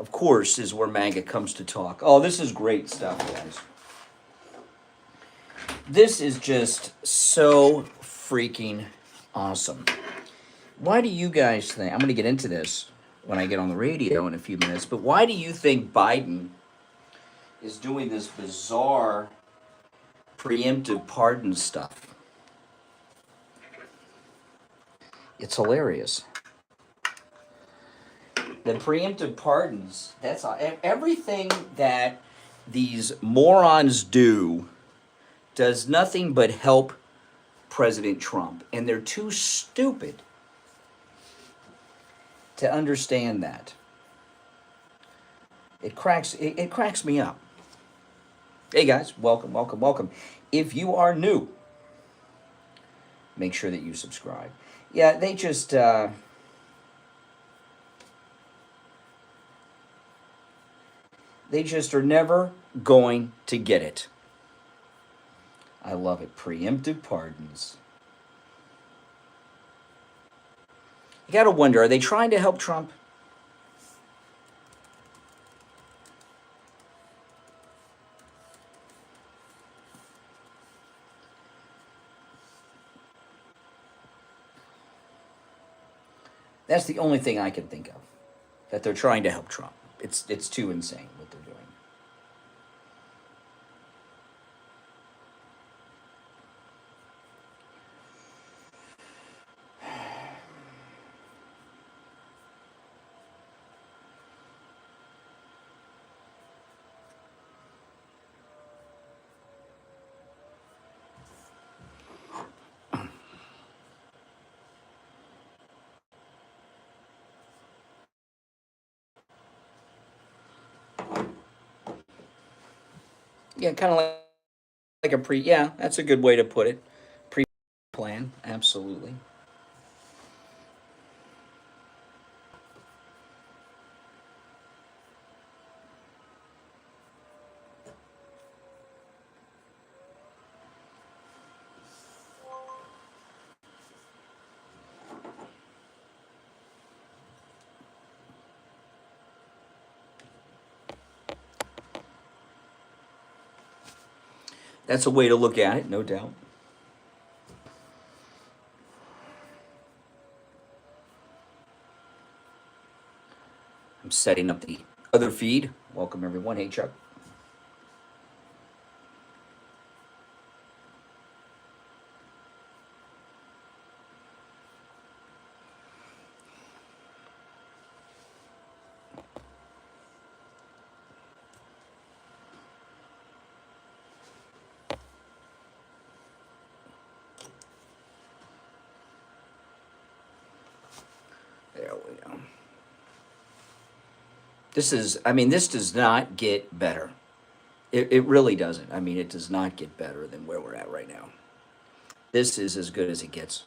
of course, is where MAGA comes to talk. Oh, this is great stuff, guys. This is just so freaking awesome. Why do you guys think, I'm going to get into this when I get on the radio in a few minutes, but why do you think Biden is doing this bizarre preemptive pardon stuff? It's hilarious. The preemptive pardons, that's everything that these morons do does nothing but help President Trump. And they're too stupid to understand that. It cracks me up. Hey guys, welcome, welcome, welcome. If you are new, make sure that you subscribe. Yeah, they just are never going to get it. I love it. Preemptive pardons. You gotta wonder, are they trying to help Trump? That's the only thing I can think of, that they're trying to help Trump. It's too insane what they're doing. Yeah, kind of like a yeah, that's a good way to put it. Pre-plan, absolutely. That's a way to look at it, no doubt. I'm setting up the other feed. Welcome, everyone. Hey, Chuck. There we go. This does not get better. It really doesn't. I mean, it does not get better than where we're at right now. This is as good as it gets.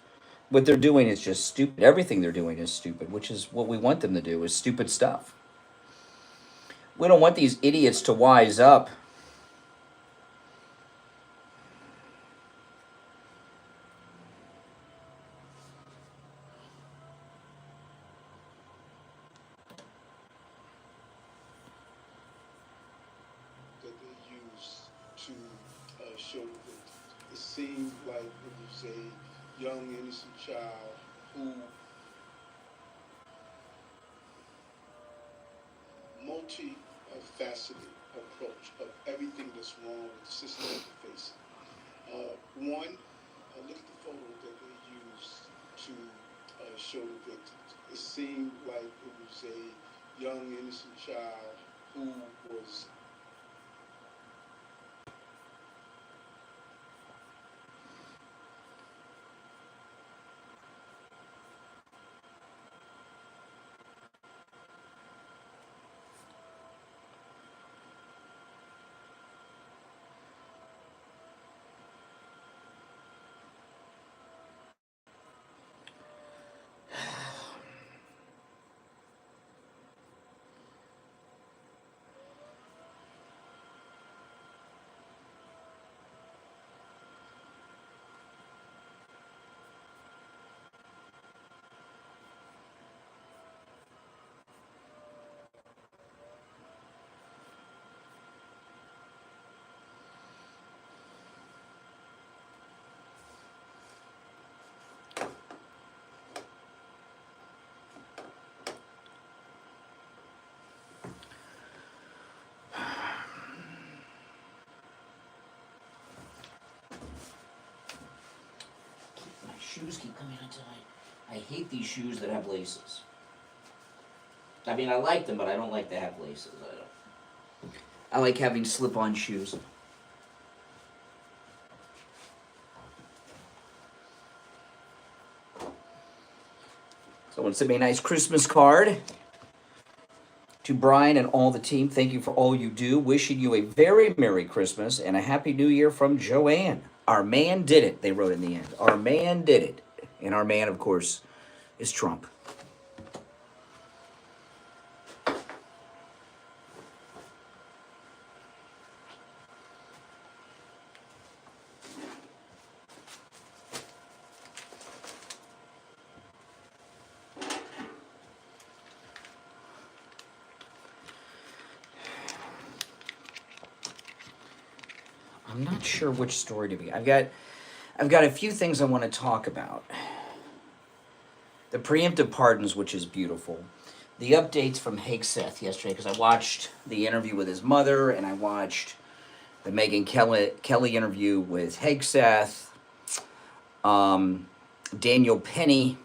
What they're doing is just stupid. Everything they're doing is stupid, which is what we want them to do, is stupid stuff. We don't want these idiots to wise up. That they use to show that it seemed like it was a young innocent child who multi-faceted approach of everything that's wrong with the system that we're facing. One, look at the photo that they used to show the victims. It seemed like it was a young innocent child who was shoes keep coming until I hate these shoes that have laces. I mean, I like them, but I don't like to have laces. I like having slip-on shoes. Someone sent me a nice Christmas card. To Brian and all the team, thank you for all you do. Wishing you a very Merry Christmas and a Happy New Year from Joanne. Our man did it, they wrote in the end. Our man did it. And our man, of course, is Trump. I'm not sure which story to be. I've got a few things I want to talk about. The preemptive pardons, which is beautiful. The updates from Hegseth yesterday, because I watched the interview with his mother, and I watched the Megyn Kelly interview with Hegseth. Daniel Penny.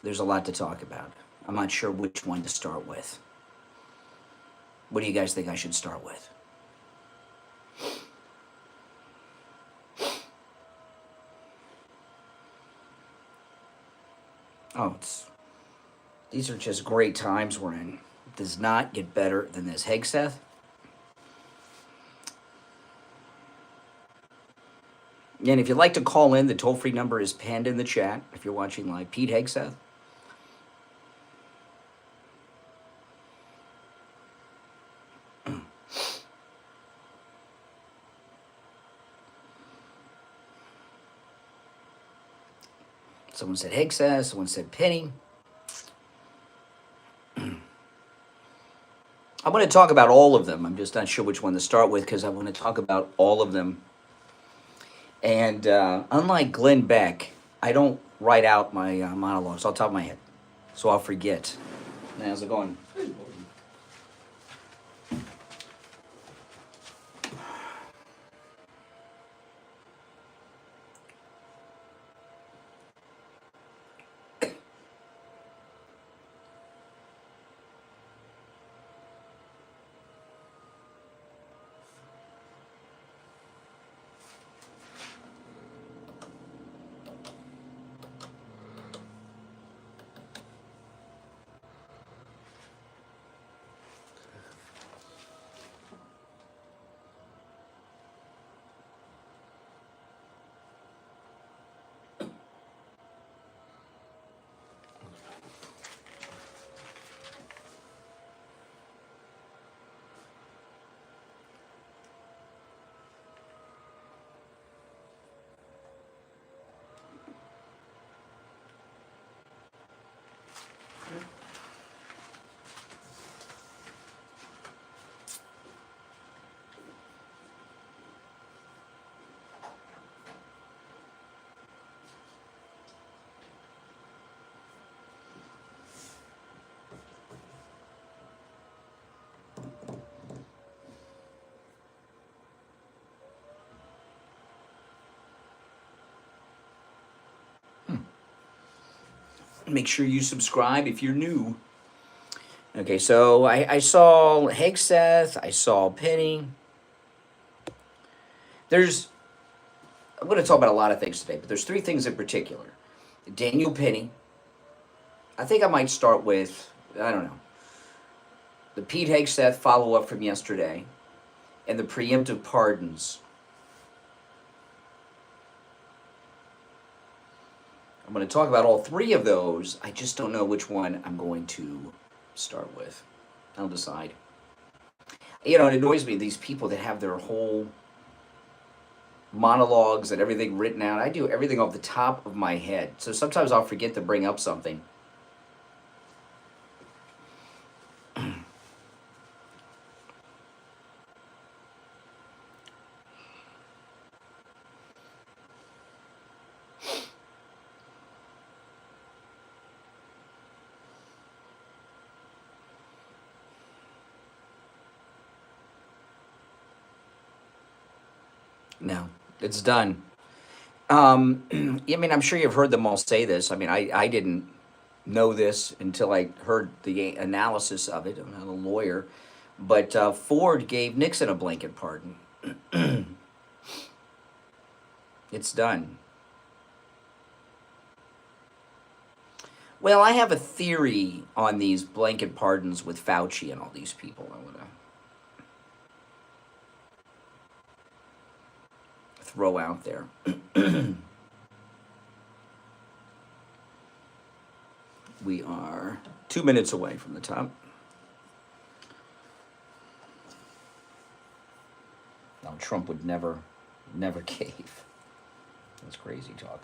There's a lot to talk about. I'm not sure which one to start with. What do you guys think I should start with? Oh, these are just great times we're in. It does not get better than this. Hegseth. And if you'd like to call in, the toll-free number is pinned in the chat if you're watching live. Pete Hegseth. Someone said Hegseth, someone said Penny. I'm going to talk about all of them. I'm just not sure which one to start with because I want to talk about all of them. And unlike Glenn Beck, I don't write out my monologues off the top of my head, so I'll forget. How's it going? Make sure you subscribe if you're new. Okay, so I saw Hegseth, I saw Penny. I'm going to talk about a lot of things today, but there's three things in particular. Daniel Penny. I think I might start with, I don't know, the Pete Hegseth follow-up from yesterday and the preemptive pardons. I'm going to talk about all three of those. I just don't know which one I'm going to start with. I'll decide. You know, it annoys me, these people that have their whole monologues and everything written out. I do everything off the top of my head. So sometimes I'll forget to bring up something. No, it's done. I mean, I'm sure you've heard them all say this. I mean, I didn't know this until I heard the analysis of it. I'm not a lawyer, but Ford gave Nixon a blanket pardon. It's done. Well, I have a theory on these blanket pardons with Fauci and all these people. I want to throw out there. We are 2 minutes away from the top. Now, Trump would never cave. That's crazy talk.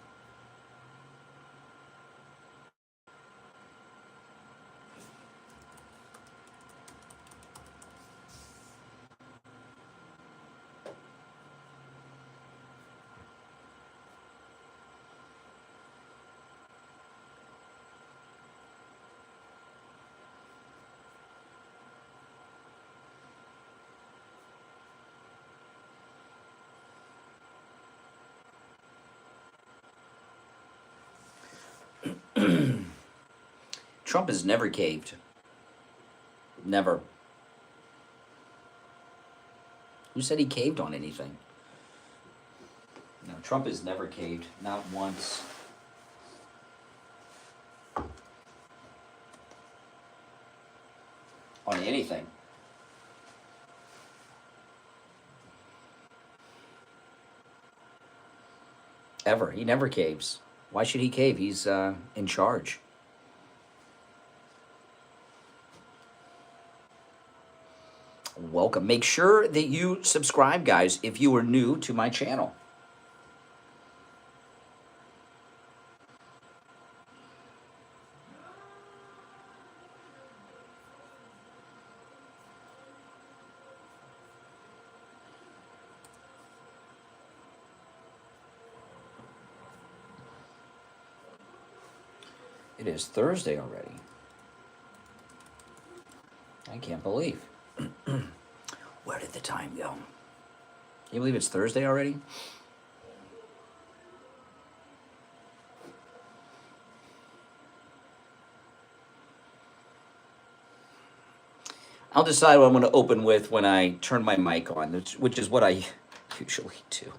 Trump has never caved. Never. Who said he caved on anything? No, Trump has never caved. Not once. On anything. Ever. He never caves. Why should he cave? He's in charge. Welcome. Make sure that you subscribe, guys, if you are new to my channel. It is Thursday already. I can't believe. Where did the time go? Can you believe it's Thursday already? I'll decide what I'm going to open with when I turn my mic on, which is what I usually do.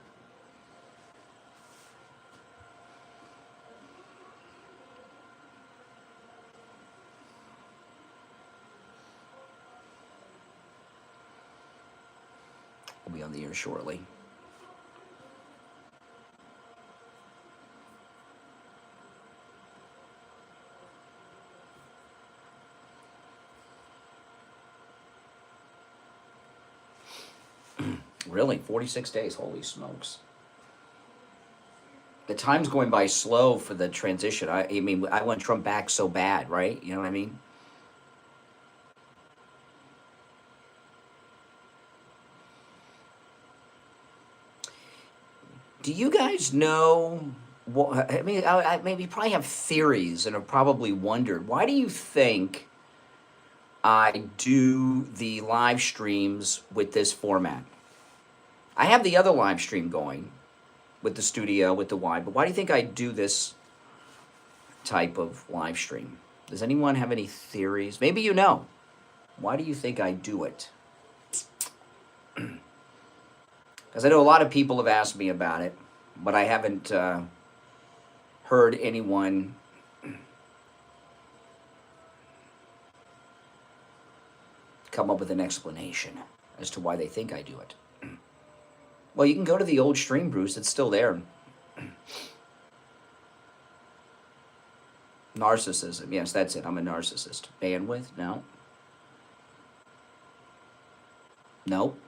We'll be on the air shortly. Really? 46 days? Holy smokes. The time's going by slow for the transition. I mean, I want Trump back so bad, right? You know what I mean? Do you guys know what? I mean, I maybe probably have theories and have probably wondered, why do you think I do the live streams with this format? I have the other live stream going with the studio, with the wide, but why do you think I do this type of live stream? Does anyone have any theories? Maybe you know. Why do you think I do it? Because I know a lot of people have asked me about it, but I haven't heard anyone come up with an explanation as to why they think I do it. Well, you can go to the old stream, Bruce. It's still there. Narcissism. Yes, that's it. I'm a narcissist. Bandwidth? No. Nope.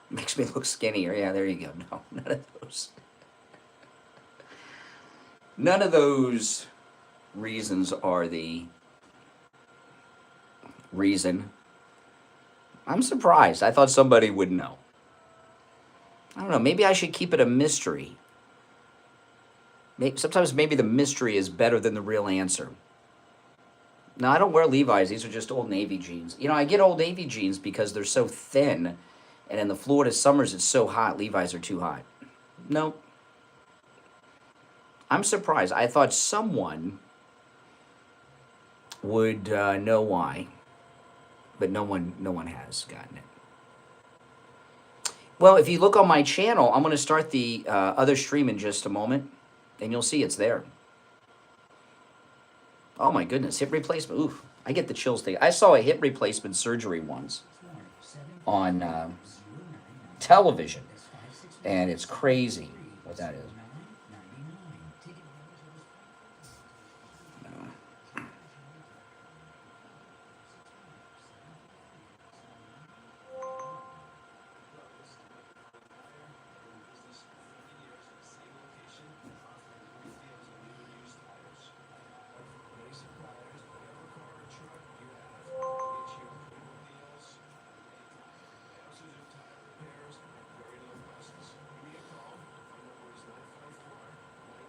Makes me look skinnier. Yeah, there you go. No, none of those. None of those reasons are the reason. I'm surprised. I thought somebody would know. I don't know. Maybe I should keep it a mystery. Sometimes maybe the mystery is better than the real answer. Now, I don't wear Levi's. These are just Old Navy jeans. You know, I get Old Navy jeans because they're so thin, and in the Florida summers it's so hot, Levi's are too hot. No. I'm surprised. I thought someone would know why, but no one has gotten it. Well, if you look on my channel, I'm going to start the other stream in just a moment, and you'll see it's there. Oh my goodness, hip replacement. Oof, I get the chills thing. I saw a hip replacement surgery once on television, and it's crazy what that is.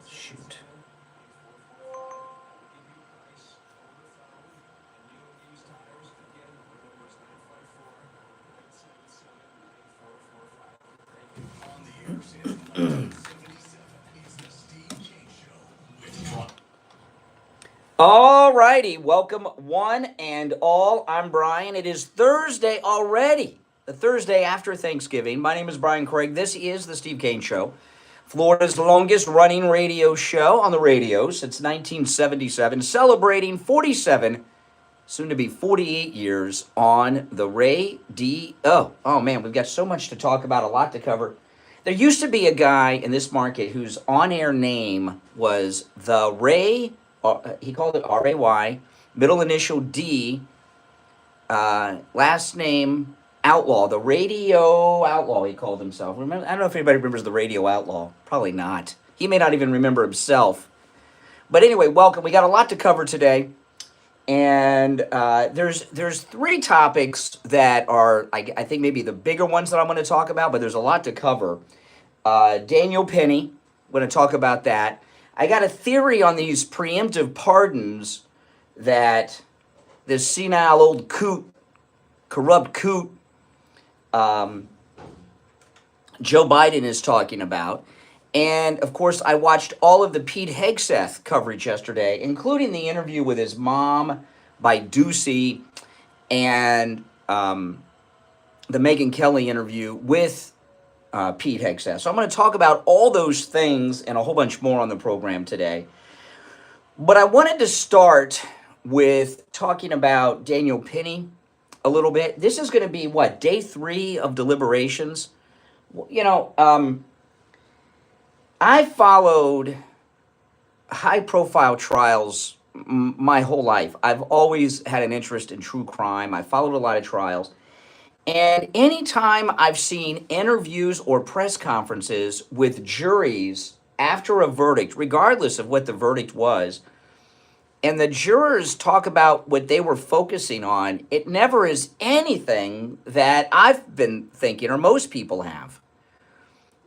Shoot. All righty, welcome one and all. I'm Brian. It is Thursday already, the Thursday after Thanksgiving. My name is Brian Craig. This is the Steve Kane Show, Florida's longest running radio show on the radio since 1977, celebrating 47, soon to be 48 years on the radio. Oh man, we've got so much to talk about, a lot to cover. There used to be a guy in this market whose on-air name was the Ray. He called it R-A-Y, middle initial D, last name Outlaw, the Radio Outlaw, he called himself. Remember, I don't know if anybody remembers the Radio Outlaw. Probably not. He may not even remember himself. But anyway, welcome. We got a lot to cover today. And there's three topics that are, I think, maybe the bigger ones that I'm going to talk about, but there's a lot to cover. Daniel Penny, we're going to talk about that. I got a theory on these preemptive pardons that this senile old corrupt coot, Joe Biden is talking about. And, of course, I watched all of the Pete Hegseth coverage yesterday, including the interview with his mom by Ducey and the Megyn Kelly interview with Pete Hegseth. So I'm going to talk about all those things and a whole bunch more on the program today. But I wanted to start with talking about Daniel Penny a little bit. This is going to be, what, day 3 of deliberations? You know, I followed high-profile trials my whole life. I've always had an interest in true crime. I followed a lot of trials. And anytime I've seen interviews or press conferences with juries after a verdict, regardless of what the verdict was, and the jurors talk about what they were focusing on, it never is anything that I've been thinking, or most people have.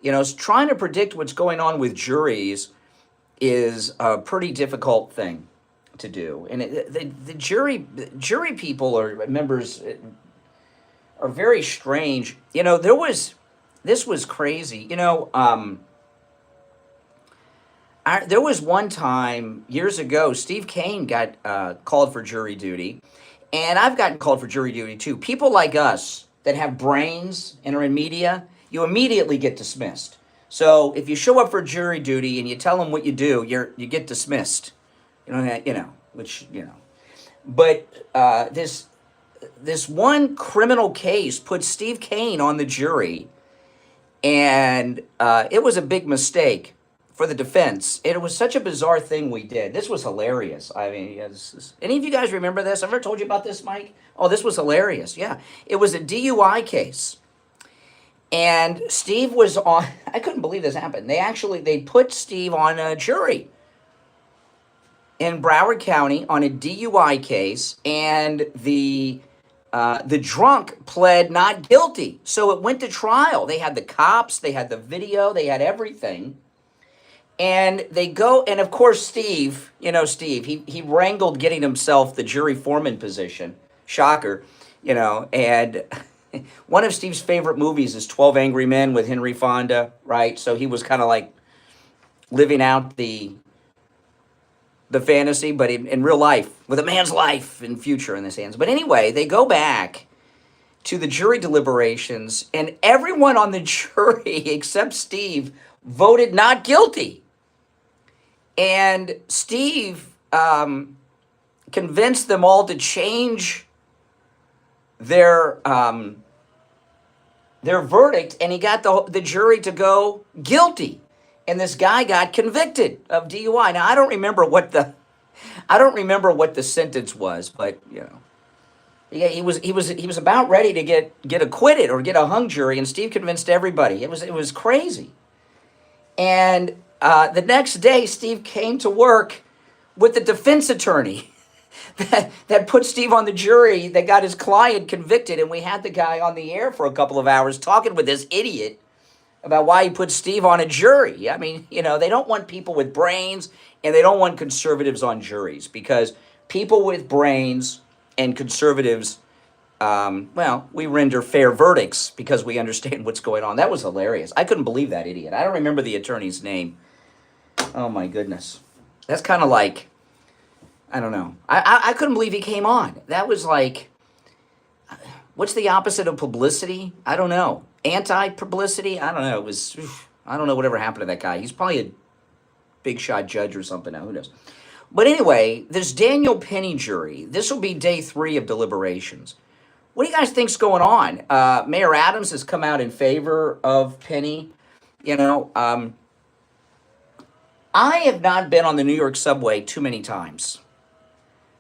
You know, trying to predict what's going on with juries is a pretty difficult thing to do. And the jury people or members are very strange. You know, this was crazy. You know, there was one time years ago, Steve Kane got called for jury duty, and I've gotten called for jury duty too. People like us that have brains and are in media, you immediately get dismissed. So if you show up for jury duty and you tell them what you do, you get dismissed. Which. But this one criminal case put Steve Kane on the jury, and it was a big mistake for the defense. It was such a bizarre thing we did. This was hilarious. I mean, any of you guys remember this? I've ever told you about this, Mike? Oh, this was hilarious. Yeah. It was a DUI case. And Steve was on, I couldn't believe this happened. They put Steve on a jury in Broward County on a DUI case, and the drunk pled not guilty. So it went to trial. They had the cops, they had the video, they had everything. And they go, and of course, Steve, Steve, he wrangled getting himself the jury foreman position. Shocker, and one of Steve's favorite movies is 12 Angry Men with Henry Fonda, right? So he was kind of like living out the fantasy, but in real life, with a man's life and future in his hands. But anyway, they go back to the jury deliberations, and everyone on the jury except Steve voted not guilty. And Steve convinced them all to change their verdict, and he got the jury to go guilty. And this guy got convicted of DUI. Now I don't remember what the sentence was, but he was about ready to get acquitted or get a hung jury, and Steve convinced everybody. It was crazy. And the next day, Steve came to work with the defense attorney that put Steve on the jury, that got his client convicted, and we had the guy on the air for a couple of hours talking with this idiot about why he put Steve on a jury. I mean, they don't want people with brains, and they don't want conservatives on juries, because people with brains and conservatives, we render fair verdicts because we understand what's going on. That was hilarious. I couldn't believe that idiot. I don't remember the attorney's name. Oh, my goodness. That's kind of like, I don't know. I couldn't believe he came on. That was like, what's the opposite of publicity? I don't know. Anti-publicity? I don't know. I don't know whatever happened to that guy. He's probably a big shot judge or something now. Who knows? But anyway, this Daniel Penny jury, this will be day 3 of deliberations. What do you guys think's going on? Mayor Adams has come out in favor of Penny. I have not been on the New York subway too many times.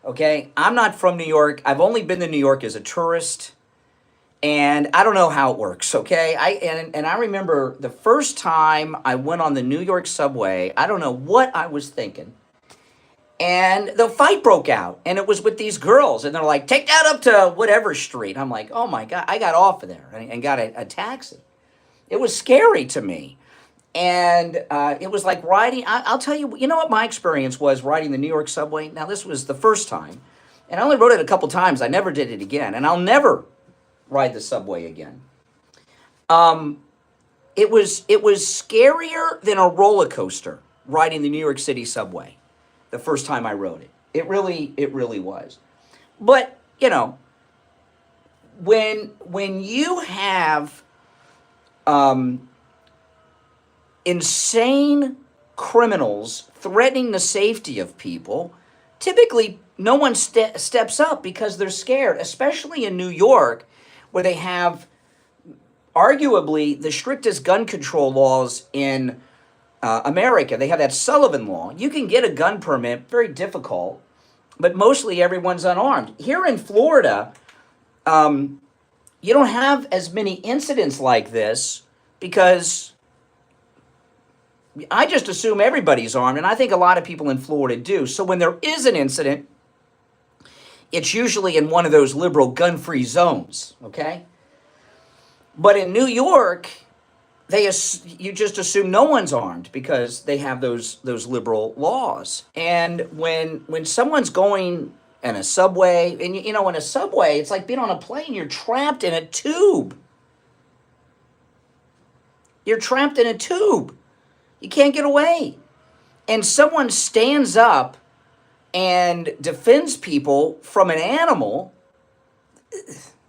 Okay? I'm not from New York. I've only been to New York as a tourist. And I don't know how it works, okay? I remember the first time I went on the New York subway, I don't know what I was thinking. And the fight broke out, and it was with these girls, and they're like, take that up to whatever street. I'm like, oh my God, I got off of there and got a taxi. It was scary to me. And it was like riding, I'll tell you, you know what my experience was riding the New York subway? Now, this was the first time, and I only rode it a couple times. I never did it again, and I'll never ride the subway again. It was scarier than a roller coaster riding the New York City subway the first time I rode it. It really was. But when you have insane criminals threatening the safety of people, typically no one steps up because they're scared, especially in New York, where they have arguably the strictest gun control laws in America. They have that Sullivan law. You can get a gun permit, very difficult, but mostly everyone's unarmed. Here in Florida, you don't have as many incidents like this because I just assume everybody's armed, and I think a lot of people in Florida do. So when there is an incident, it's usually in one of those liberal gun-free zones, okay? But in New York, you just assume no one's armed because they have those liberal laws. And when someone's going in a subway, and in a subway, it's like being on a plane. You're trapped in a tube. You're trapped in a tube. You can't get away. And someone stands up and defends people from an animal.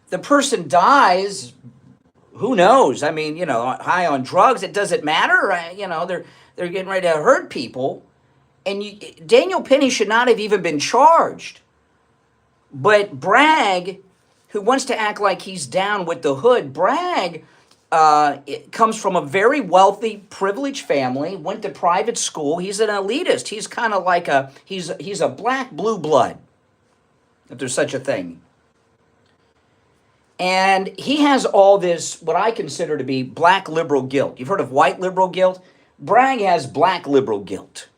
The person dies. Who knows? I mean, high on drugs, it doesn't matter. They're getting ready to hurt people. And Daniel Penny should not have even been charged. But Bragg, who wants to act like he's down with the hood, Bragg it comes from a very wealthy, privileged family, went to private school. He's an elitist. He's kind of like he's a black blue blood, if there's such a thing. And he has all this, what I consider to be black liberal guilt. You've heard of white liberal guilt? Bragg has black liberal guilt.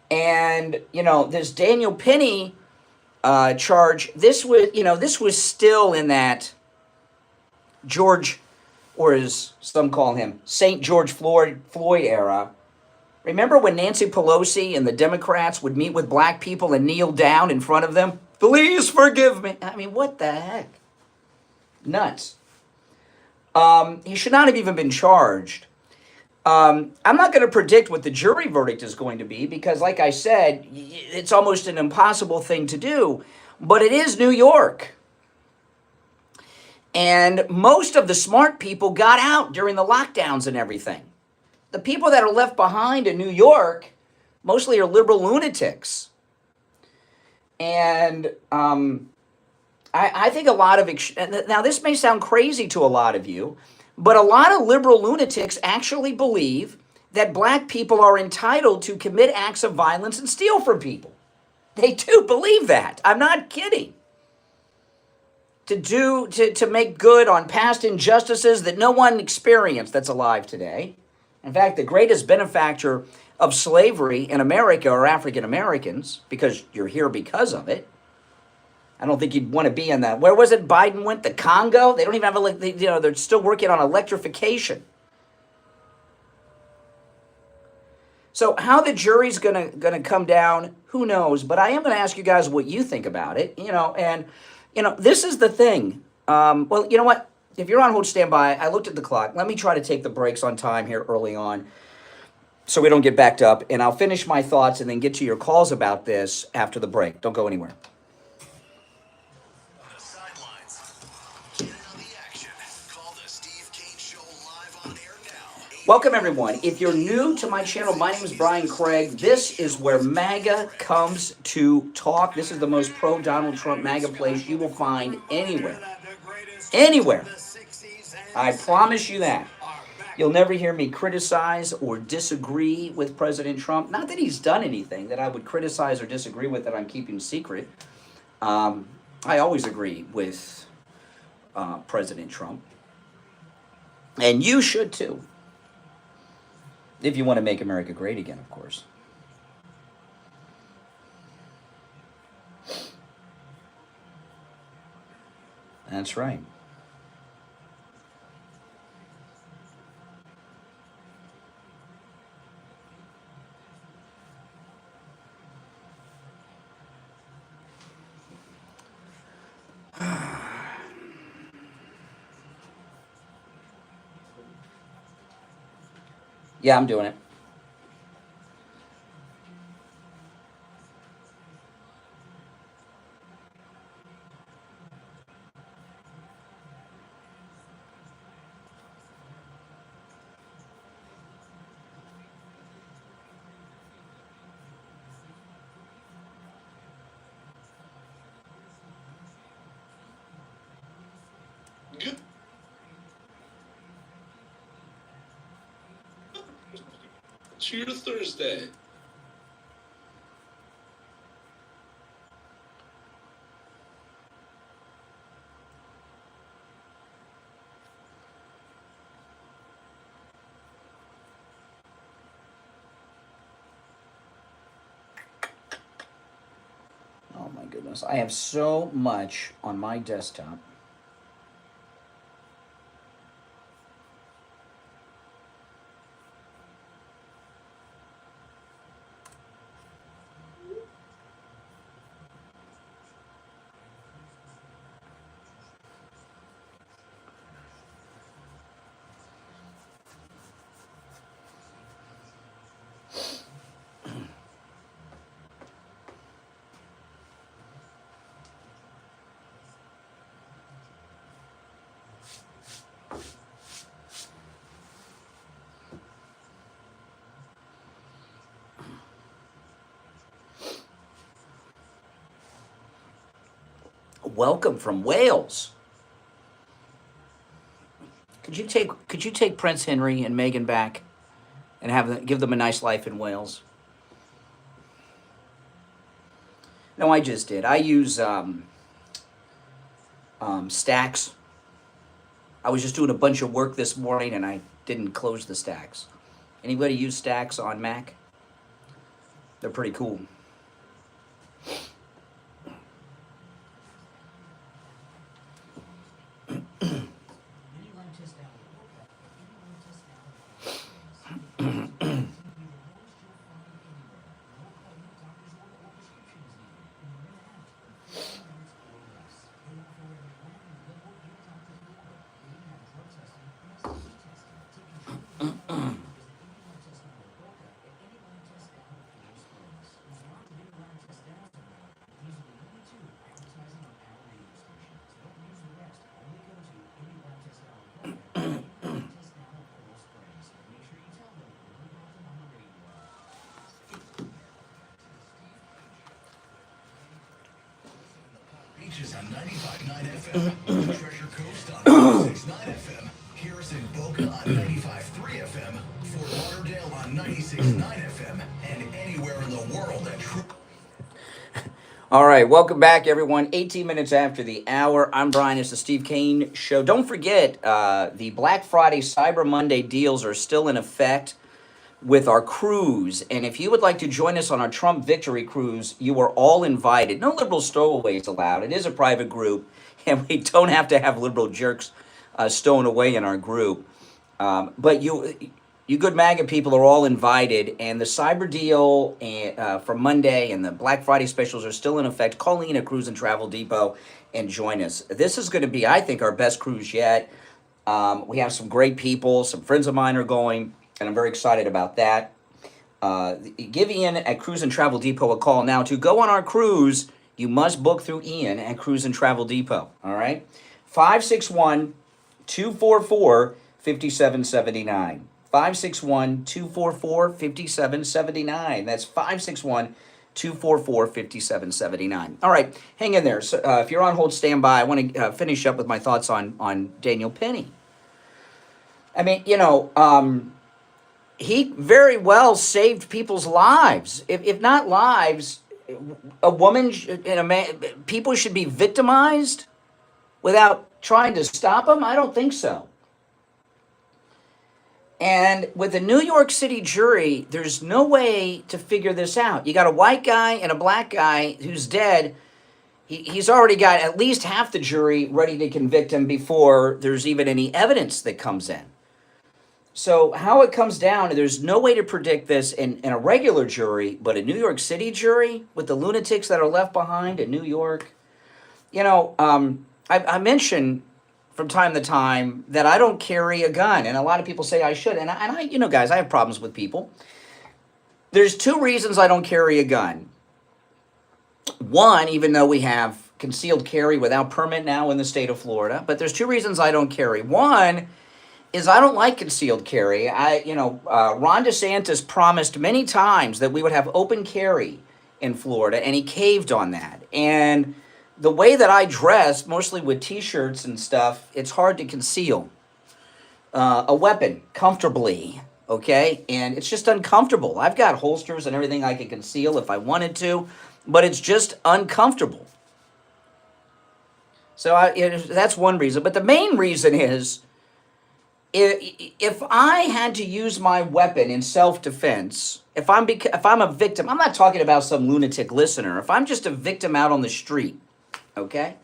And, this Daniel Penny charge, this was still in that George, or as some call him, St. George Floyd era, Remember when Nancy Pelosi and the Democrats would meet with black people and kneel down in front of them? Please forgive me. I mean, what the heck? Nuts. He should not have even been charged. I'm not going to predict what the jury verdict is going to be because, like I said, it's almost an impossible thing to do. But it is New York. And most of the smart people got out during the lockdowns and everything. The people that are left behind in New York mostly are liberal lunatics. And I think a lot of, now this may sound crazy to a lot of you, but a lot of liberal lunatics actually believe that black people are entitled to commit acts of violence and steal from people. They do believe that. I'm not kidding. To make good on past injustices that no one experienced that's alive today. In fact, the greatest benefactor of slavery in America are African Americans because you're here because of it. I don't think you'd want to be in that. Where was it Biden went? The Congo? They don't even have, they're still working on electrification. So how the jury's gonna come down, who knows? But I am gonna ask you guys what you think about it. And this is the thing. Well, you know what? If you're on hold, stand by. I looked at the clock. Let me try to take the breaks on time here early on so we don't get backed up. And I'll finish my thoughts and then get to your calls about this after the break. Don't go anywhere. On the sidelines, get in on the action. Call the Steve Kane Show live on air now. Welcome, everyone. If you're new to my channel, my name is Brian Craig. This is where MAGA comes to talk. This is the most pro-Donald Trump MAGA place you will find anywhere. Anywhere. I promise you that. You'll never hear me criticize or disagree with President Trump. Not that he's done anything that I would criticize or disagree with that I'm keeping secret. I always agree with President Trump. And you should too. If you want to make America great again, of course. That's right. Yeah, I'm doing it. Good. To Thursday. Oh my goodness. I have so much on my desktop. Welcome from Wales. Could you take Prince Henry and Meghan back and give them a nice life in Wales? No, I just did. I use stacks. I was just doing a bunch of work this morning and I didn't close the stacks. Anybody use stacks on Mac? They're pretty cool. on 95.9 FM, Treasure Coast on 96.9 FM, Harrison Boca on 95.3 FM, Fort Lauderdale on 96.9 FM, and anywhere in the world at True. All right, welcome back, everyone. 18 minutes after the hour. I'm Brian. It's the Steve Kane Show. Don't forget, the Black Friday Cyber Monday deals are still in effect with our cruise. And if you would like to join us on our Trump Victory Cruise, you are all invited. No liberal stowaways allowed. It is a private group, and we don't have to have liberal jerks stowing away in our group. But you good MAGA people are all invited, and the cyber deal for Monday and the Black Friday specials are still in effect. Call in a Cruise and Travel Depot and join us. This is going to be, I think, our best cruise yet. We have some great people. Some friends of mine are going, and I'm very excited about that. Give Ian at Cruise and Travel Depot a call now. To go on our cruise, you must book through Ian at Cruise and Travel Depot. All right? 561-244-5779. 561-244-5779. That's 561-244-5779. All right, hang in there. So, if you're on hold, stand by. I want to finish up with my thoughts on Daniel Penny. I mean, he very well saved people's lives. If not lives, a woman and a man, people should be victimized without trying to stop them? I don't think so. And with the New York City jury, there's no way to figure this out. You got a white guy and a black guy who's dead. He's already got at least half the jury ready to convict him before there's even any evidence that comes in. So how it comes down, there's no way to predict this in a regular jury, but a New York City jury with the lunatics that are left behind in New York. I mentioned from time to time that I don't carry a gun, and a lot of people say I should. And I guys, I have problems with people. There's two reasons I don't carry a gun. One, even though we have concealed carry without permit now in the state of Florida, but there's two reasons I don't carry. One is I don't like concealed carry. Ron DeSantis promised many times that we would have open carry in Florida, and he caved on that. And the way that I dress, mostly with T-shirts and stuff, it's hard to conceal a weapon comfortably, okay? And it's just uncomfortable. I've got holsters and everything I can conceal if I wanted to, but it's just uncomfortable. So that's one reason. But the main reason is, if I had to use my weapon in self-defense, if I'm a victim, I'm not talking about some lunatic listener. If I'm just a victim out on the street, okay,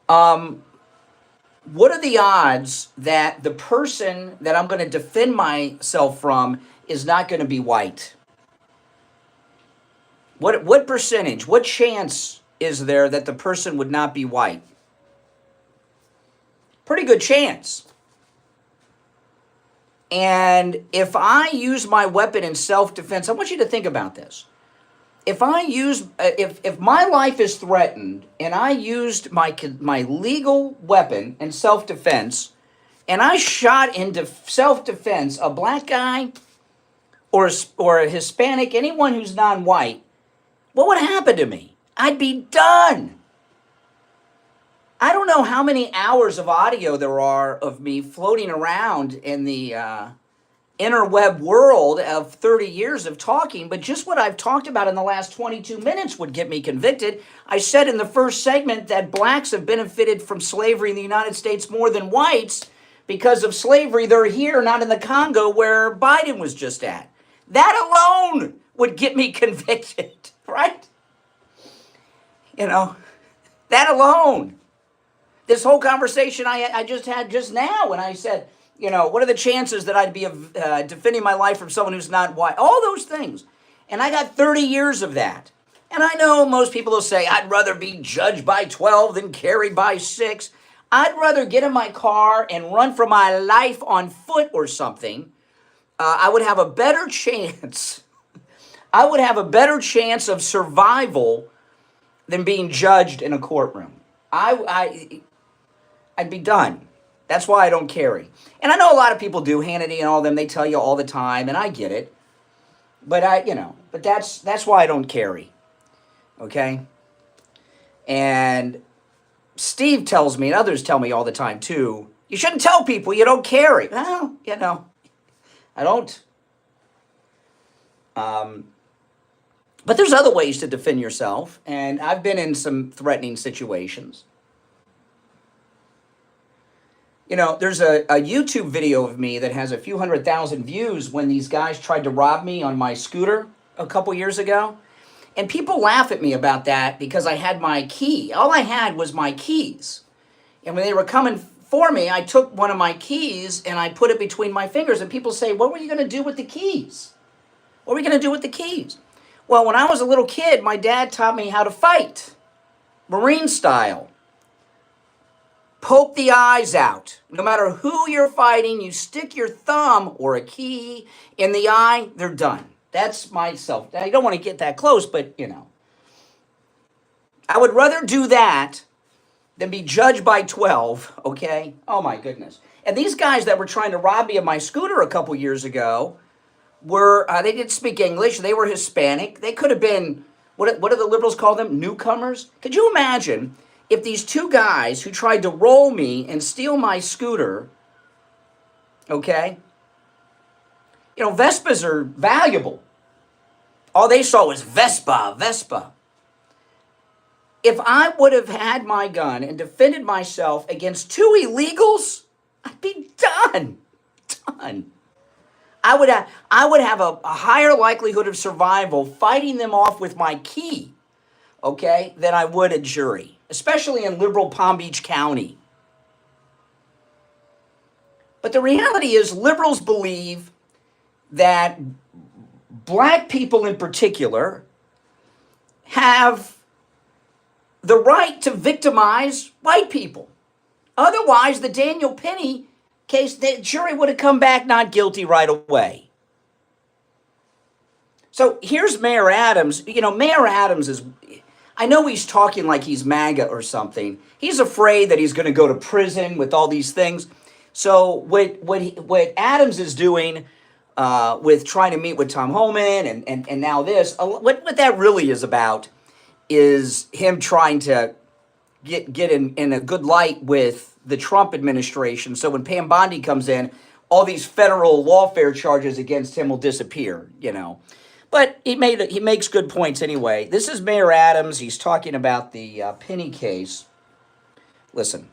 what are the odds that the person that I'm going to defend myself from is not going to be white? What percentage, what chance is there that the person would not be white? Pretty good chance. And if I use my weapon in self-defense, I want you to think about this. If my life is threatened and I used my legal weapon in self-defense and I shot into self-defense a black guy or a Hispanic, anyone who's non-white, what would happen to me? I'd be done. I don't know how many hours of audio there are of me floating around in the interweb world of 30 years of talking, but just what I've talked about in the last 22 minutes would get me convicted. I said in the first segment that blacks have benefited from slavery in the United States more than whites because of slavery. They're here, not in the Congo where Biden was just at. That alone would get me convicted, right? That alone. This whole conversation I just had just now when I said, what are the chances that I'd be defending my life from someone who's not white? All those things. And I got 30 years of that. And I know most people will say, I'd rather be judged by 12 than carried by 6. I'd rather get in my car and run for my life on foot or something. I would have a better chance. I would have a better chance of survival than being judged in a courtroom. I'd be done. That's why I don't carry. And I know a lot of people do, Hannity and all them, they tell you all the time, and I get it. But but that's why I don't carry. Okay? And Steve tells me, and others tell me all the time too, you shouldn't tell people you don't carry. Well, you know, I don't. But there's other ways to defend yourself, and I've been in some threatening situations. You know, there's a YouTube video of me that has a few 100,000 views when these guys tried to rob me on my scooter a couple years ago. And people laugh at me about that because I had my key. All I had was my keys. And when they were coming for me, I took one of my keys and I put it between my fingers. And people say, what were you going to do with the keys? What were we going to do with the keys? Well, when I was a little kid, my dad taught me how to fight. Marine style. Poke the eyes out. No matter who you're fighting, you stick your thumb or a key in the eye, they're done. That's myself. I don't want to get that close, but, you know. I would rather do that than be judged by 12, okay? Oh, my goodness. And these guys that were trying to rob me of my scooter a couple years ago were, they didn't speak English. They were Hispanic. They could have been, what do the liberals call them? Newcomers? Could you imagine if these two guys who tried to roll me and steal my scooter, okay? You know, Vespas are valuable. All they saw was Vespa. If I would have had my gun and defended myself against two illegals, I'd be done. I would have a higher likelihood of survival fighting them off with my key, okay, than I would a jury, especially in liberal Palm Beach County. But the reality is liberals believe that black people in particular have the right to victimize white people. Otherwise, the Daniel Penny case, the jury would have come back not guilty right away. So here's Mayor Adams. You know, Mayor Adams is, I know he's talking like he's MAGA or something. He's afraid that he's going to go to prison with all these things. So what Adams is doing with trying to meet with Tom Homan and now this, what that really is about is him trying to get in a good light with the Trump administration. So when Pam Bondi comes in, all these federal lawfare charges against him will disappear, you know. But he makes good points anyway. This is Mayor Adams. He's talking about the Penny case. Listen.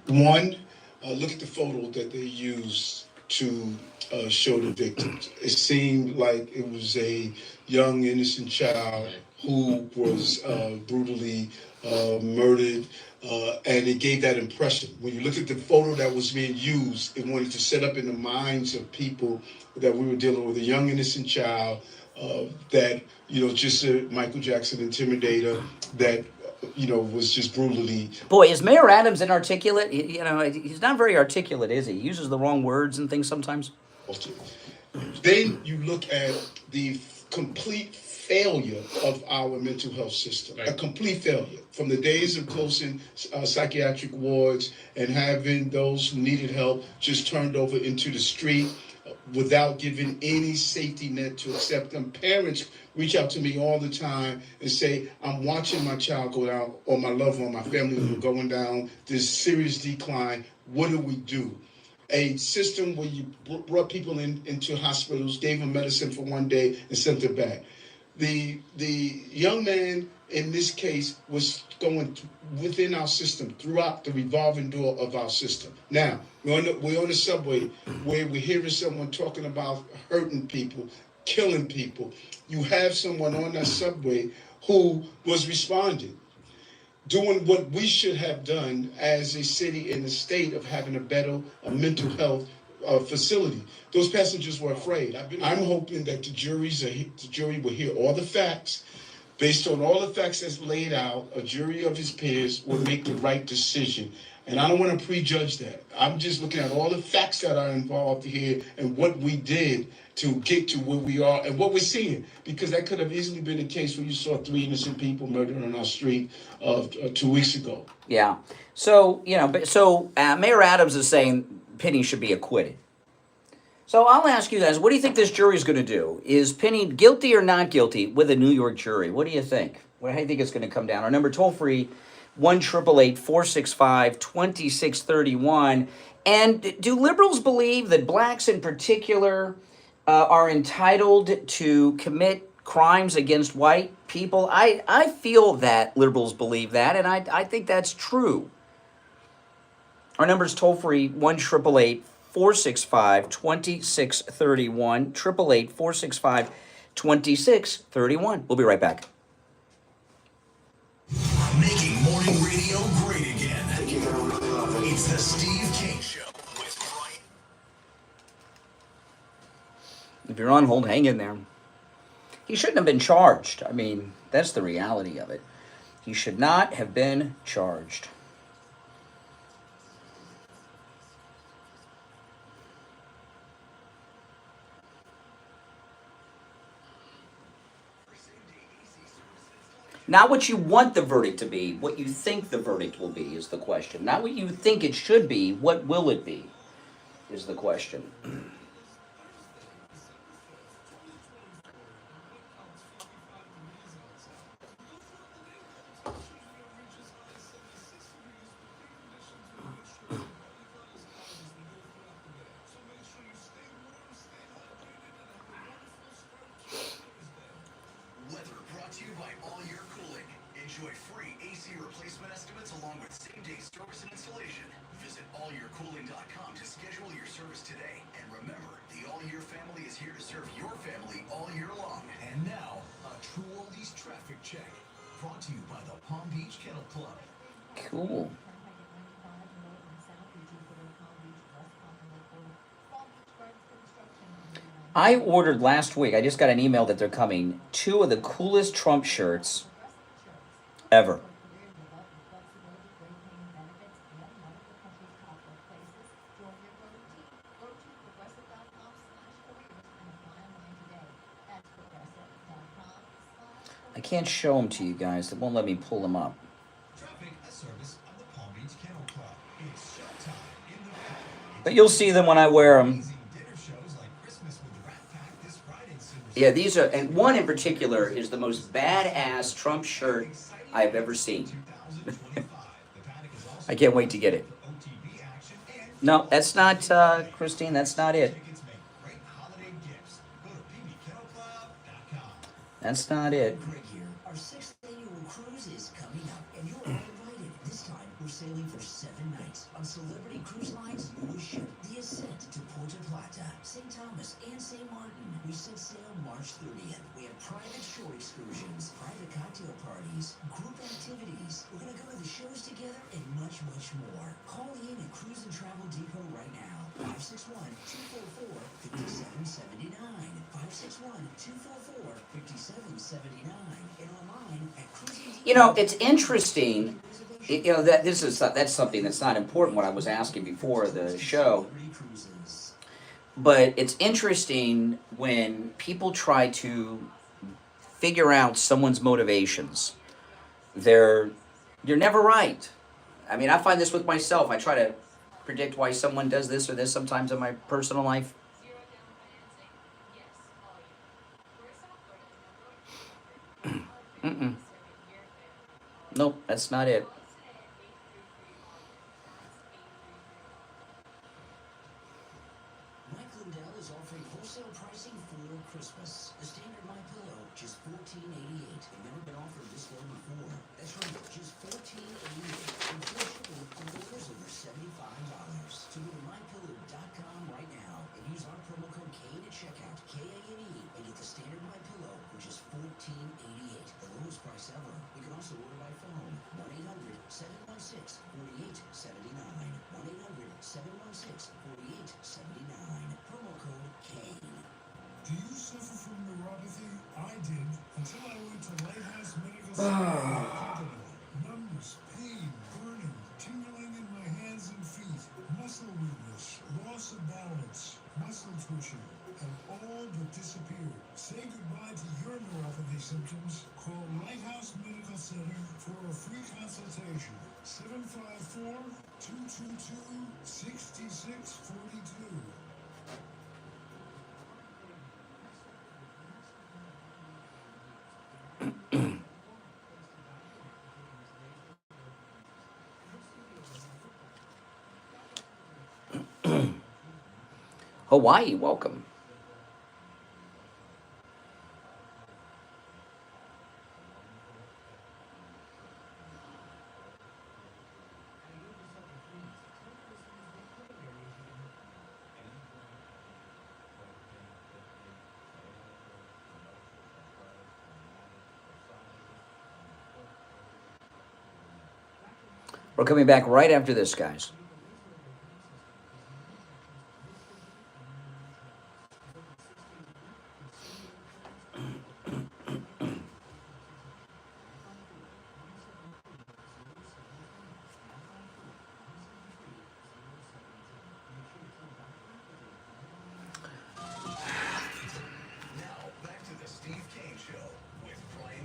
One, look at the photo that they used to show the victims. It seemed like it was a young, innocent child who was brutally murdered, and it gave that impression. When you look at the photo that was being used, it wanted to set up in the minds of people that we were dealing with a young, innocent child that, you know, just a Michael Jackson intimidator that, you know, was just brutally... Boy, is Mayor Adams inarticulate? You know, he's not very articulate, is he? He uses the wrong words and things sometimes. Then you look at the complete failure of our mental health system. Right. A complete failure. From the days of closing psychiatric wards and having those who needed help just turned over into the street without giving any safety net to accept them. Parents reach out to me all the time and say, I'm watching my child go down, or my loved one, my family member going down this serious decline. What do we do? A system where you brought people into hospitals, gave them medicine for one day, and sent them back. The young man in this case was going within our system, throughout the revolving door of our system. Now, we're on the subway where we're hearing someone talking about hurting people, killing people. You have someone on that subway who was responding, doing what we should have done as a city and a state of having a mental health facility. Those passengers were afraid. I'm hoping that the jury will hear all the facts. Based on all the facts that's laid out, a jury of his peers will make the right decision. And I don't want to prejudge that. I'm just looking at all the facts that are involved here and what we did to get to where we are and what we're seeing. Because that could have easily been the case when you saw 3 innocent people murdered on our street 2 weeks ago. Yeah. So, you know, Mayor Adams is saying Penny should be acquitted. So I'll ask you guys, what do you think this jury is going to do? Is Penny guilty or not guilty with a New York jury? What do you think? What do you think it's going to come down? Our number toll free, 1-888-465-2631. And do liberals believe that blacks in particular are entitled to commit crimes against white people? I feel that liberals believe that, and I think that's true. Our number is toll free, 1-888-465-2631, 888-465-2631. We'll be right back. Making morning radio great again. It's the Steve Kane Show with Brian. If you're on hold, hang in there. He shouldn't have been charged. I mean, that's the reality of it. He should not have been charged. Not what you want the verdict to be, what you think the verdict will be is the question. Not what you think it should be, what will it be is the question. Weather brought to you by All Year Cooling. Enjoy free AC replacement estimates along with same-day service and installation. Visit allyearcooling.com to schedule your service today. And remember, the All Year family is here to serve your family all year long. And now, a True Oldies traffic check. Brought to you by the Palm Beach Kennel Club. Cool. I ordered last week, I just got an email that they're coming, 2 of the coolest Trump shirts ever. I can't show them to you guys. It won't let me pull them up. Traffic, a service of the Palm Beach Kennel Club. It's showtime in the But you'll see them when I wear them. Yeah, these are, and one in particular is the most badass Trump shirt I've ever seen. I can't wait to get it. No, that's not, Christine, that's not it. That's not it. Our 6th annual cruise is coming up, and you're all invited. This time, we're sailing for 7 nights on Celebrity Cruise Line's newest ship, the Ascent to Puerto Plata, St. Thomas, and St. Martin. We set sail March 30th. We have private shore excursions, private cocktail parties, group activities. We're going to go to the shows together and much, much more. Call in at Cruise and Travel Depot right now. 561-244-5779. 561-244-5779. And online at Cruising. You know, it's interesting. You know, that's something that's not important. What I was asking before the show. But it's interesting when people try to figure out someone's motivations. You're never right. I mean, I find this with myself. I try to predict why someone does this or this sometimes in my personal life. Nope, that's not it. Wholesale pricing for Christmas. The standard MyPillow, just $14.88. They've never been offered this low before. That's right, just $14.88. Inflation for orders over $75. So go to MyPillow.com right now and use our promo code Kane at checkout, K-A-N-E, and get the standard MyPillow for just $14.88, the lowest price ever. You can also order by phone, 1-800-716-4879. 1-800-716-4879. Promo code Kane. Do you suffer from neuropathy? I did until I went to Lighthouse Medical Center. Numbness, pain, burning, tingling in my hands and feet, muscle weakness, loss of balance, muscle twitching, and all but disappeared. Say goodbye to your neuropathy symptoms. Call Lighthouse Medical Center for a free consultation. 754-222-6642. Hawaii, welcome. We're coming back right after this, guys.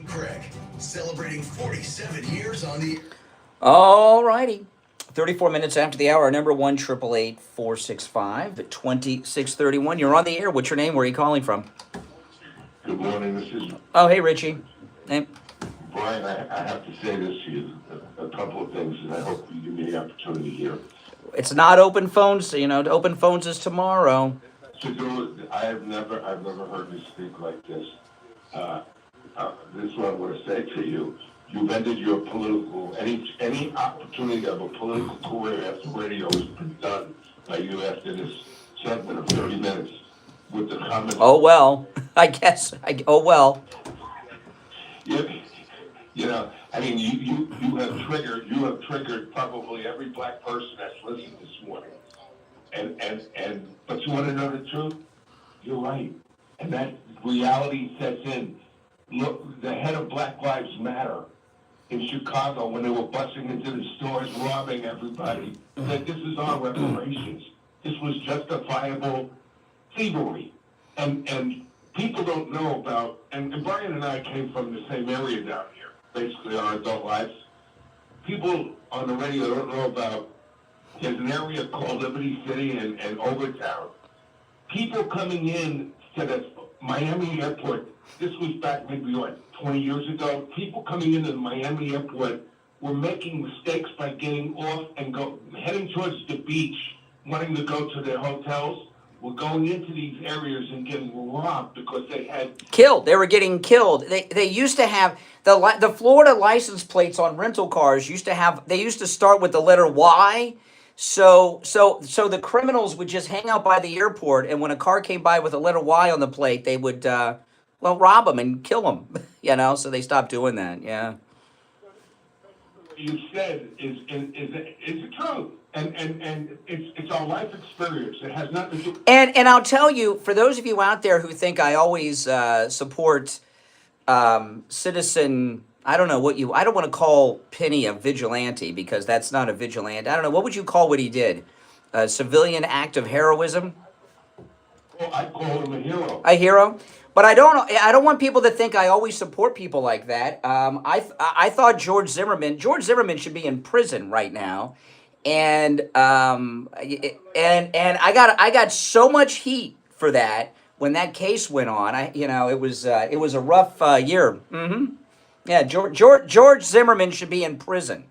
Craig, celebrating 47 years on the... All righty. 34 minutes after the hour, number 1-888-465-2631. You're on the air. What's your name? Where are you calling from? Good morning. This is Oh, hey, Richie. Hey. Brian. I have to say this to you, a couple of things, and I hope you give me the opportunity here. It's not open phones. Open phones is tomorrow. I have never heard you speak like this. This is what I want to say to you. You've ended your political, any opportunity of a political career after radio has been done by you after this segment of 30 minutes with the comments. Oh, well, I guess. Oh, well. I mean, you have triggered probably every black person that's listening this morning. But you want to know the truth? You're right. And that reality sets in. Look, the head of Black Lives Matter in Chicago, when they were busting into the stores, robbing everybody, said this is our reparations. This was justifiable thievery. And people don't know about, and Brian and I came from the same area down here, basically our adult lives. People on the radio don't know about, there's an area called Liberty City and Overtown. People coming in to the Miami airport, this was back maybe, 20 years ago. People coming into the Miami airport were making mistakes by getting off and heading towards the beach, wanting to go to their hotels. Were going into these areas and getting robbed because they had... Killed. They were getting killed. They used to have, the Florida license plates on rental cars used to start with the letter Y. So the criminals would just hang out by the airport, and when a car came by with a letter Y on the plate, they would, rob them and kill them, so they stopped doing that, yeah. What you said is the truth, and it's our life experience. It has nothing to do... And I'll tell you, for those of you out there who think I always support citizen... I don't want to call Penny a vigilante, because that's not a vigilante. I don't know, what would you call what he did? A civilian act of heroism? Well, I call him a hero. A hero? But I don't want people to think I always support people like that. I thought George Zimmerman should be in prison right now. And I got so much heat for that when that case went on. It was a rough year. Mm-hmm. Yeah, George Zimmerman should be in prison.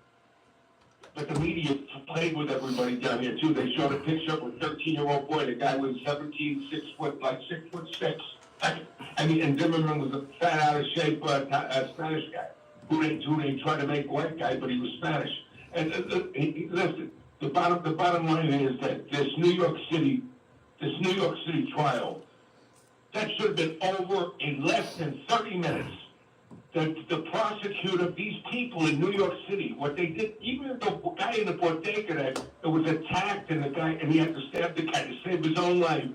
But the media played with everybody down here too. They showed a picture of a 13-year-old boy. The guy was 17, 6'6". And Zimmerman was a fat, out of shape Spanish guy who they tried to make white guy, but he was Spanish. And listen, the bottom line is that this New York City trial, that should have been over in less than 30 minutes. The prosecutor, these people in New York City, what they did, even the guy in the bodega that was attacked and he had to stab the guy to save his own life,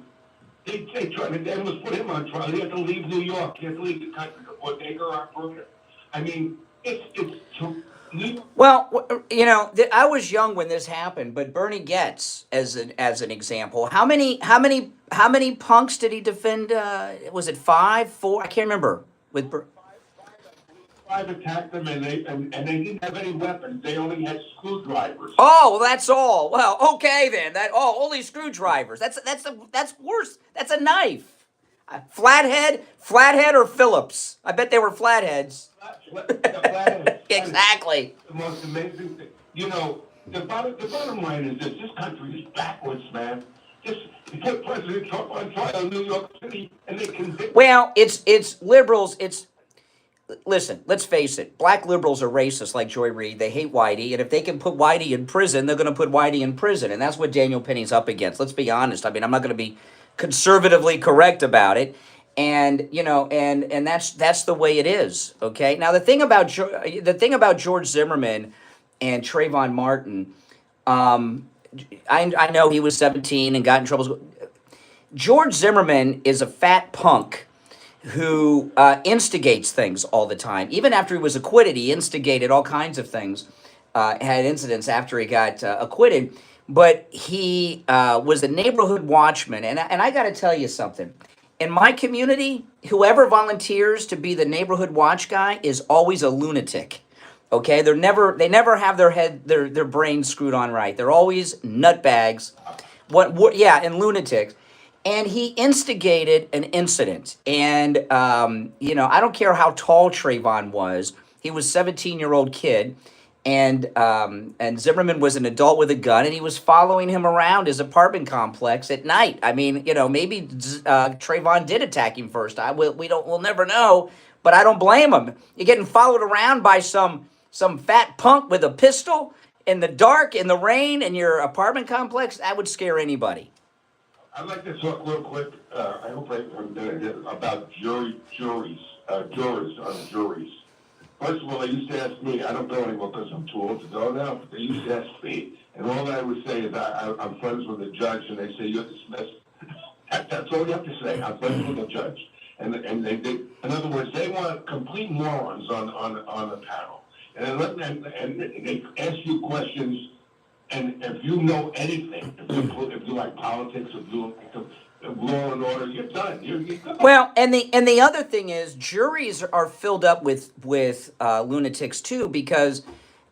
they tried to almost put him on trial. He had to leave New York. He had to leave the country. The bodega operator. I mean, it's well, I was young when this happened, but Bernie Getz, as an example, how many punks did he defend? Was it 5, 4? I can't remember. With 5 attacked them, and they didn't have any weapons. They only had screwdrivers. Oh, well, that's all. Well, okay then. Only screwdrivers. That's worse. That's a knife. Flathead or Phillips? I bet they were flatheads. Exactly. The most amazing thing. You know, the bottom line is this country is backwards, man. Just put President Trump on trial in New York City and they convict. Well, it's liberals. Listen, let's face it. Black liberals are racist like Joy Reid. They hate Whitey. And if they can put Whitey in prison, they're going to put Whitey in prison. And that's what Daniel Penny's up against. Let's be honest. I mean, I'm not going to be conservatively correct about it. And, you know, and that's the way it is. Okay. Now, the thing about George Zimmerman and Trayvon Martin, I know he was 17 and got in trouble. George Zimmerman is a fat punk who instigates things all the time. Even after he was acquitted, he instigated all kinds of things, had incidents after he got acquitted. But he was a neighborhood watchman. And I got to tell you something. In my community, whoever volunteers to be the neighborhood watch guy is always a lunatic. Okay? They never have their brains screwed on right. They're always nutbags. And lunatics. And he instigated an incident. And, you know, I don't care how tall Trayvon was. He was a 17-year-old kid. And Zimmerman was an adult with a gun. And he was following him around his apartment complex at night. I mean, you know, maybe Trayvon did attack him first. We'll never know. But I don't blame him. You're getting followed around by some fat punk with a pistol in the dark, in the rain, in your apartment complex. That would scare anybody. I'd like to talk real quick. I hope about jurors on juries. First of all, they used to ask me. I don't go anymore because I'm too old to go now. But they used to ask me, and all I would say is I'm friends with the judge, and they say you're dismissed. That's all you have to say. I'm friends with the judge, and they in other words, they want complete morons on the panel, and they ask you questions. And if you know anything, if you like politics, if you like law and order, you're done. You're done. Well, and the other thing is, juries are filled up with lunatics too, because,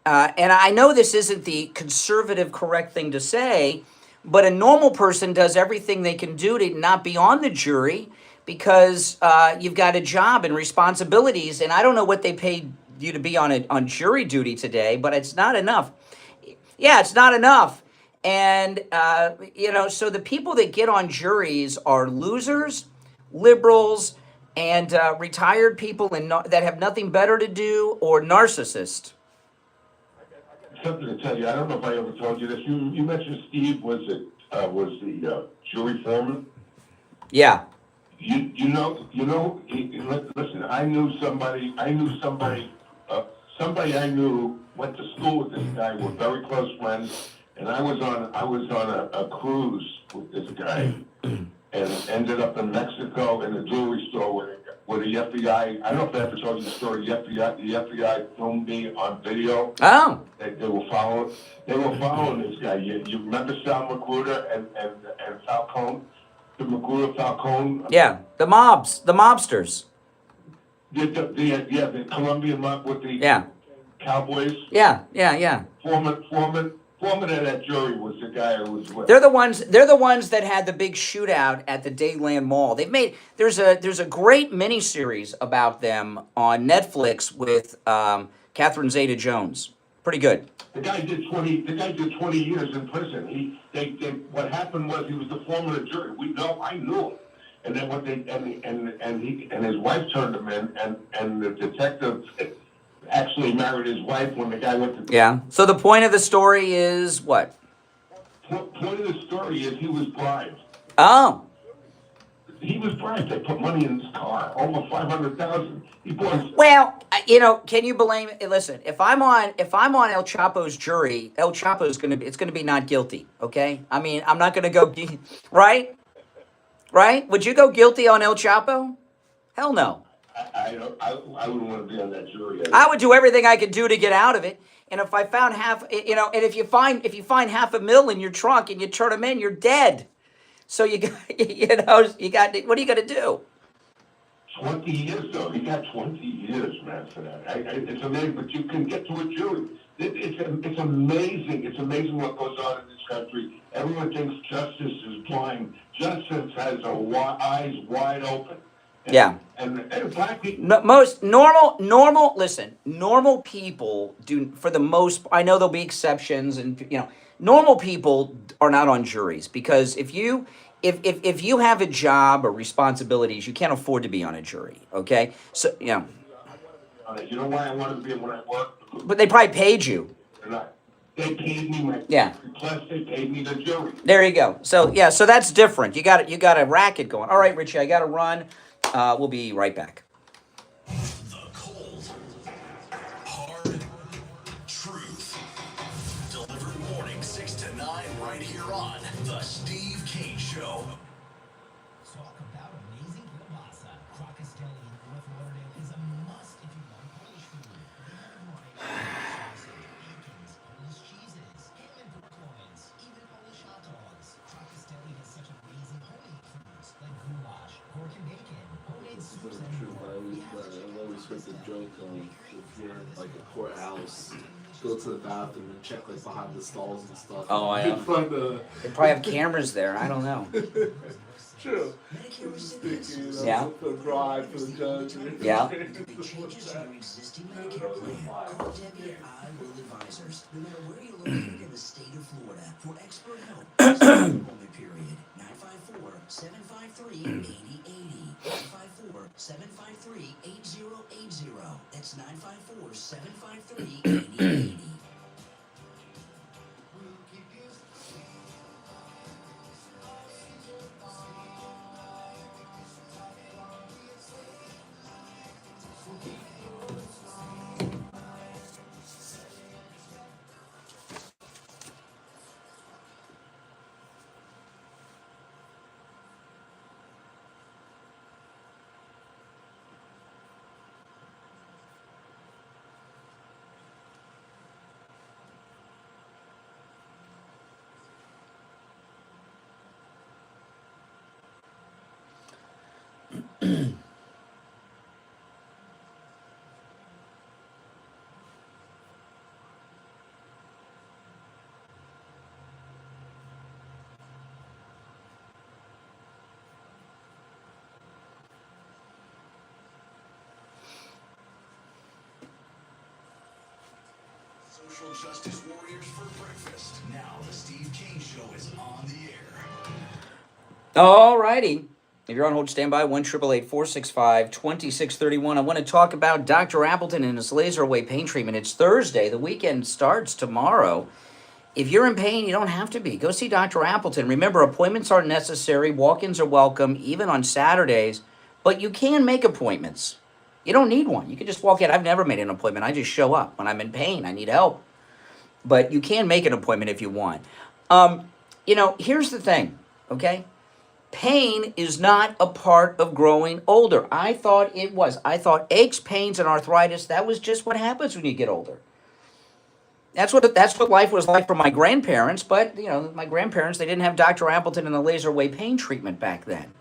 and I know this isn't the conservative correct thing to say, but a normal person does everything they can do to not be on the jury because you've got a job and responsibilities, and I don't know what they paid you to be on jury duty today, but it's not enough. Yeah, it's not enough. And, you know, so the people that get on juries are losers, liberals, and retired people that have nothing better to do, or narcissists. Something to tell you. I don't know if I ever told you this. You mentioned Steve was the jury foreman. Yeah. You know. Listen, I knew somebody. Somebody I knew went to school with this guy. We're very close friends, and I was on a cruise with this guy, and ended up in Mexico in a jewelry store where the FBI. I don't know if I ever told you the story. The FBI filmed me on video. Oh. They were following this guy. You remember Sal Magruder and Falcone? The Magruder Falcone. Yeah, the mobsters. The Colombian mob with the Cowboys. Yeah. Foreman of that jury was the guy who was with. They're the ones that had the big shootout at the Dayland Mall. There's a great miniseries about them on Netflix with Catherine Zeta-Jones. Pretty good. The guy did 20 years in prison. What happened was he was the foreman of the jury. I knew him. And then his wife turned him in, and the detective actually married his wife when the guy went to. Yeah. So the point of the story is what? Point of the story is he was bribed. Oh. He was bribed. They put money in his car, over $500,000. He bought. Well, you know, can you blame? Listen, if I'm on El Chapo's jury, El Chapo's gonna be not guilty. Okay. I mean, I'm not gonna go right. Right? Would you go guilty on El Chapo? Hell no. I wouldn't want to be on that jury. I would do everything I could do to get out of it. And if I found and if you find $500,000 in your trunk and you turn them in, you're dead. So you got, what are you going to do? 20 years though. He got 20 years, man, for that. It's amazing, but you can get to a jury. It's amazing. It's amazing what goes on in this country. Everyone thinks justice is blind. Justice has eyes wide open. And, Yeah. And black people. No, normal people do, for the most, I know there'll be exceptions, and normal people are not on juries, because if you have a job or responsibilities, you can't afford to be on a jury, okay? So, You know why I wanted to be when I worked? but they probably paid you. They paid me my Yeah. plus they paid me the jury. There you go. So yeah, so that's different. You got a racket going. All right, Richie, I got to run. We'll be right back. The cold, hard truth. Delivered morning 6 to 9 right here on The Steve Kane Show. Talk about amazing kielbasa. Crockett's Deli in North Lauderdale is a must if you like Polish food. They have a variety of bacons, Polish cheeses, ham and pork loins, even Polish hot dogs. Crockett's Deli has such amazing homemade foods like goulash, pork and bacon, homemade soups, and True, more. I always heard the joke if you're in like a courthouse, go to the bathroom and check like behind the stalls and stuff. Oh, I In know. front of They probably have cameras there. I don't know. true. Medicare Sticky, recipients. Yeah. for the bride, for the judge. Yeah. To make changes to your existing Medicare plan, call Debbie at I Will Advisors. No matter where you're located in the state of Florida, for expert help, enrollment period, 954-753-8080. 954-753-8080. That's 954-753-8080. Social justice warriors for breakfast. Now the Steve Kane Show is on the air. All righty. If you're on hold, stand by. 1-888-465-2631. I want to talk about Dr. Appleton and his laser away pain treatment. It's Thursday. The weekend starts tomorrow. If you're in pain, you don't have to be. Go see Dr. Appleton. Remember, appointments aren't necessary. Walk-ins are welcome, even on Saturdays. But you can make appointments. You don't need one. You can just walk in. I've never made an appointment. I just show up when I'm in pain. I need help. But you can make an appointment if you want. Here's the thing, okay? Pain is not a part of growing older. I thought it was. I thought aches, pains, and arthritis, that was just what happens when you get older. That's what life was like for my grandparents, but, my grandparents, they didn't have Dr. Appleton and the laser away pain treatment back then.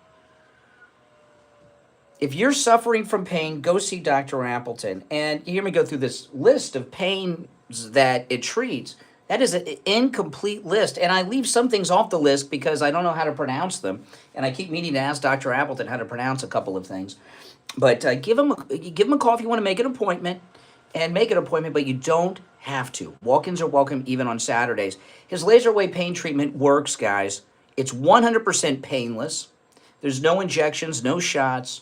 If you're suffering from pain, go see Dr. Appleton. And you hear me go through this list of pains that it treats. That is an incomplete list. And I leave some things off the list because I don't know how to pronounce them. And I keep meaning to ask Dr. Appleton how to pronounce a couple of things. But give him a call if you want to make an appointment. And make an appointment, but you don't have to. Walk-ins are welcome even on Saturdays. His laser away pain treatment works, guys. It's 100% painless. There's no injections, no shots,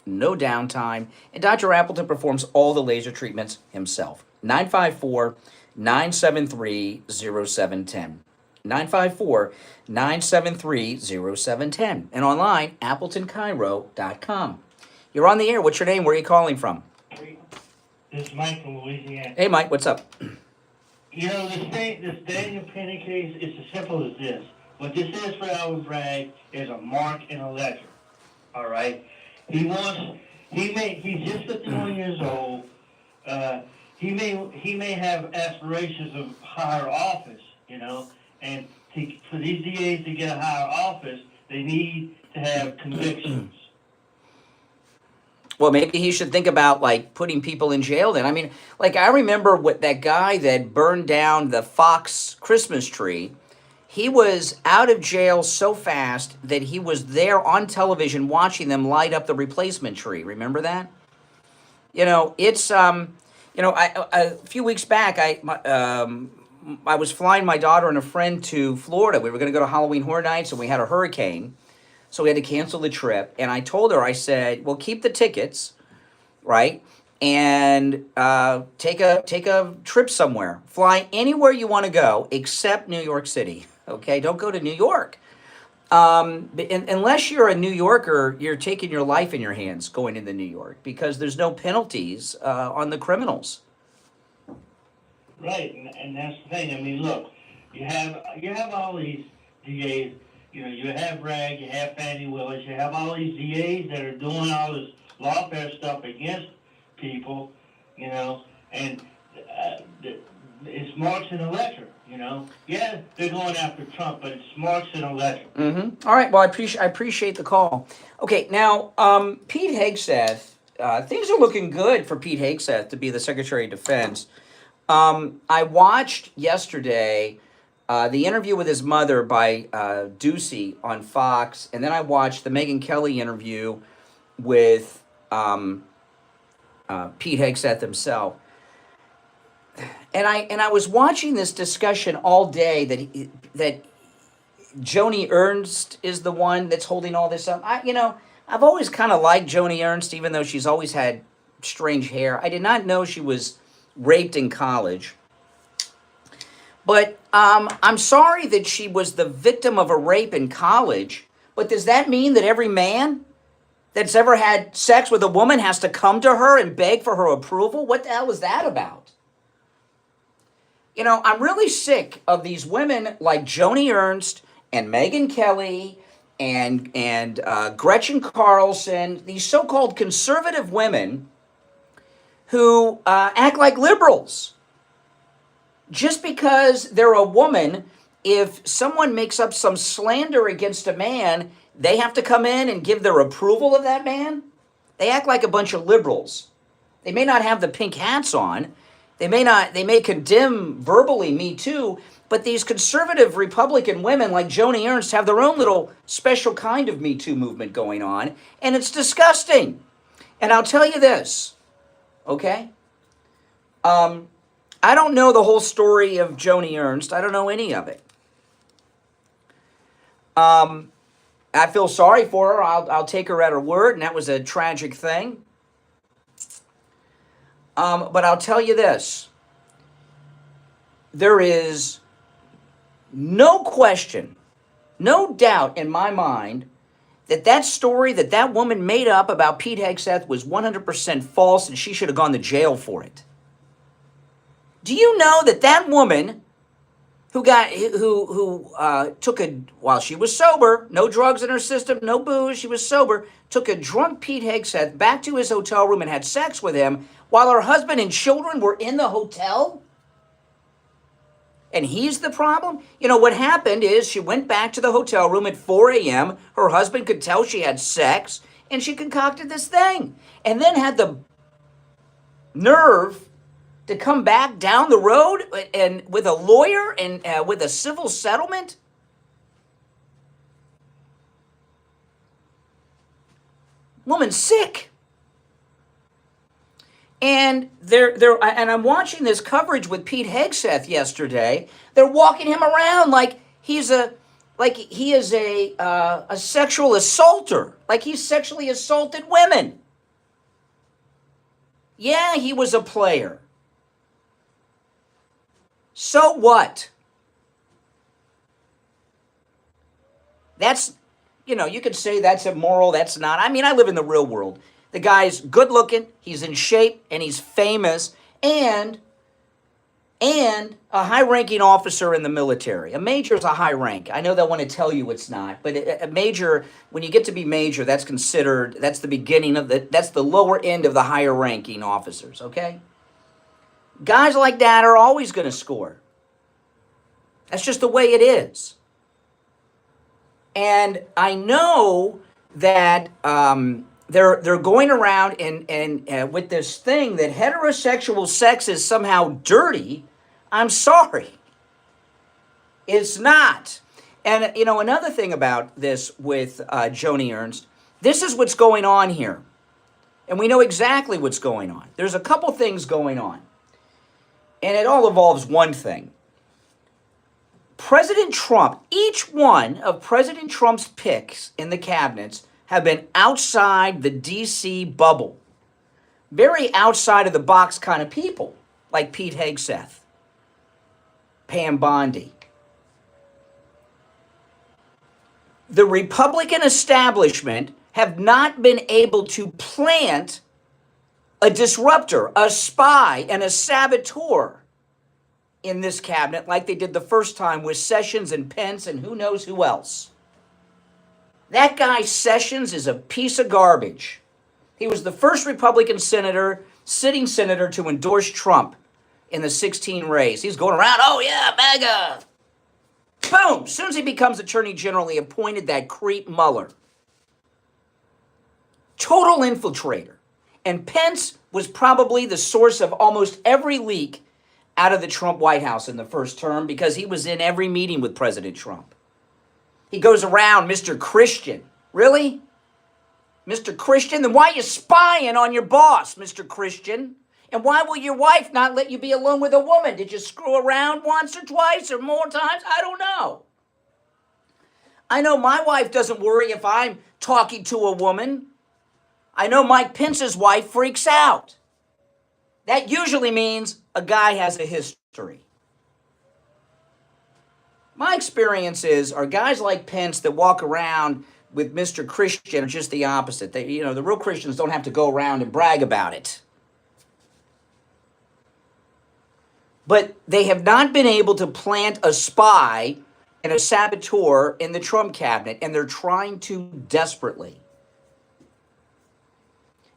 no downtime, and Dr. Appleton performs all the laser treatments himself. 954-973-0710. 954-973-0710. And online, AppletonCairo.com. You're on the air. What's your name? Where are you calling from? This is Mike from Louisiana. Hey, Mike, what's up? This Daniel Penny case is as simple as this. What this is for Alvin Bragg is a mark in a ledger. All right? He's just 51 years old. He may have aspirations of higher office, and for these DAs to get a higher office, they need to have convictions. Well, maybe he should think about, putting people in jail then. I mean, I remember that guy that burned down the Fox Christmas tree. He was out of jail so fast that he was there on television watching them light up the replacement tree. Remember that? You know, it's a few weeks back, I was flying my daughter and a friend to Florida. We were going to go to Halloween Horror Nights, and we had a hurricane, so we had to cancel the trip. And I told her, I said, "Well, keep the tickets, right? And take a trip somewhere. Fly anywhere you want to go, except New York City. Okay, don't go to New York. Unless you're a New Yorker, you're taking your life in your hands going into New York because there's no penalties on the criminals." Right, and that's the thing. I mean, look, you have all these DAs. You know, you have Bragg, you have Fannie Willis, you have all these DAs that are doing all this lawfare stuff against people. You know, and it's marks in a ledger. You know, yeah, they're going after Trump, but it's marks in a ledger. Mm-hmm. All right. Well, I appreciate the call. Okay, now Pete Hegseth. Things are looking good for Pete Hegseth to be the Secretary of Defense. I watched yesterday the interview with his mother by Ducey on Fox, and then I watched the Megyn Kelly interview with Pete Hegseth himself. And I was watching this discussion all day that Joni Ernst is the one that's holding all this up. I've always kind of liked Joni Ernst, even though she's always had strange hair. I did not know she was raped in college. But I'm sorry that she was the victim of a rape in college. But does that mean that every man that's ever had sex with a woman has to come to her and beg for her approval? What the hell is that about? You know, I'm really sick of these women like Joni Ernst and Megyn Kelly and Gretchen Carlson, these so-called conservative women who act like liberals. Just because they're a woman, if someone makes up some slander against a man, they have to come in and give their approval of that man? They act like a bunch of liberals. They may not have the pink hats on. They may condemn verbally Me Too, but these conservative Republican women like Joni Ernst have their own little special kind of Me Too movement going on, and it's disgusting. And I'll tell you this, okay? I don't know the whole story of Joni Ernst. I don't know any of it. I feel sorry for her. I'll take her at her word, and that was a tragic thing. But I'll tell you this. There is no question, no doubt in my mind that story that woman made up about Pete Hegseth was 100% false and she should have gone to jail for it. Do you know that woman who took while she was sober, no drugs in her system, no booze, she was sober, took a drunk Pete Hegseth back to his hotel room and had sex with him while her husband and children were in the hotel? And he's the problem? You know, what happened is she went back to the hotel room at 4 a.m. Her husband could tell she had sex, and she concocted this thing. And then had the nerve to come back down the road and with a lawyer and with a civil settlement? Woman's sick. And and I'm watching this coverage with Pete Hegseth yesterday. They're walking him around like he is a sexual assaulter, like he's sexually assaulted women. Yeah, he was a player. So what? That's, you could say that's immoral, that's not. I mean, I live in the real world. The guy's good looking, he's in shape, and he's famous, and a high-ranking officer in the military. A major is a high rank. I know they want to tell you it's not, but a major, when you get to be major, that's the beginning of that's the lower end of the higher-ranking officers, okay? Guys like that are always going to score. That's just the way it is. And I know that they're going around and with this thing that heterosexual sex is somehow dirty. I'm sorry. It's not. And, you know, another thing about this with Joni Ernst, this is what's going on here. And we know exactly what's going on. There's a couple things going on. And it all involves one thing. President Trump, each one of President Trump's picks in the cabinets have been outside the D.C. bubble. Very outside of the box kind of people, like Pete Hegseth, Pam Bondi. The Republican establishment have not been able to plant a disruptor, a spy, and a saboteur in this cabinet like they did the first time with Sessions and Pence and who knows who else. That guy Sessions is a piece of garbage. He was the first Republican senator, sitting senator, to endorse Trump in the 2016 race. He's going around, oh yeah, MAGA. Boom! As soon as he becomes Attorney General, he appointed that creep Mueller. Total infiltrator. And Pence was probably the source of almost every leak out of the Trump White House in the first term because he was in every meeting with President Trump. He goes around, Mr. Christian. Really? Mr. Christian? Then why are you spying on your boss, Mr. Christian? And why will your wife not let you be alone with a woman? Did you screw around once or twice or more times? I don't know. I know my wife doesn't worry if I'm talking to a woman. I know Mike Pence's wife freaks out. That usually means a guy has a history. My experience are guys like Pence that walk around with Mr. Christian are just the opposite. They, you know, the real Christians don't have to go around and brag about it. But they have not been able to plant a spy and a saboteur in the Trump cabinet, and they're trying to desperately.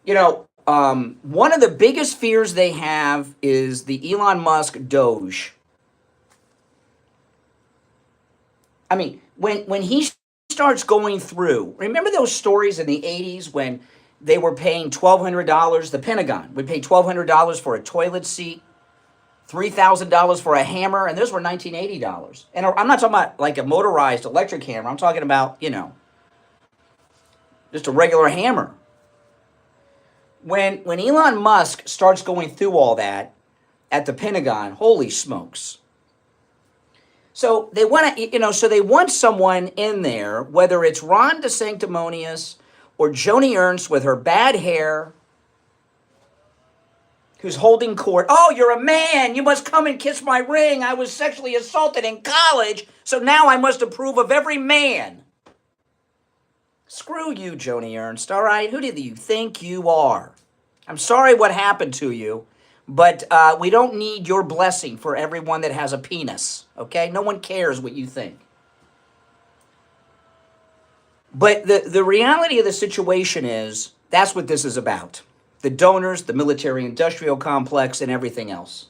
You know, one of the biggest fears they have is the Elon Musk Doge. I mean, when he starts going through, remember those stories in the 80s when they were paying $1,200, the Pentagon would pay $1,200 for a toilet seat, $3,000 for a hammer, and those were $1980. And I'm not talking about like a motorized electric hammer. I'm talking about, you know, just a regular hammer. When Elon Musk starts going through all that at the Pentagon, holy smokes. So they want to, you know, so they want someone in there, whether it's Ron DeSanctimonious or Joni Ernst with her bad hair, who's holding court. Oh, you're a man. You must come and kiss my ring. I was sexually assaulted in college, so now I must approve of every man. Screw you, Joni Ernst, all right? Who do you think you are? I'm sorry what happened to you, but we don't need your blessing for everyone that has a penis, okay? No one cares what you think. But the reality of the situation is that's what this is about. The donors, the military-industrial complex, and everything else.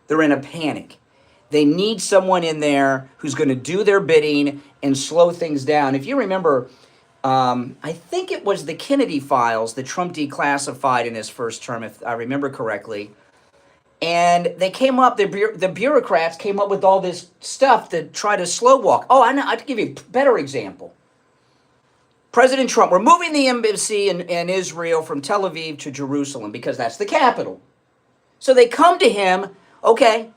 They're in a panic. They need someone in there who's going to do their bidding and slow things down. If you remember, I think it was the Kennedy files that Trump declassified in his first term, if I remember correctly. And they came up, the bureaucrats came up with all this stuff to try to slow walk. Oh, I know. I'll give you a better example. President Trump, we're moving the embassy in Israel from Tel Aviv to Jerusalem because that's the capital. So they come to him, okay,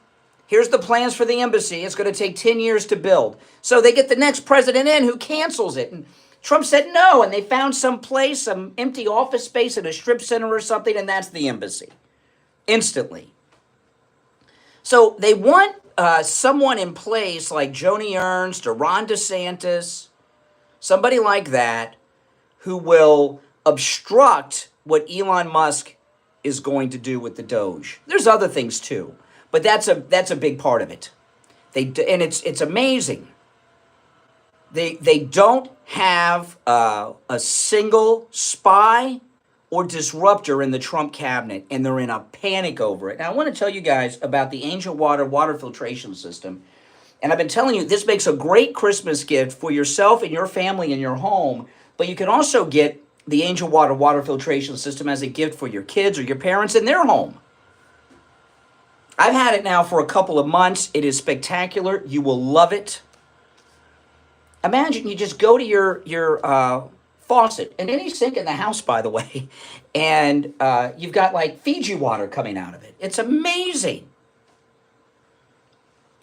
here's the plans for the embassy. It's going to take 10 years to build. So they get the next president in who cancels it. And Trump said no, and they found some place, some empty office space in a strip center or something, and that's the embassy. Instantly. So they want someone in place like Joni Ernst or Ron DeSantis, somebody like that, who will obstruct what Elon Musk is going to do with the Doge. There's other things too, but that's a big part of it. And it's amazing. They don't have a single spy or disruptor in the Trump cabinet, and they're in a panic over it. Now, I want to tell you guys about the Angel water filtration system. And I've been telling you, this makes a great Christmas gift for yourself and your family and your home, but you can also get the Angel water filtration system as a gift for your kids or your parents in their home. I've had it now for a couple of months. It is spectacular. You will love it. Imagine you just go to your faucet in any sink in the house, by the way, and you've got like Fiji water coming out of it. It's amazing.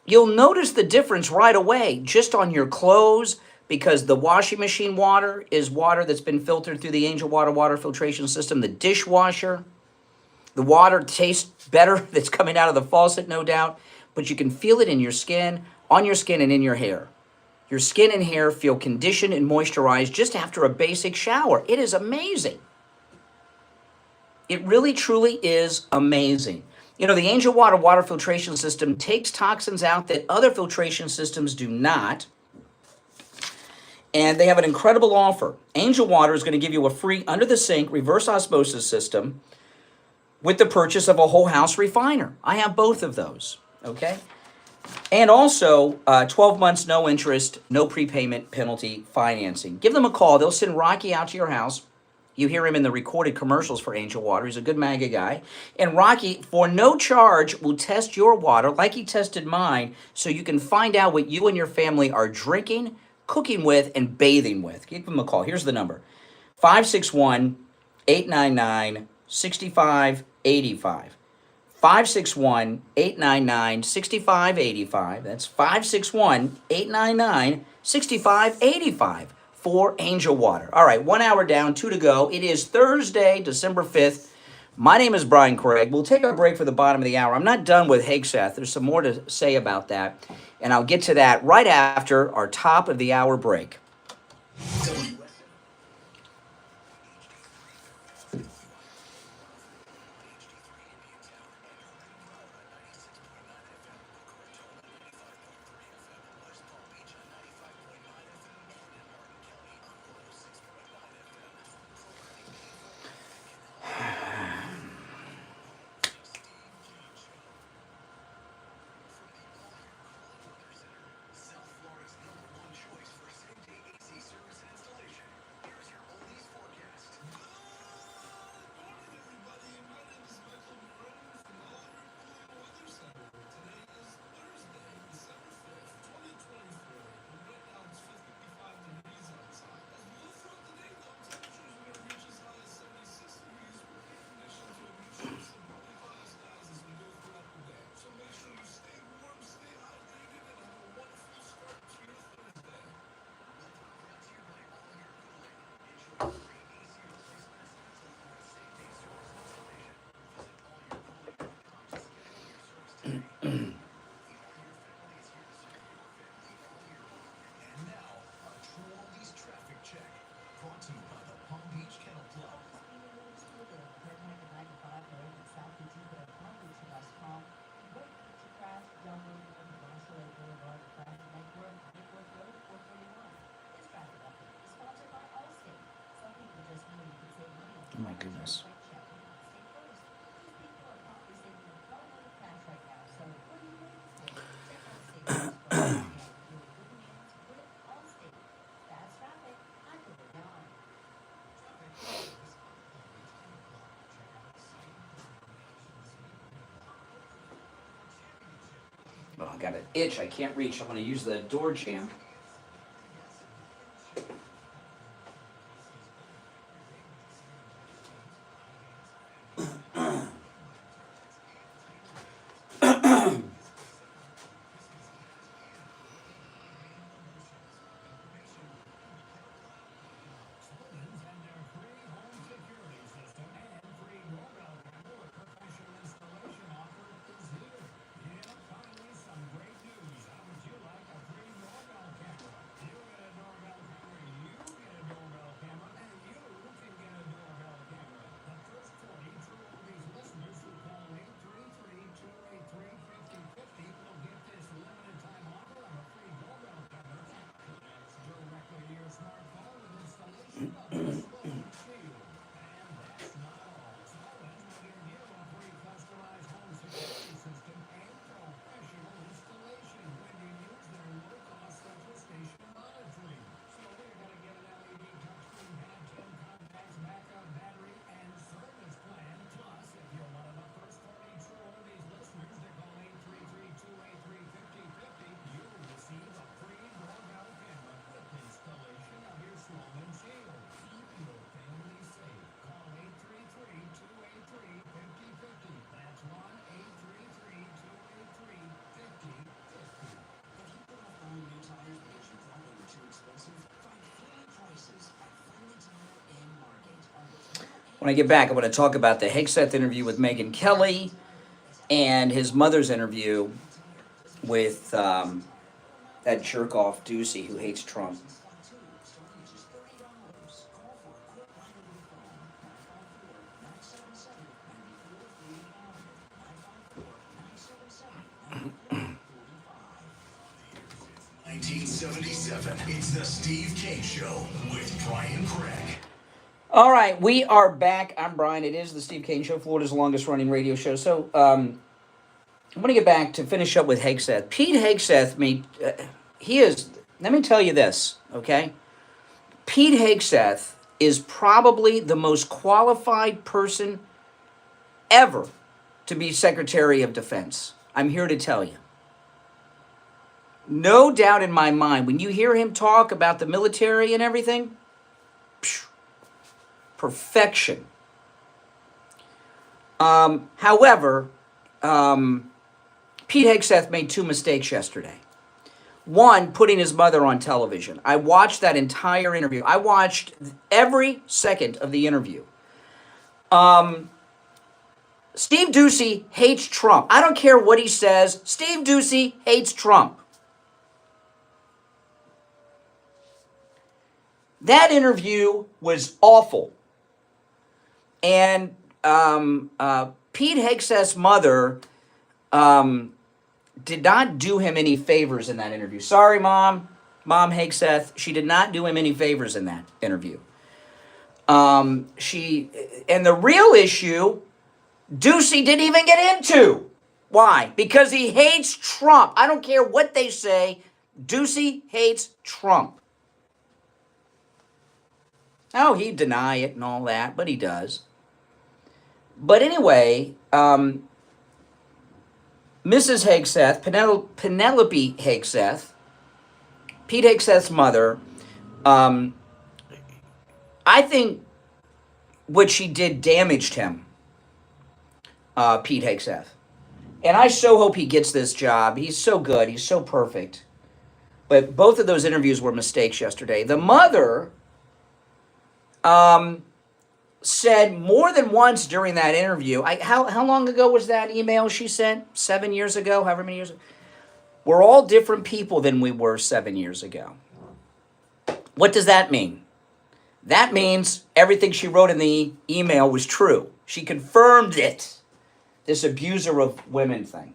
You'll notice the difference right away just on your clothes, because the washing machine water is water that's been filtered through the Angel water filtration system. The dishwasher, the water tastes better that's coming out of the faucet, no doubt, but you can feel it in your skin, on your skin, and in your hair. Your skin and hair feel conditioned and moisturized just after a basic shower. It is amazing. It really, truly is amazing. You know, the Angel water filtration system takes toxins out that other filtration systems do not. And they have an incredible offer. Angel Water is going to give you a free under-the-sink reverse osmosis system with the purchase of a whole house refiner. I have both of those, okay? And also 12 months, no interest, no prepayment penalty financing. Give them a call. They'll send Rocky out to your house. You hear him in the recorded commercials for Angel Water. He's a good MAGA guy. And Rocky, for no charge, will test your water like he tested mine, so you can find out what you and your family are drinking, cooking with, and bathing with. Give them a call. Here's the number. 561-899-6585. 561-899-6585. That's 561-899-6585 for Angel Water. All right, 1 hour down, 2 to go. It is Thursday, December 5th. My name is Brian Craig. We'll take our break for the bottom of the hour. I'm not done with Hegseth. There's some more to say about that, and I'll get to that right after our top of the hour break. Oh my goodness. Oh, I got an itch. I can't reach. I'm going to use the door jamb. When I get back, I want to talk about the Hegseth interview with Megyn Kelly and his mother's interview with that jerk-off Ducey who hates Trump. It's the Steve Kane Show with Brian Craig. All right, we are back. I'm Brian. It is the Steve Kane Show, Florida's longest-running radio show. So I'm going to get back to finish up with Hegseth. Pete Hegseth, he is, let me tell you this, okay? Pete Hegseth is probably the most qualified person ever to be Secretary of Defense. I'm here to tell you. No doubt in my mind, when you hear him talk about the military and everything, perfection. However, Pete Hegseth made two mistakes yesterday. One, putting his mother on television. I watched that entire interview. I watched every second of the interview. Steve Ducey hates Trump. I don't care what he says. Steve Ducey hates Trump. That interview was awful. And Pete Hegseth's mother did not do him any favors in that interview. Sorry, Mom Hegseth. She did not do him any favors in that interview. And the real issue, Ducey didn't even get into. Why? Because he hates Trump. I don't care what they say. Ducey hates Trump. Oh, he'd deny it and all that, but he does. But anyway, Mrs. Hegseth, Penelope Hegseth, Pete Hegseth's mother, I think what she did damaged him, Pete Hegseth. And I so hope he gets this job. He's so good. He's so perfect. But both of those interviews were mistakes yesterday. The mother said more than once during that interview, how long ago was that email she sent? 7 years ago, however many years ago? We're all different people than we were 7 years ago. What does that mean? That means everything she wrote in the email was true. She confirmed it. This abuser of women thing.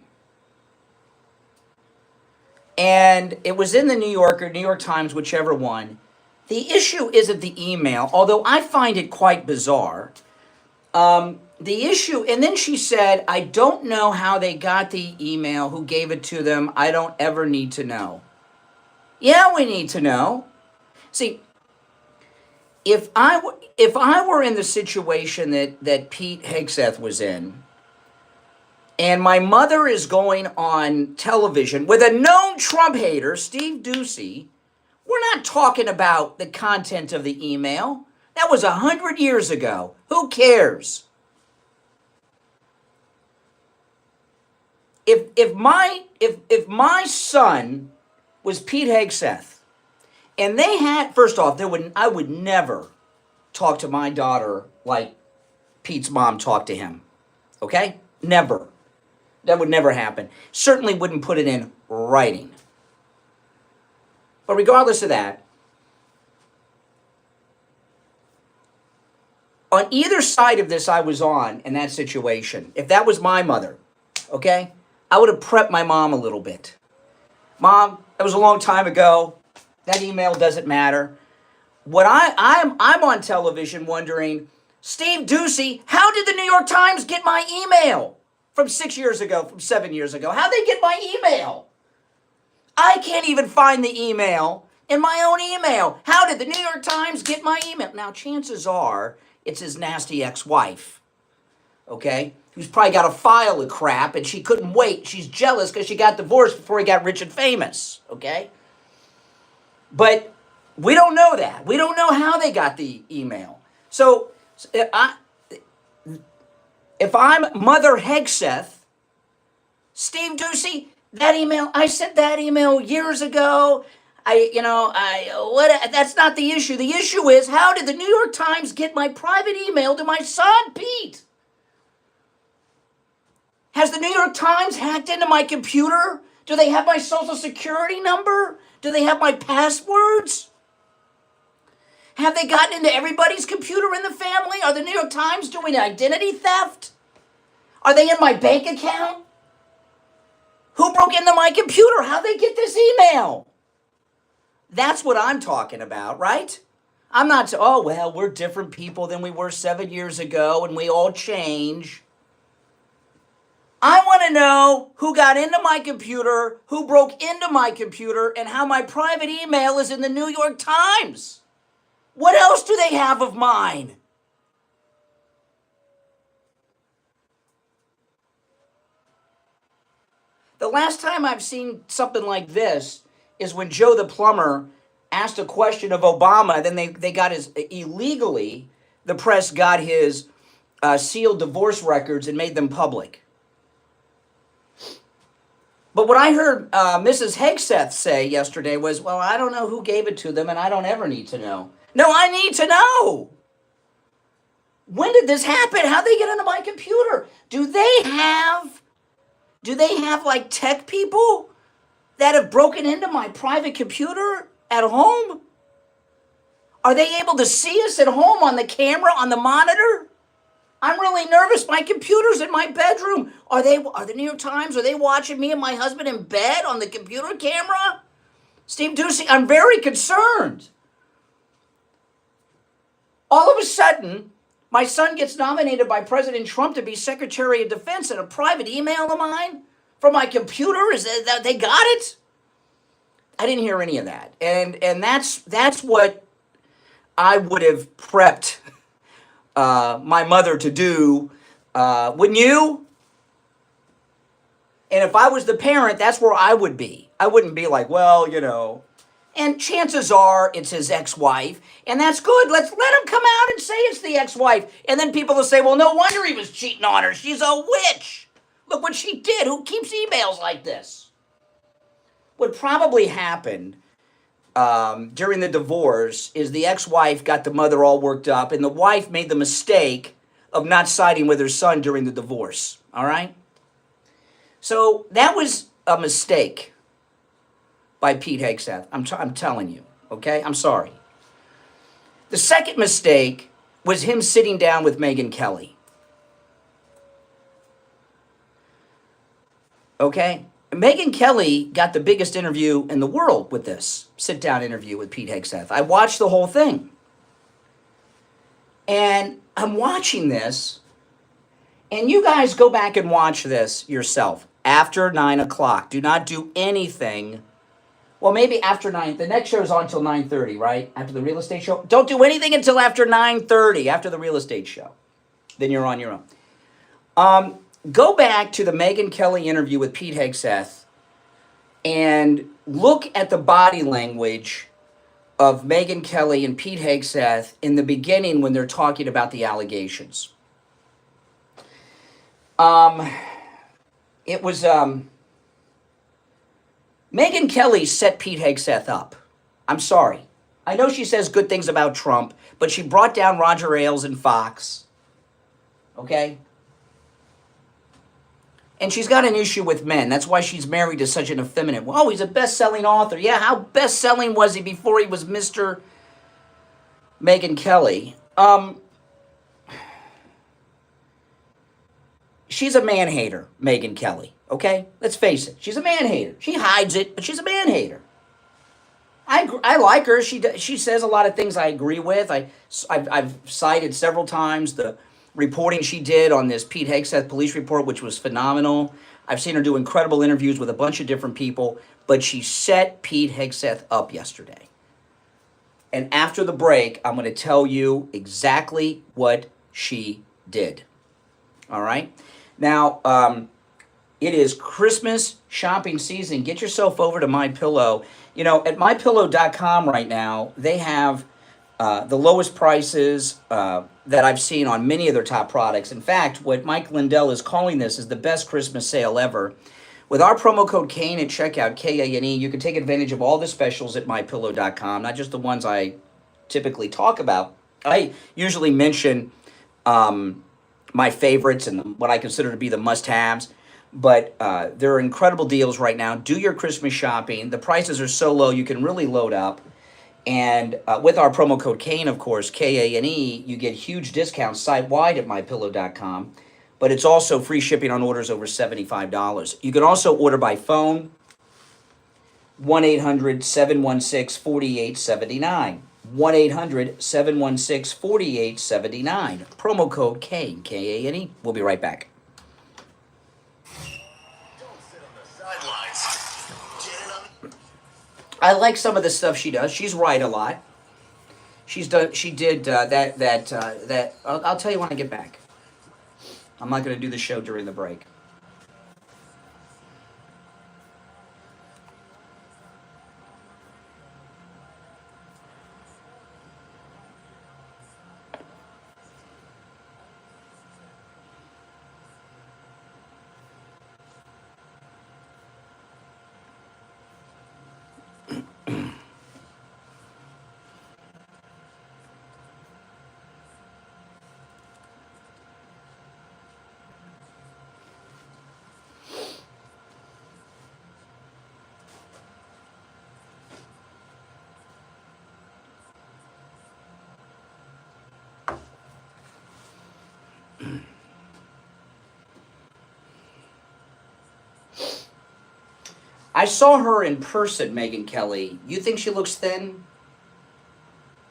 And it was in the New Yorker, New York Times, whichever one. The issue isn't the email, although I find it quite bizarre. The issue, and then she said, I don't know how they got the email, who gave it to them. I don't ever need to know. Yeah, we need to know. See, if I were in the situation that Pete Hegseth was in, and my mother is going on television with a known Trump hater, Steve Ducey, we're not talking about the content of the email. That was 100 years ago. Who cares? If my son was Pete Hegseth, and they had, first off, I would never talk to my daughter like Pete's mom talked to him. Okay? Never. That would never happen. Certainly wouldn't put it in writing. But regardless of that, on either side of this I was on in that situation, if that was my mother, okay, I would have prepped my mom a little bit. Mom, that was a long time ago. That email doesn't matter. I'm on television wondering, Steve Ducey, how did the New York Times get my email from 6 years ago, from 7 years ago? How'd they get my email? I can't even find the email in my own email. How did the New York Times get my email? Now, chances are it's his nasty ex-wife, okay, who's probably got a file of crap, and she couldn't wait. She's jealous because she got divorced before he got rich and famous, okay? But we don't know that. We don't know how they got the email. So if I'm Mother Hegseth, Steve Ducey, that email, I sent that email years ago. That's not the issue. The issue is, how did the New York Times get my private email to my son, Pete? Has the New York Times hacked into my computer? Do they have my social security number? Do they have my passwords? Have they gotten into everybody's computer in the family? Are the New York Times doing identity theft? Are they in my bank account? Who broke into my computer? How'd they get this email? That's what I'm talking about, right? I'm not, we're different people than we were 7 years ago and we all change. I want to know who got into my computer, who broke into my computer, and how my private email is in the New York Times. What else do they have of mine? The last time I've seen something like this is when Joe the plumber asked a question of Obama. Then they got illegally, the press got his sealed divorce records and made them public. But what I heard Mrs. Hegseth say yesterday was, well, I don't know who gave it to them and I don't ever need to know. No, I need to know. When did this happen? How'd they get into my computer? Do they have like tech people that have broken into my private computer at home? Are they able to see us at home on the camera, on the monitor? I'm really nervous. My computer's in my bedroom. Are the New York Times, are they watching me and my husband in bed on the computer camera? Steve Doocy, I'm very concerned. All of a sudden, my son gets nominated by President Trump to be Secretary of Defense, and a private email of mine from my computer, is that they got it? I didn't hear any of that. And that's what I would have prepped my mother to do, wouldn't you? And if I was the parent, that's where I would be. I wouldn't be like, well, and chances are it's his ex-wife, and that's good. Let him come out and say it's the ex-wife. And then people will say, well, no wonder he was cheating on her. She's a witch. Look what she did. Who keeps emails like this? What probably happened during the divorce is the ex-wife got the mother all worked up, and the wife made the mistake of not siding with her son during the divorce. All right? So that was a mistake by Pete Hegseth. I'm telling you, okay? I'm sorry. The second mistake was him sitting down with Megyn Kelly. Okay? Megyn Kelly got the biggest interview in the world with this sit-down interview with Pete Hegseth. I watched the whole thing. And I'm watching this, and you guys go back and watch this yourself after 9 o'clock. Do not do anything. Well, maybe after 9. The next show is on until 9:30, right? After the real estate show. Don't do anything until after 9:30, after the real estate show. Then you're on your own. Go back to the Megyn Kelly interview with Pete Hegseth and look at the body language of Megyn Kelly and Pete Hegseth in the beginning when they're talking about the allegations. It was Megyn Kelly set Pete Hegseth up. I'm sorry. I know she says good things about Trump, but she brought down Roger Ailes and Fox. Okay? And she's got an issue with men. That's why she's married to such an effeminate. Oh, he's a best-selling author. Yeah, how best-selling was he before he was Mr. Megyn Kelly? She's a man-hater, Megyn Kelly. Okay? Let's face it. She's a man-hater. She hides it, but she's a man-hater. I like her. She says a lot of things I agree with. I've cited several times the reporting she did on this Pete Hegseth police report, which was phenomenal. I've seen her do incredible interviews with a bunch of different people, but she set Pete Hegseth up yesterday. And after the break, I'm going to tell you exactly what she did. All right? Now, it is Christmas shopping season. Get yourself over to MyPillow. At MyPillow.com right now, they have the lowest prices that I've seen on many of their top products. In fact, what Mike Lindell is calling this is the best Christmas sale ever, With our promo code Kane at checkout, Kane, you can take advantage of all the specials at mypillow.com, not just the ones I typically talk about. I usually mention my favorites and what I consider to be the must-haves, but there are incredible deals right now. Do your Christmas shopping. The prices are so low, you can really load up. And with our promo code Kane, of course, Kane, you get huge discounts site-wide at mypillow.com. But it's also free shipping on orders over $75. You can also order by phone, 1-800-716-4879. 1-800-716-4879. Promo code Kane, Kane. We'll be right back. I like some of the stuff she does. She's right a lot. She did that. I'll tell you when I get back. I'm not going to do the show during the break. I saw her in person, Megyn Kelly. You think she looks thin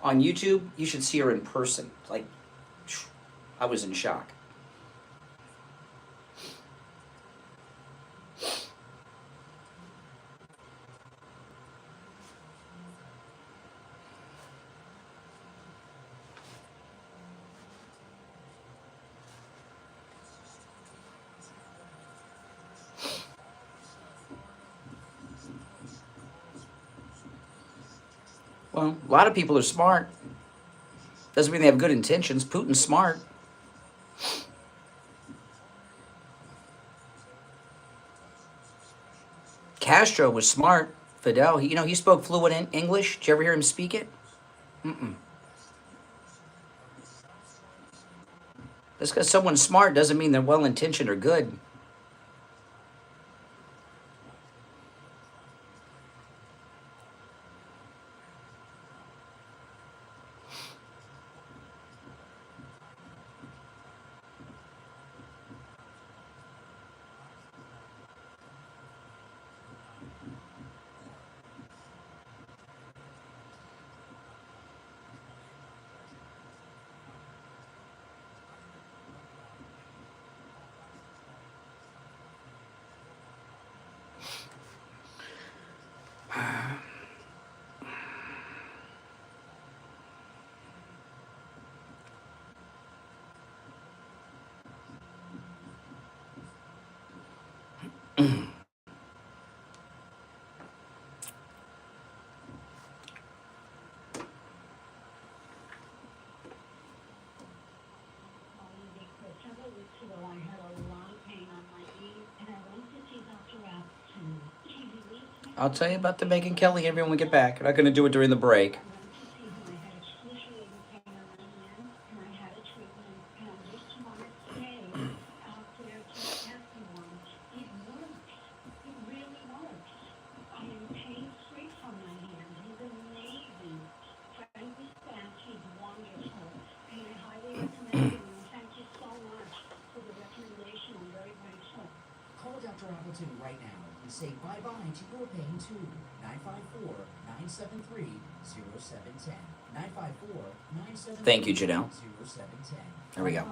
on YouTube? You should see her in person. Like, I was in shock. Well, a lot of people are smart. Doesn't mean they have good intentions. Putin's smart. Castro was smart. Fidel, he spoke fluent English. Did you ever hear him speak it? Just because someone's smart doesn't mean they're well-intentioned or good. I'll tell you about the Megyn Kelly interview when we get back. I'm not going to do it during the break. Thank you, Janelle. There we go.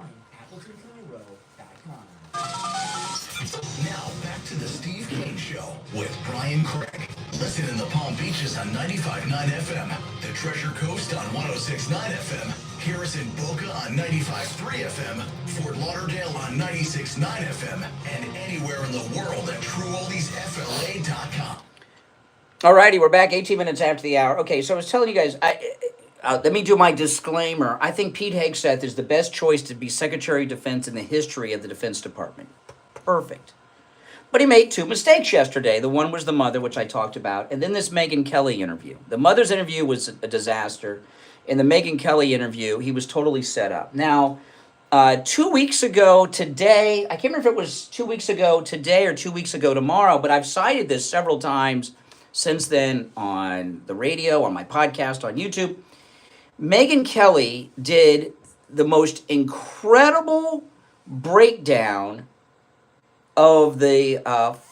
Now back to the Steve Kane Show with Brian Craig. Listen in the Palm Beaches on 95.9 FM, the Treasure Coast on 106.9 FM, Harrison Boca on 95.3 FM, Fort Lauderdale on 96.9 FM, and anywhere in the world at TrueOldiesFLA.com. Alrighty, we're back 18 minutes after the hour. Okay, so I was telling you guys, let me do my disclaimer. I think Pete Hegseth is the best choice to be Secretary of Defense in the history of the Defense Department. Perfect. But he made two mistakes yesterday. The one was the mother, which I talked about, and then this Megyn Kelly interview. The mother's interview was a disaster. In the Megyn Kelly interview, he was totally set up. Now, 2 weeks ago today, I can't remember if it was 2 weeks ago today or 2 weeks ago tomorrow, but I've cited this several times since then on the radio, on my podcast, on YouTube. Megyn Kelly did the most incredible breakdown of the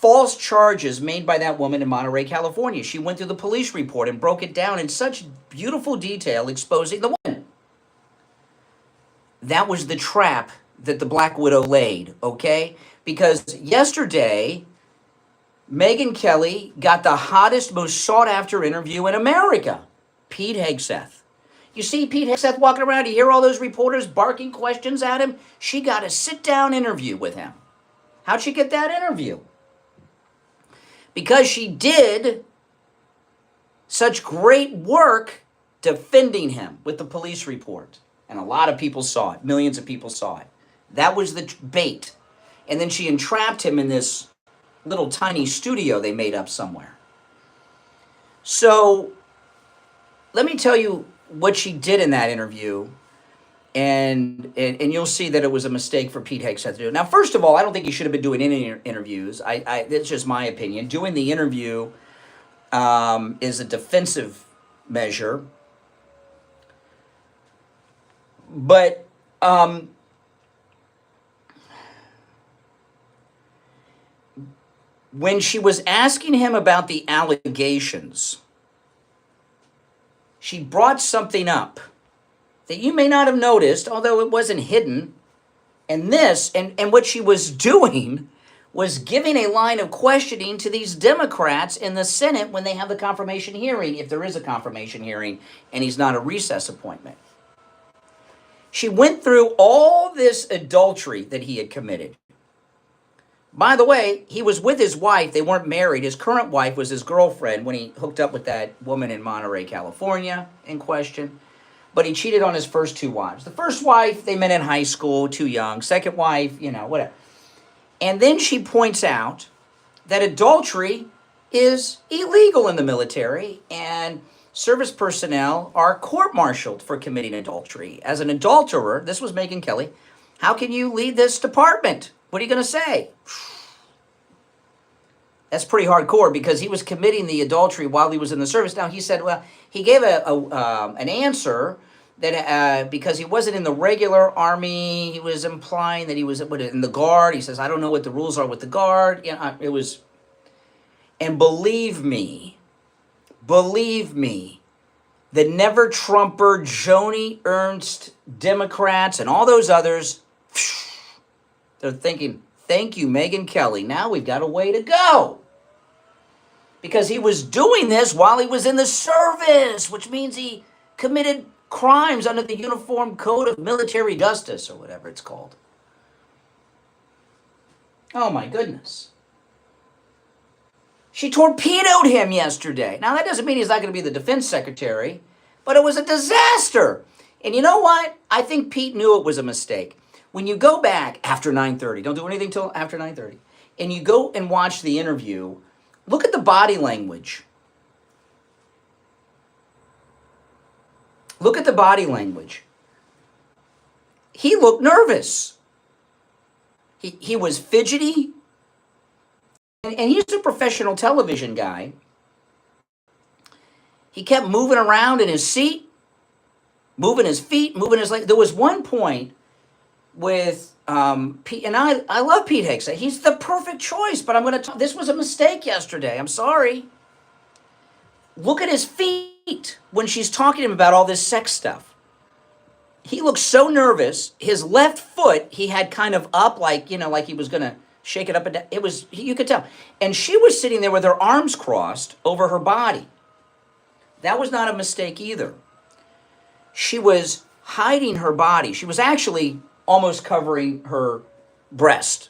false charges made by that woman in Monterey, California. She went through the police report and broke it down in such beautiful detail, exposing the woman. That was the trap that the Black Widow laid, okay? Because yesterday, Megyn Kelly got the hottest, most sought-after interview in America, Pete Hegseth. You see Pete Hegseth walking around, you hear all those reporters barking questions at him? She got a sit-down interview with him. How'd she get that interview? Because she did such great work defending him with the police report. And a lot of people saw it. Millions of people saw it. That was the bait. And then she entrapped him in this little tiny studio they made up somewhere. So let me tell you what she did in that interview. And you'll see that it was a mistake for Pete Hegseth to do. Now, first of all, I don't think he should have been doing any interviews. That's just my opinion. Doing the interview is a defensive measure. But when she was asking him about the allegations, she brought something up that you may not have noticed, although it wasn't hidden. And what she was doing was giving a line of questioning to these Democrats in the Senate when they have the confirmation hearing, if there is a confirmation hearing, and he's not a recess appointment. She went through all this adultery that he had committed. By the way, he was with his wife. They weren't married. His current wife was his girlfriend when he hooked up with that woman in Monterey, California in question. But he cheated on his first two wives. The first wife, they met in high school, too young. Second wife, whatever. And then she points out that adultery is illegal in the military, and service personnel are court-martialed for committing adultery. As an adulterer, this was Megyn Kelly, how can you lead this department? What are you going to say? That's pretty hardcore because he was committing the adultery while he was in the service. Now, he said, well, he gave an answer that because he wasn't in the regular army, he was implying that he was in the Guard. He says, I don't know what the rules are with the Guard. It was, and believe me, the never-Trumper, Joni Ernst, Democrats, and all those others, they're thinking, thank you, Megyn Kelly. Now we've got a way to go. Because he was doing this while he was in the service, which means he committed crimes under the Uniform Code of Military Justice, or whatever it's called. Oh, my goodness. She torpedoed him yesterday. Now, that doesn't mean he's not going to be the defense secretary, but it was a disaster. And you know what? I think Pete knew it was a mistake. When you go back after 9:30, don't do anything till after 9:30, and you go and watch the interview, look at the body language. Look at the body language. He looked nervous. He was fidgety. And he's a professional television guy. He kept moving around in his seat, moving his feet, moving his legs. There was one point with Pete, and I love Pete Hegseth. He's the perfect choice, but this was a mistake yesterday. I'm sorry. Look at his feet when she's talking to him about all this sex stuff. He looked so nervous. His left foot, he had kind of up, like he was going to shake it up and down. It was, you could tell. And she was sitting there with her arms crossed over her body. That was not a mistake either. She was hiding her body. She was actually almost covering her breast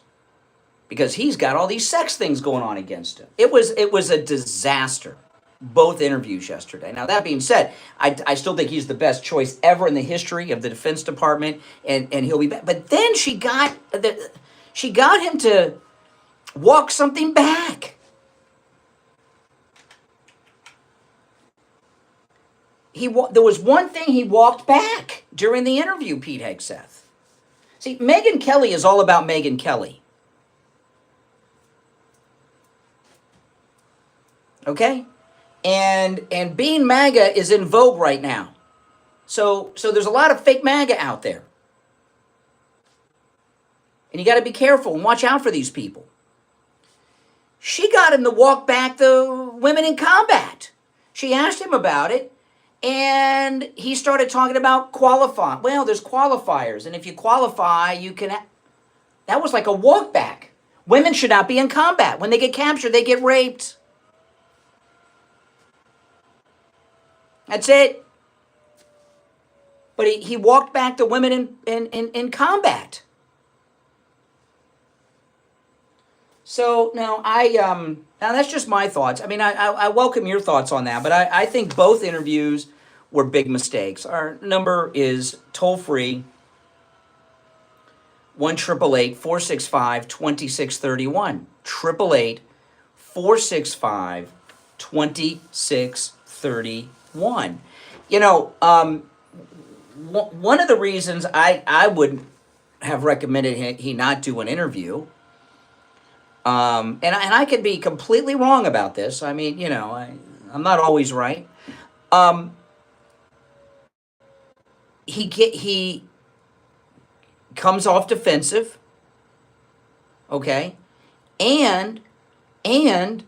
because he's got all these sex things going on against him. It was a disaster, both interviews yesterday. Now, that being said, I still think he's the best choice ever in the history of the Defense Department, and he'll be back. But then she got him to walk something back. There was one thing he walked back during the interview, Pete Hegseth. See, Megyn Kelly is all about Megyn Kelly. Okay? And being MAGA is in vogue right now. So there's a lot of fake MAGA out there. And you got to be careful and watch out for these people. She got him to walk back the women in combat. She asked him about it, and he started talking about qualifying. Well, there's qualifiers, and if you qualify, you can... That was like a walk back. Women should not be in combat. When they get captured, they get raped. That's it. But he walked back the women in combat. So now now that's just my thoughts. I mean, I welcome your thoughts on that, but I think both interviews were big mistakes. Our number is toll free 1-888-465-2631. 888-465-2631. You know, one of the reasons I would have recommended he not do an interview. And I could be completely wrong about this. I mean, you know, I'm not always right. He comes off defensive, okay, and he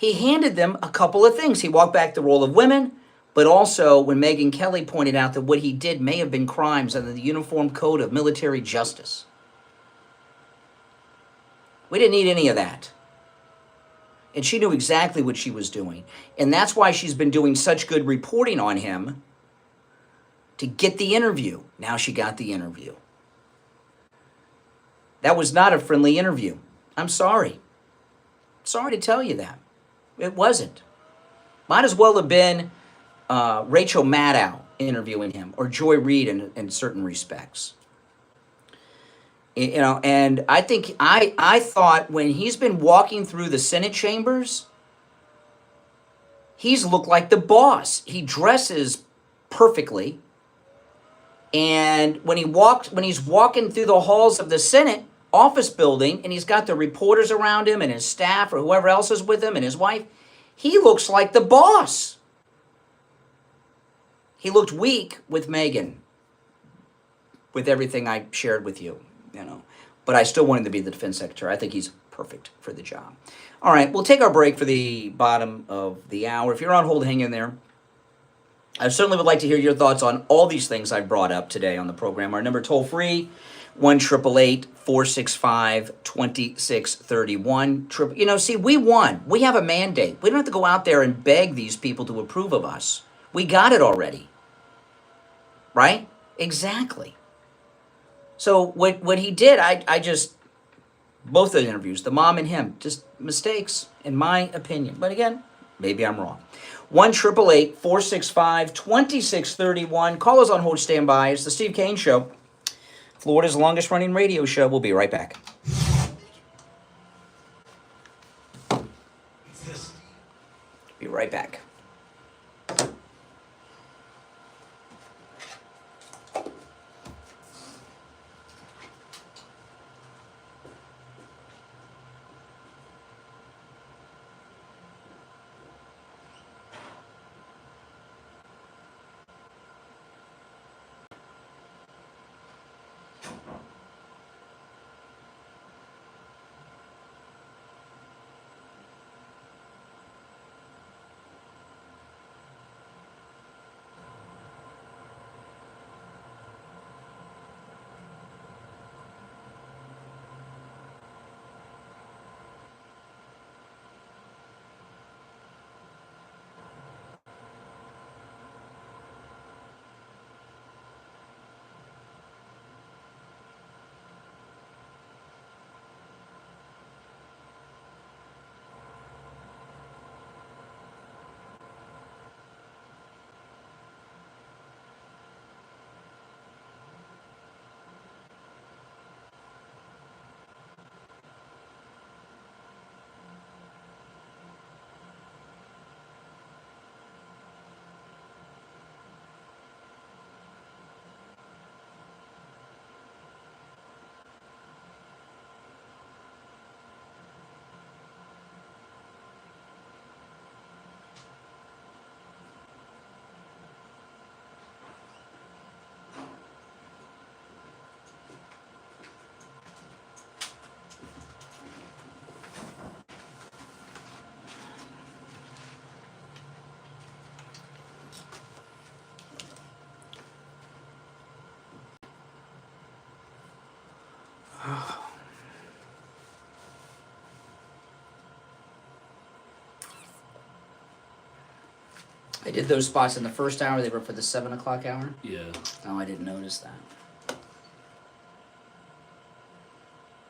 handed them a couple of things. He walked back the role of women, but also when Megyn Kelly pointed out that what he did may have been crimes under the Uniform Code of Military Justice. We didn't need any of that. And she knew exactly what she was doing. And that's why she's been doing such good reporting on him to get the interview. Now she got the interview. That was not a friendly interview. I'm sorry. Sorry to tell you that. It wasn't. Might as well have been Rachel Maddow interviewing him, or Joy Reid in certain respects. You know, and I think I thought when he's been walking through the Senate chambers, he's looked like the boss. He dresses perfectly. And when he's walking through the halls of the Senate office building, and he's got the reporters around him and his staff or whoever else is with him and his wife, he looks like the boss. He looked weak with Megyn, with everything I shared with you. You know, but I still want him to be the defense secretary. I think he's perfect for the job. All right, we'll take our break for the bottom of the hour. If you're on hold, hang in there. I certainly would like to hear your thoughts on all these things I brought up today on the program. Our number toll free, 1-888-465-2631. You know, see, we won. We have a mandate. We don't have to go out there and beg these people to approve of us. We got it already. Right? Exactly. So what he did, I just, both the interviews, the mom and him, just mistakes, in my opinion. But again, maybe I'm wrong. 1-888-465-2631. Call us on hold, stand by. It's the Steve Kane Show, Florida's longest running radio show. We'll be right back. Be right back. I did those spots in the first hour. They were for the 7 o'clock hour. Yeah. Oh, I didn't notice that.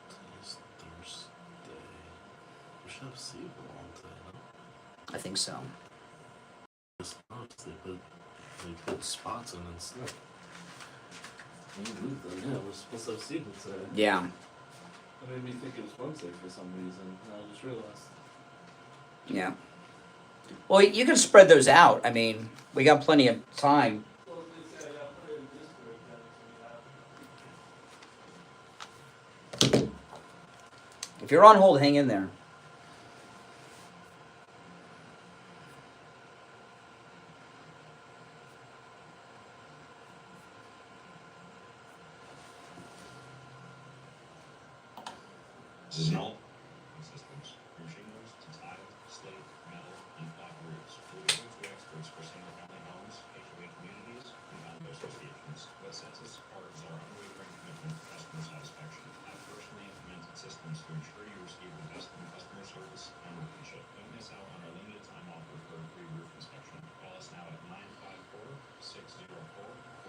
Today's Thursday. We should have saved the long today, no? I think so. The spots, they put spots in and stuff. We moved them, yeah, we're supposed to have saved it today. Yeah. That made me think it was Wednesday for some reason. I just realized. Yeah. Well, you can spread those out. I mean, we got plenty of time. If you're on hold, hang in there. Smell systems from shingles to tile, slate, metal, and flat roofs. We'll be go-to experts for single-family homes, HOA communities, and condo associations. What sets us apart is our unwavering commitment to customer satisfaction. I've personally implemented systems to ensure you receive the best in customer service and workmanship. Don't miss out on our limited time offer for a free roof inspection. Call us now at 954-604-4602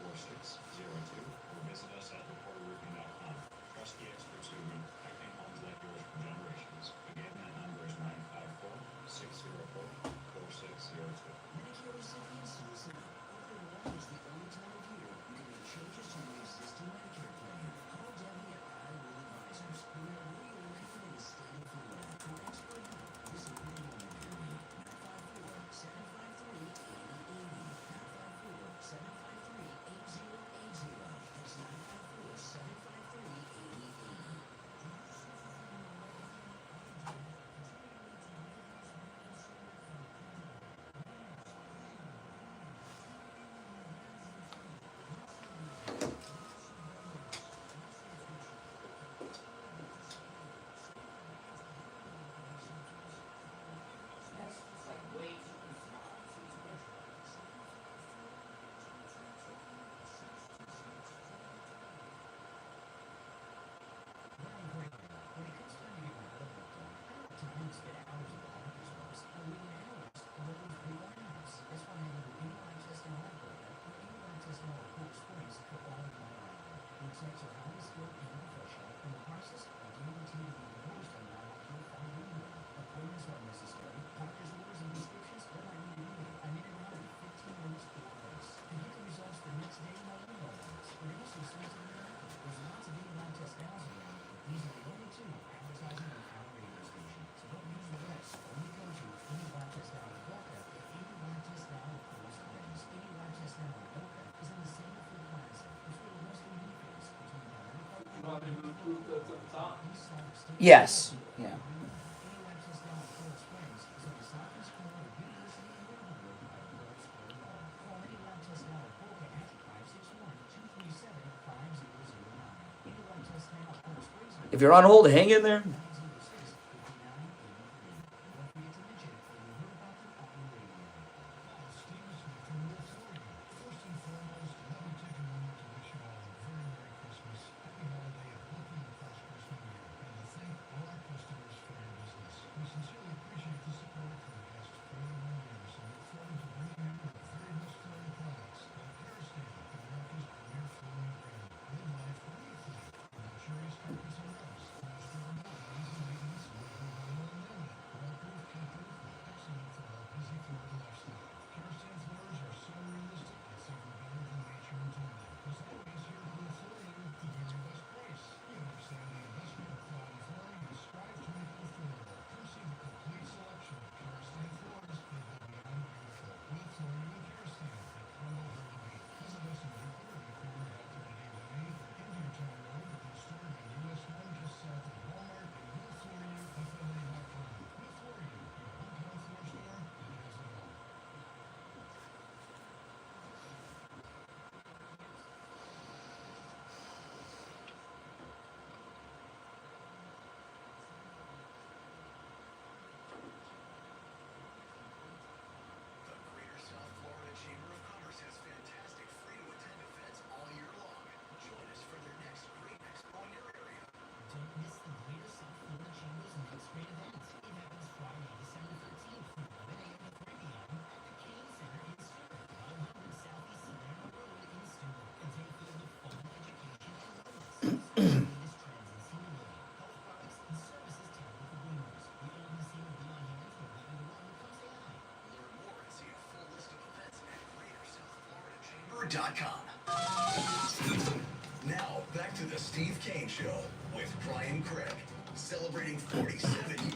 or visit us at reporterroofing.com. Trust the experts who have been protecting homes like yours for generations. Again, that number is 954-604-4602. Medicare recipients, listen up. Open enrollment is the only time of year you can make changes to your existing Medicare plan. Call Debbie at Iowa Advisors, who are reelected in the state of Florida. For expert help, visit pre-enrollment period 954-753-8080. 954-753-8080. That's 954-753-8080. Yes. Yeah. If you're on hold, hang in there. SCREENLESS.com. Now, back to the Steve Kane Show with Brian Craig, celebrating 47 years.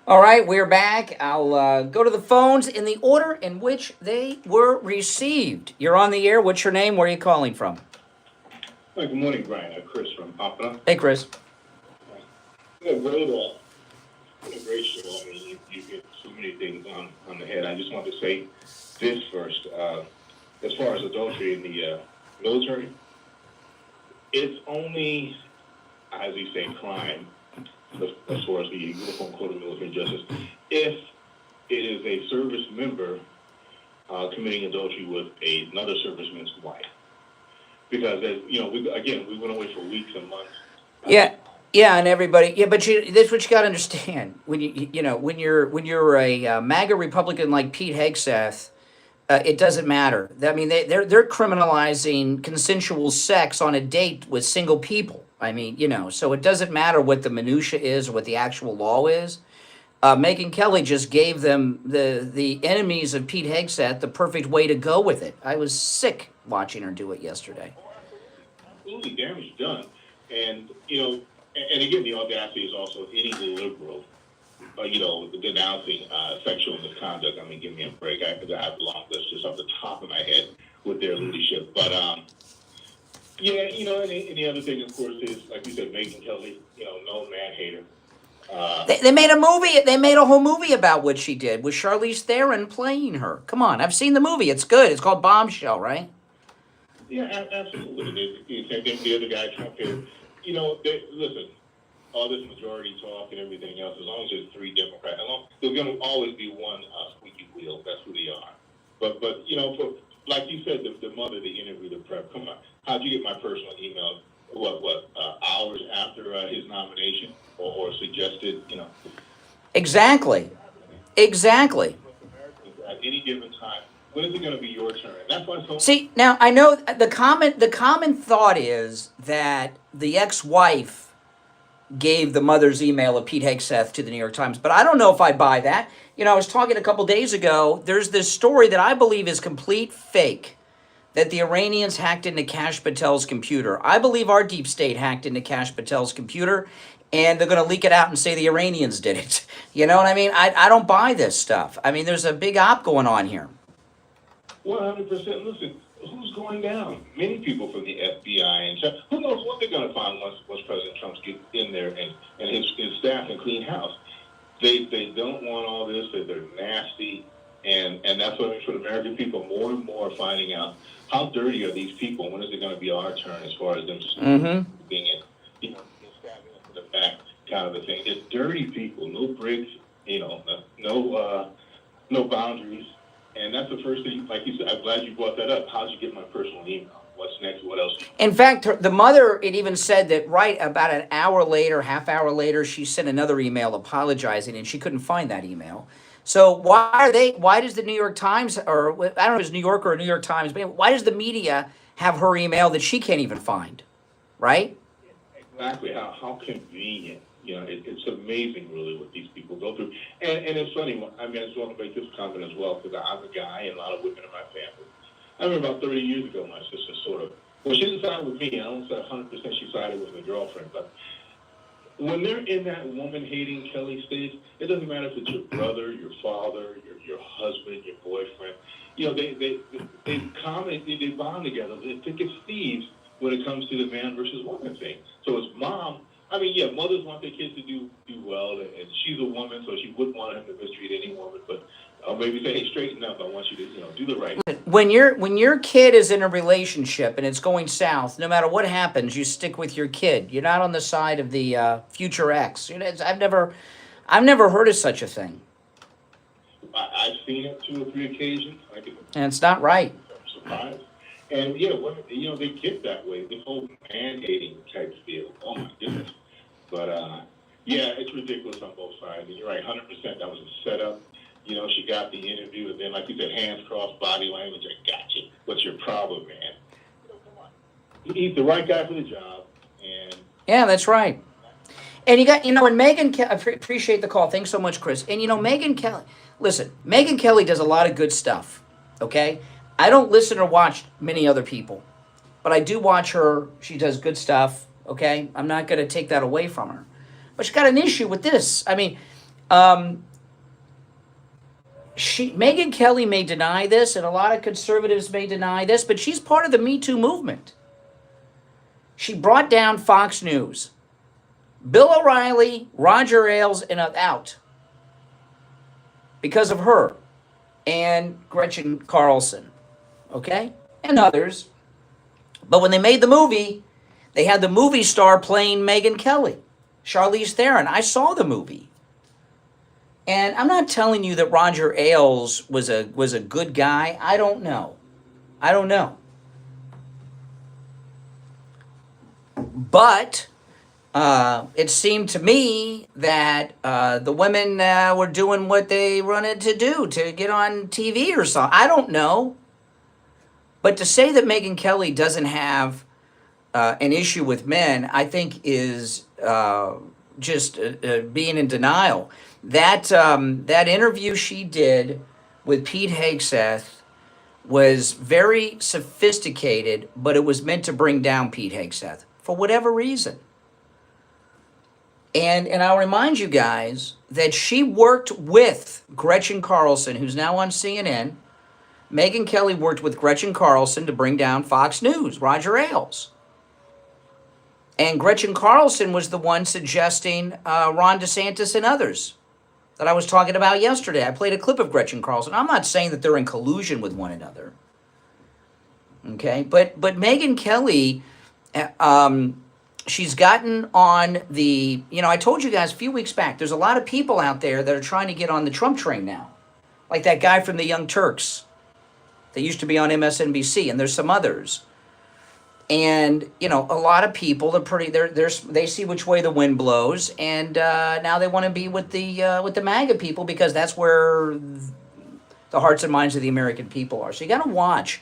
All right, we're back. I'll go to the phones in the order in which they were received. You're on the air. What's your name? Where are you calling from? Hi, good morning, Brian. Chris from Pamela. Hey, Chris. Great show. I mean, you get so many things on the head. I just want to say this first. As far as adultery in the military, it's only, as you say, crime, as far as the Uniform Code of Military Justice, if it is a service member committing adultery with another serviceman's wife. Because, we went away for weeks and months. Yeah, and everybody. Yeah, but this is what you got to understand. When when you're a MAGA Republican like Pete Hegseth, it doesn't matter. I mean, they're criminalizing consensual sex on a date with single people. I mean, so it doesn't matter what the minutia is or what the actual law is. Megyn Kelly just gave them the enemies of Pete Hegseth the perfect way to go with it. I was sick watching her do it yesterday. Absolutely, damage done, and and again, the audacity is also any liberal, denouncing sexual misconduct. I mean, give me a break. I have a long list just off the top of my head with their leadership. But, and the other thing, of course, is, like you said, Megyn Kelly, no man-hater. They made a movie. They made a whole movie about what she did with Charlize Theron playing her. Come on, I've seen the movie. It's good. It's called Bombshell, right? Yeah, absolutely. The other guy, Trump, here, listen, all this majority talk and everything else, as long as there's three Democrats, there's going to always be one squeaky wheel. That's who they are. But like you said, the mother, the interview, the prep, come on. How'd you get my personal email? Hours after his nomination or suggested, Exactly. At any given time. When is it going to be your turn? That's why so. See, now I know the common thought is that the ex-wife gave the mother's email of Pete Hegseth to the New York Times, but I don't know if I buy that. I was talking a couple days ago. There's this story that I believe is complete fake, that the Iranians hacked into Kash Patel's computer. I believe our deep state hacked into Kash Patel's computer, and they're going to leak it out and say the Iranians did it. You know what I mean? I don't buy this stuff. I mean, there's a big op going on here. 100%. Listen, who's going down? Many people from the FBI and who knows what they're going to find once President Trump gets in there and his staff and clean house. They don't want all this. They're nasty, and that's what I mean for the American people. More and more finding out how dirty are these people. When is it going to be our turn as far as them being in, stabbing us in the back kind of a thing? It's dirty people, no breaks, no boundaries. And that's the first thing, like you said, I'm glad you brought that up. How'd you get my personal email? What's next? What else? In fact, the mother, it even said that right about an hour later, half hour later, she sent another email apologizing, and she couldn't find that email. So why does the New York Times, or I don't know if it's New Yorker or New York Times, but why does the media have her email that she can't even find, right? Exactly. How convenient. It's amazing, really, what these people go through. And it's funny. I mean, I just want to make this comment as well, because I'm a guy and a lot of women in my family. I remember about 30 years ago, my sister she didn't side with me. I don't say 100% she sided with my girlfriend. But when they're in that woman-hating Kelly stage, it doesn't matter if it's your brother, your father, your husband, your boyfriend. They bond together. They think it's thieves when it comes to the man versus woman thing. So it's mom. I mean, yeah, mothers want their kids to do well, and she's a woman, so she wouldn't want him to mistreat any woman. But I'll maybe say, hey, straighten up. I want you to, do the right thing. When your kid is in a relationship and it's going south, no matter what happens, you stick with your kid. You're not on the side of the future ex. I've never heard of such a thing. I've seen it 2 or 3 occasions. And it's not right. I'm surprised. And women, they get that way. The whole man-hating type feel. Oh my goodness. But it's ridiculous on both sides. And you're right, 100%. That was a setup. She got the interview, and then, like you said, hands crossed, body language. I got you. What's your problem, man? Come on. He's the right guy for the job. And yeah, that's right. And you got, and Megyn Kelly, I appreciate the call. Thanks so much, Chris. And Megyn Kelly, listen, Megyn Kelly does a lot of good stuff. Okay. I don't listen or watch many other people, but I do watch her. She does good stuff, okay? I'm not going to take that away from her. But she's got an issue with this. I mean, Megyn Kelly may deny this, and a lot of conservatives may deny this, but she's part of the Me Too movement. She brought down Fox News. Bill O'Reilly, Roger Ailes, and out because of her and Gretchen Carlson, okay? And others. But when they made the movie, they had the movie star playing Megyn Kelly, Charlize Theron. I saw the movie. And I'm not telling you that Roger Ailes was a good guy. I don't know. But it seemed to me that the women were doing what they wanted to do to get on TV or something. I don't know. But to say that Megyn Kelly doesn't have an issue with men, I think is just being in denial. That interview she did with Pete Hegseth was very sophisticated, but it was meant to bring down Pete Hegseth for whatever reason. And I'll remind you guys that she worked with Gretchen Carlson, who's now on CNN. Megyn Kelly worked with Gretchen Carlson to bring down Fox News, Roger Ailes. And Gretchen Carlson was the one suggesting Ron DeSantis and others that I was talking about yesterday. I played a clip of Gretchen Carlson. I'm not saying that they're in collusion with one another. Okay? But Megyn Kelly, she's gotten on the, I told you guys a few weeks back, there's a lot of people out there that are trying to get on the Trump train now. Like that guy from the Young Turks that used to be on MSNBC, and there's some others. And, a lot of people are they see which way the wind blows, and now they want to be with the MAGA people because that's where the hearts and minds of the American people are. So you got to watch,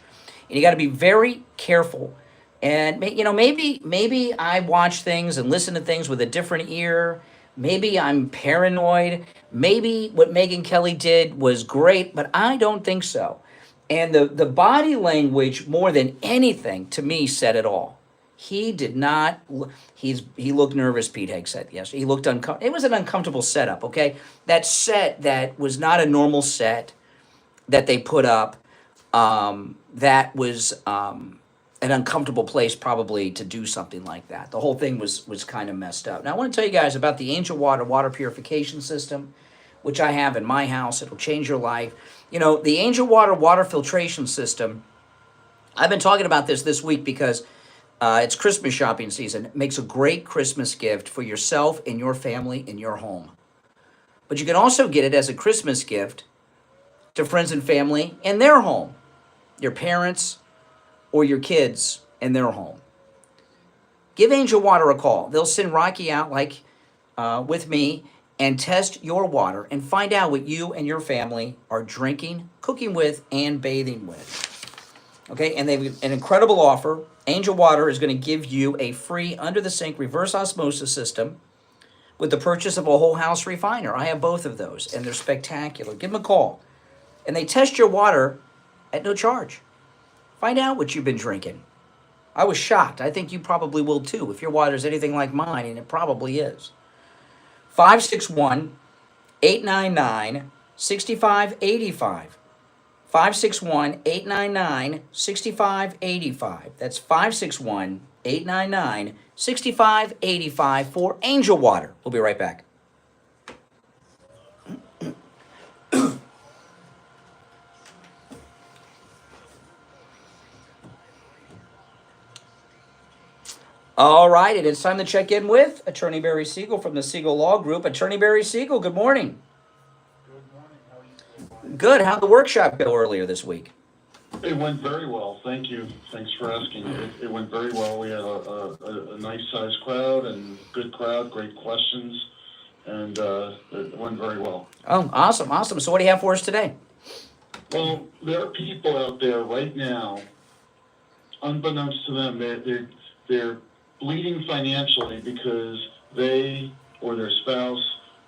and you got to be very careful. And, maybe I watch things and listen to things with a different ear. Maybe I'm paranoid. Maybe what Megyn Kelly did was great, but I don't think so. And the body language, more than anything, to me, said it all. He did not, he looked nervous, Pete Hegseth, yes. He looked uncomfortable. It was an uncomfortable setup, okay? That set that was not a normal set that they put up, that was an uncomfortable place probably to do something like that. The whole thing was kind of messed up. Now, I want to tell you guys about the Angel water purification system, which I have in my house. It'll change your life. The Angel water filtration system, I've been talking about this week because it's Christmas shopping season. It makes a great Christmas gift for yourself and your family in your home. But you can also get it as a Christmas gift to friends and family in their home, your parents or your kids in their home. Give Angel Water a call. They'll send Rocky out like with me and test your water and find out what you and your family are drinking, cooking with, and bathing with. Okay, and they've an incredible offer. Angel Water is going to give you a free under-the-sink reverse osmosis system with the purchase of a whole house refiner. I have both of those, and they're spectacular. Give them a call. And they test your water at no charge. Find out what you've been drinking. I was shocked. I think you probably will too if your water is anything like mine, and it probably is. 561-899-6585. 561-899-6585. That's 561-899-6585 for Angel Water. We'll be right back. All right, and it's time to check in with Attorney Barry Siegel from the Siegel Law Group. Attorney Barry Siegel, good morning. Good morning. How are you? Good. How'd the workshop go earlier this week? It went very well. Thank you. Thanks for asking. It went very well. We had a nice-sized crowd and good crowd, great questions, and it went very well. Oh, awesome, awesome. So what do you have for us today? Well, there are people out there right now, unbeknownst to them, they're bleeding financially because they or their spouse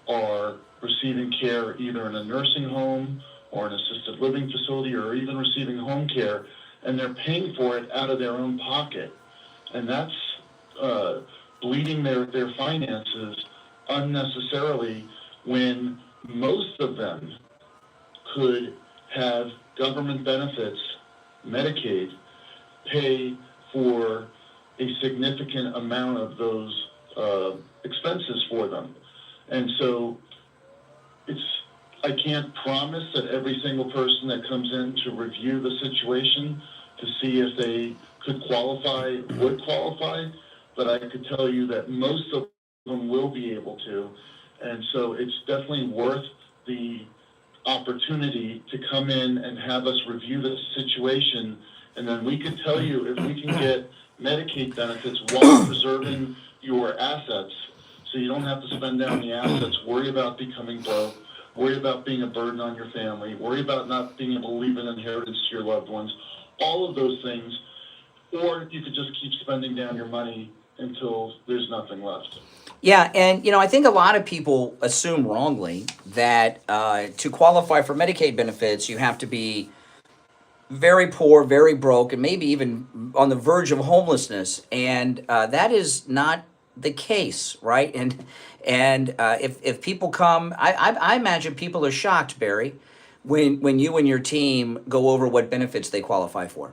are receiving care either in a nursing home or an assisted living facility or even receiving home care, and they're paying for it out of their own pocket. And that's bleeding their finances unnecessarily when most of them could have government benefits, Medicaid, pay for a significant amount of those expenses for them. And so I can't promise that every single person that comes in to review the situation to see if they could qualify would qualify, but I could tell you that most of them will be able to. And so it's definitely worth the opportunity to come in and have us review the situation, and then we can tell you if we can get Medicaid benefits while preserving your assets, so you don't have to spend down the assets, worry about becoming broke, worry about being a burden on your family, worry about not being able to leave an inheritance to your loved ones, all of those things, or you could just keep spending down your money until there's nothing left. Yeah, and I think a lot of people assume wrongly that to qualify for Medicaid benefits, you have to be very poor, very broke, and maybe even on the verge of homelessness, and that is not the case, right? And if people come, I imagine people are shocked, Barry, when you and your team go over what benefits they qualify for.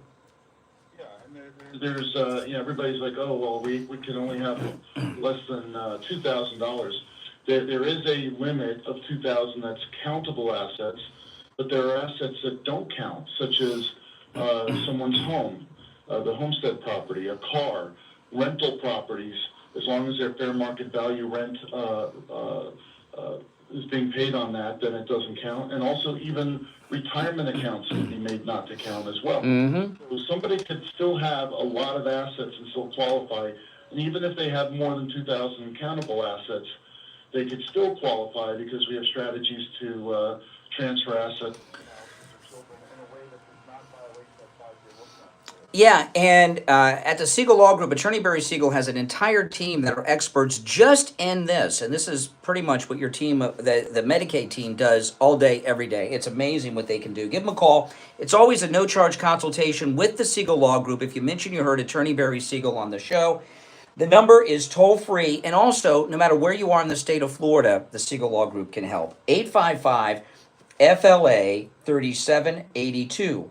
There's, everybody's like, oh, well, we can only have less than $2,000. There is a limit of $2,000 that's countable assets, but there are assets that don't count, such as someone's home, the homestead property, a car, rental properties. As long as their fair market value rent is being paid on that, then it doesn't count. And also even retirement accounts can be made not to count as well. Mm-hmm. So somebody could still have a lot of assets and still qualify. And even if they have more than 2,000 countable assets, they could still qualify because we have strategies to transfer assets. Yeah, and at the Siegel Law Group, Attorney Barry Siegel has an entire team that are experts just in this. And this is pretty much what your team, the Medicaid team, does all day, every day. It's amazing what they can do. Give them a call. It's always a no-charge consultation with the Siegel Law Group. If you mention you heard Attorney Barry Siegel on the show, the number is toll-free. And also, no matter where you are in the state of Florida, the Siegel Law Group can help. 855-FLA-3782.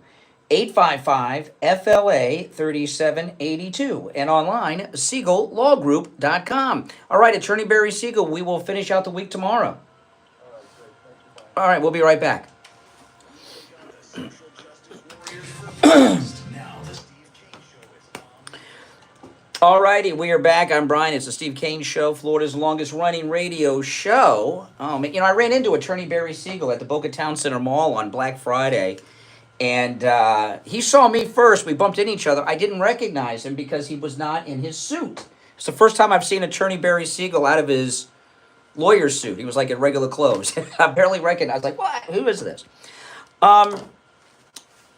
855-FLA-3782 and online, SiegelLawGroup.com. All right, Attorney Barry Siegel, we will finish out the week tomorrow. All right, we'll be right back. All righty, we are back. I'm Brian. It's the Steve Kane Show, Florida's longest running radio show. I ran into Attorney Barry Siegel at the Boca Town Center Mall on Black Friday. And he saw me first. We bumped into each other. I didn't recognize him because he was not in his suit. It's the first time I've seen Attorney Barry Siegel out of his lawyer suit. He was like in regular clothes. I barely recognized. I was like, what? Who is this? I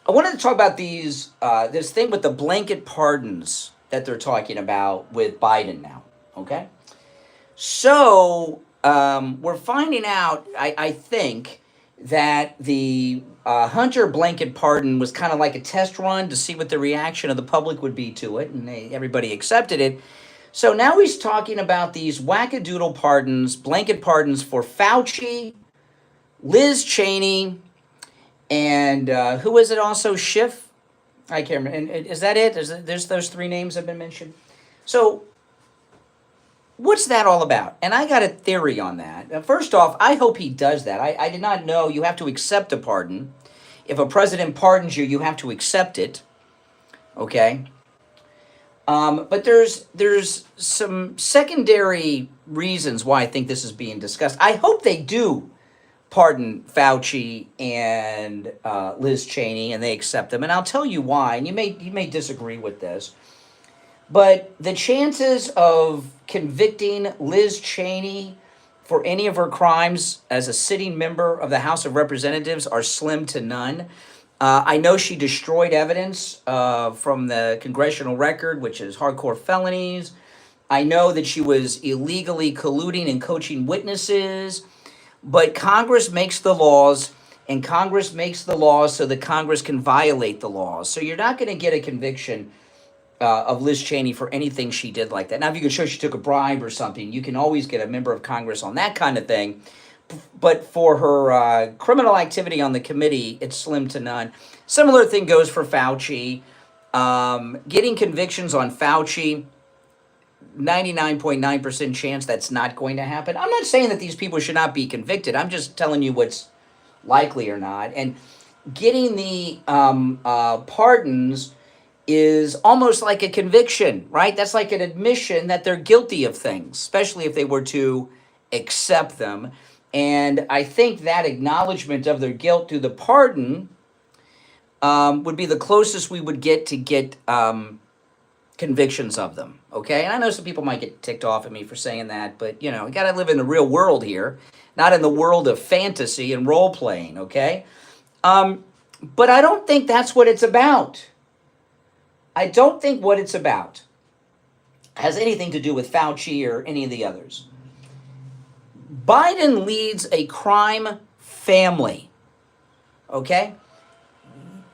wanted to talk about this thing with the blanket pardons that they're talking about with Biden now. Okay? So we're finding out, I think, that the Hunter blanket pardon was kind of like a test run to see what the reaction of the public would be to it, and everybody accepted it. So now he's talking about these wackadoodle pardons, blanket pardons for Fauci, Liz Cheney, and who is it also? Schiff? I can't remember. And is that it? There's those three names have been mentioned. So what's that all about? And I got a theory on that. First off, I hope he does that. I did not know you have to accept a pardon. If a president pardons you, you have to accept it. Okay? But there's some secondary reasons why I think this is being discussed. I hope they do pardon Fauci and Liz Cheney, and they accept them. And I'll tell you why, and you may disagree with this. But the chances of convicting Liz Cheney for any of her crimes as a sitting member of the House of Representatives are slim to none. I know she destroyed evidence from the congressional record, which is hardcore felonies. I know that she was illegally colluding and coaching witnesses. But Congress makes the laws, and Congress makes the laws so that Congress can violate the laws. So you're not going to get a conviction of Liz Cheney for anything she did like that. Now, if you can show she took a bribe or something, you can always get a member of Congress on that kind of thing. But for her criminal activity on the committee, it's slim to none. Similar thing goes for Fauci. Getting convictions on Fauci, 99.9% chance that's not going to happen. I'm not saying that these people should not be convicted. I'm just telling you what's likely or not. And getting the pardons is almost like a conviction, right? That's like an admission that they're guilty of things, especially if they were to accept them. And I think that acknowledgement of their guilt through the pardon would be the closest we would get to get convictions of them, okay? And I know some people might get ticked off at me for saying that, but, you know, we got to live in the real world here, not in the world of fantasy and role-playing, okay? But I don't think that's what it's about. I don't think what it's about has anything to do with Fauci or any of the others. Biden leads a crime family, okay?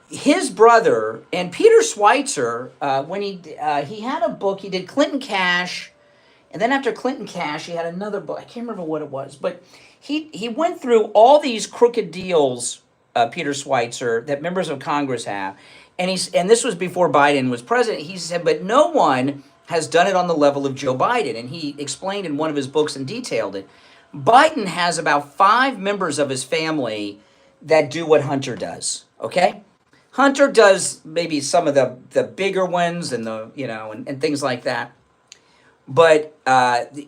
His brother, and Peter Schweitzer, when he had a book, he did Clinton Cash, and then after Clinton Cash, he had another book. I can't remember what it was, but he went through all these crooked deals, Peter Schweitzer, that members of Congress have, and this was before Biden was president. He said, but no one has done it on the level of Joe Biden, and he explained in one of his books and detailed it. Biden has about 5 members of his family that do what Hunter does, okay? Hunter does maybe some of the bigger ones and and things like that. But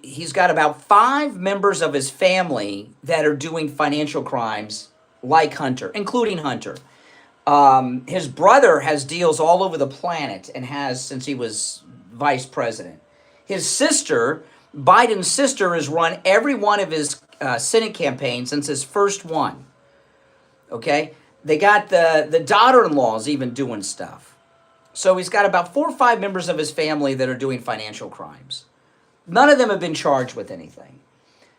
he's got about 5 members of his family that are doing financial crimes like Hunter, including Hunter. His brother has deals all over the planet and has since he was vice president. His sister, Biden's sister, has run every one of his Senate campaigns since his first one. Okay? They got the daughter-in-laws even doing stuff. So he's got about 4 or 5 members of his family that are doing financial crimes. None of them have been charged with anything.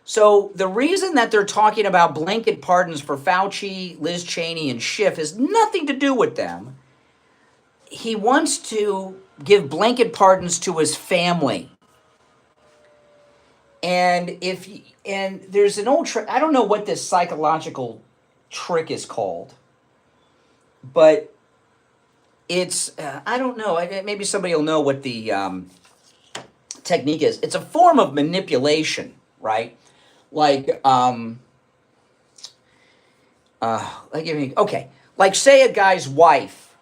So the reason that they're talking about blanket pardons for Fauci, Liz Cheney, and Schiff has nothing to do with them. He wants to give blanket pardons to his family. And there's an old trick. I don't know what this psychological trick is called, but it's I don't know. Maybe somebody will know what the technique is. It's a form of manipulation, right? Like like say a guy's wife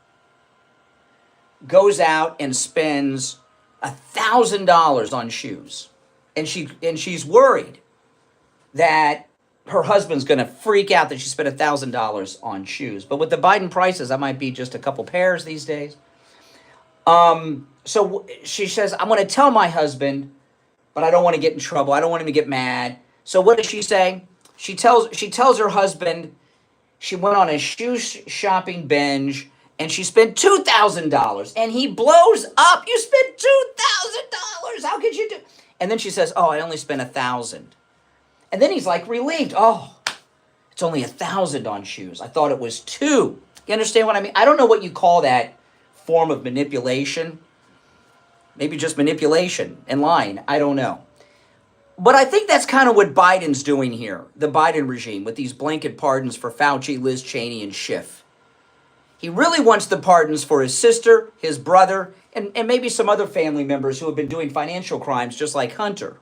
goes out and spends $1,000 on shoes, and she's worried that her husband's going to freak out that she spent $1,000 on shoes. But with the Biden prices, that might be just a couple pairs these days. So she says, I'm going to tell my husband, but I don't want to get in trouble. I don't want him to get mad. So what does she say? She tells her husband she went on a shoe shopping binge and she spent $2,000. And he blows up. You spent $2,000. How could you do? And then she says, oh, I only spent $1,000. And then he's like relieved. Oh, it's only $1,000 on shoes. I thought it was $2,000. You understand what I mean? I don't know what you call that form of manipulation. Maybe just manipulation and lying. I don't know. But I think that's kind of what Biden's doing here, the Biden regime, with these blanket pardons for Fauci, Liz Cheney, and Schiff. He really wants the pardons for his sister, his brother, and maybe some other family members who have been doing financial crimes just like Hunter.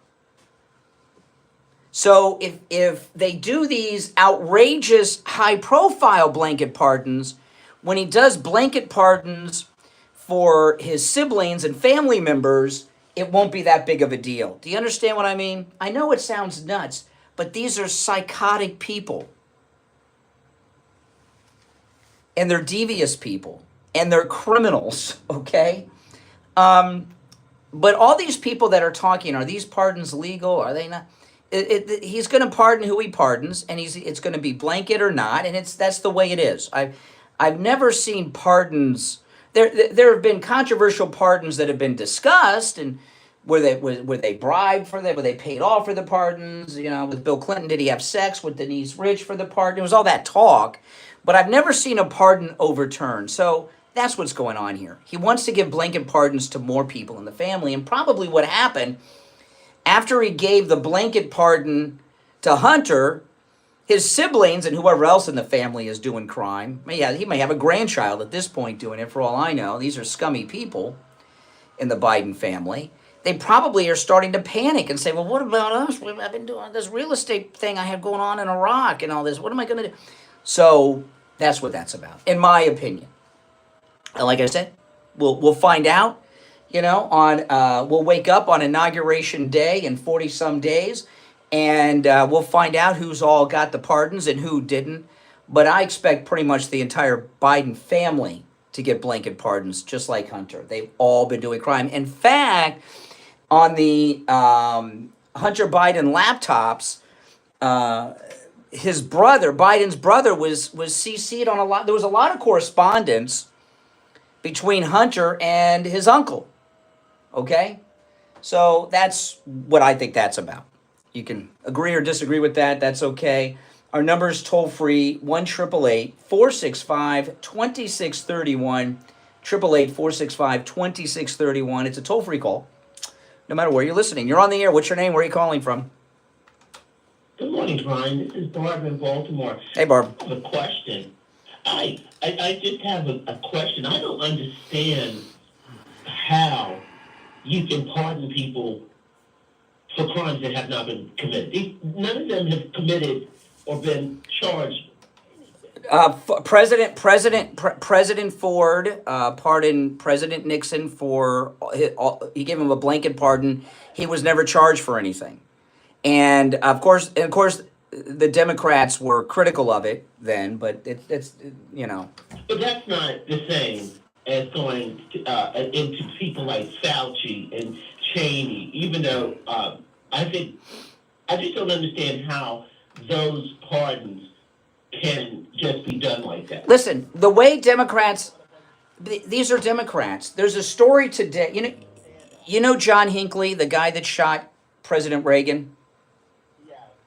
So if they do these outrageous, high-profile blanket pardons, when he does blanket pardons for his siblings and family members, it won't be that big of a deal. Do you understand what I mean? I know it sounds nuts, but these are psychotic people. And they're devious people. And they're criminals, okay? But all these people that are talking, are these pardons legal? Are they not? He's going to pardon who he pardons, and it's going to be blanket or not, and that's the way it is. I've never seen pardons. There have been controversial pardons that have been discussed, Were they bribed for that? Were they paid off for the pardons? You know, with Bill Clinton, did he have sex with Denise Rich for the pardon? It was all that talk, but I've never seen a pardon overturned. So that's what's going on here. He wants to give blanket pardons to more people in the family, and probably what happened after he gave the blanket pardon to Hunter, his siblings and whoever else in the family is doing crime. He may have a grandchild at this point doing it, for all I know. These are scummy people in the Biden family. They probably are starting to panic and say, well, what about us? I've been doing this real estate thing I have going on in Iraq and all this. What am I going to do? So that's what that's about, in my opinion. And like I said, we'll find out, you know, we'll wake up on Inauguration Day in 40-some days, and we'll find out who's all got the pardons and who didn't. But I expect pretty much the entire Biden family to get blanket pardons, just like Hunter. They've all been doing crime. In fact, on the Hunter Biden laptops, his brother, Biden's brother, was CC'd on a lot. There was a lot of correspondence between Hunter and his uncle. Okay? So that's what I think that's about. You can agree or disagree with that. That's okay. Our number is toll free, 1-888-465-2631. 888-465-2631. It's a toll free call. No matter where you're listening. You're on the air. What's your name? Where are you calling from? Good morning, Brian. This is Barb in Baltimore. Hey, Barb. I have a question. I just have a question. I don't understand how you can pardon people for crimes that have not been committed. None of them have committed or been charged. President Ford pardoned President Nixon for he gave him a blanket pardon. He was never charged for anything, and of course, the Democrats were critical of it then. But it's you know. But that's not the same as going into people like Fauci and Cheney. Even though I just don't understand how those pardons can just be done like that. Listen, the way Democrats, these are Democrats. There's a story today. You know John Hinckley, the guy that shot President Reagan?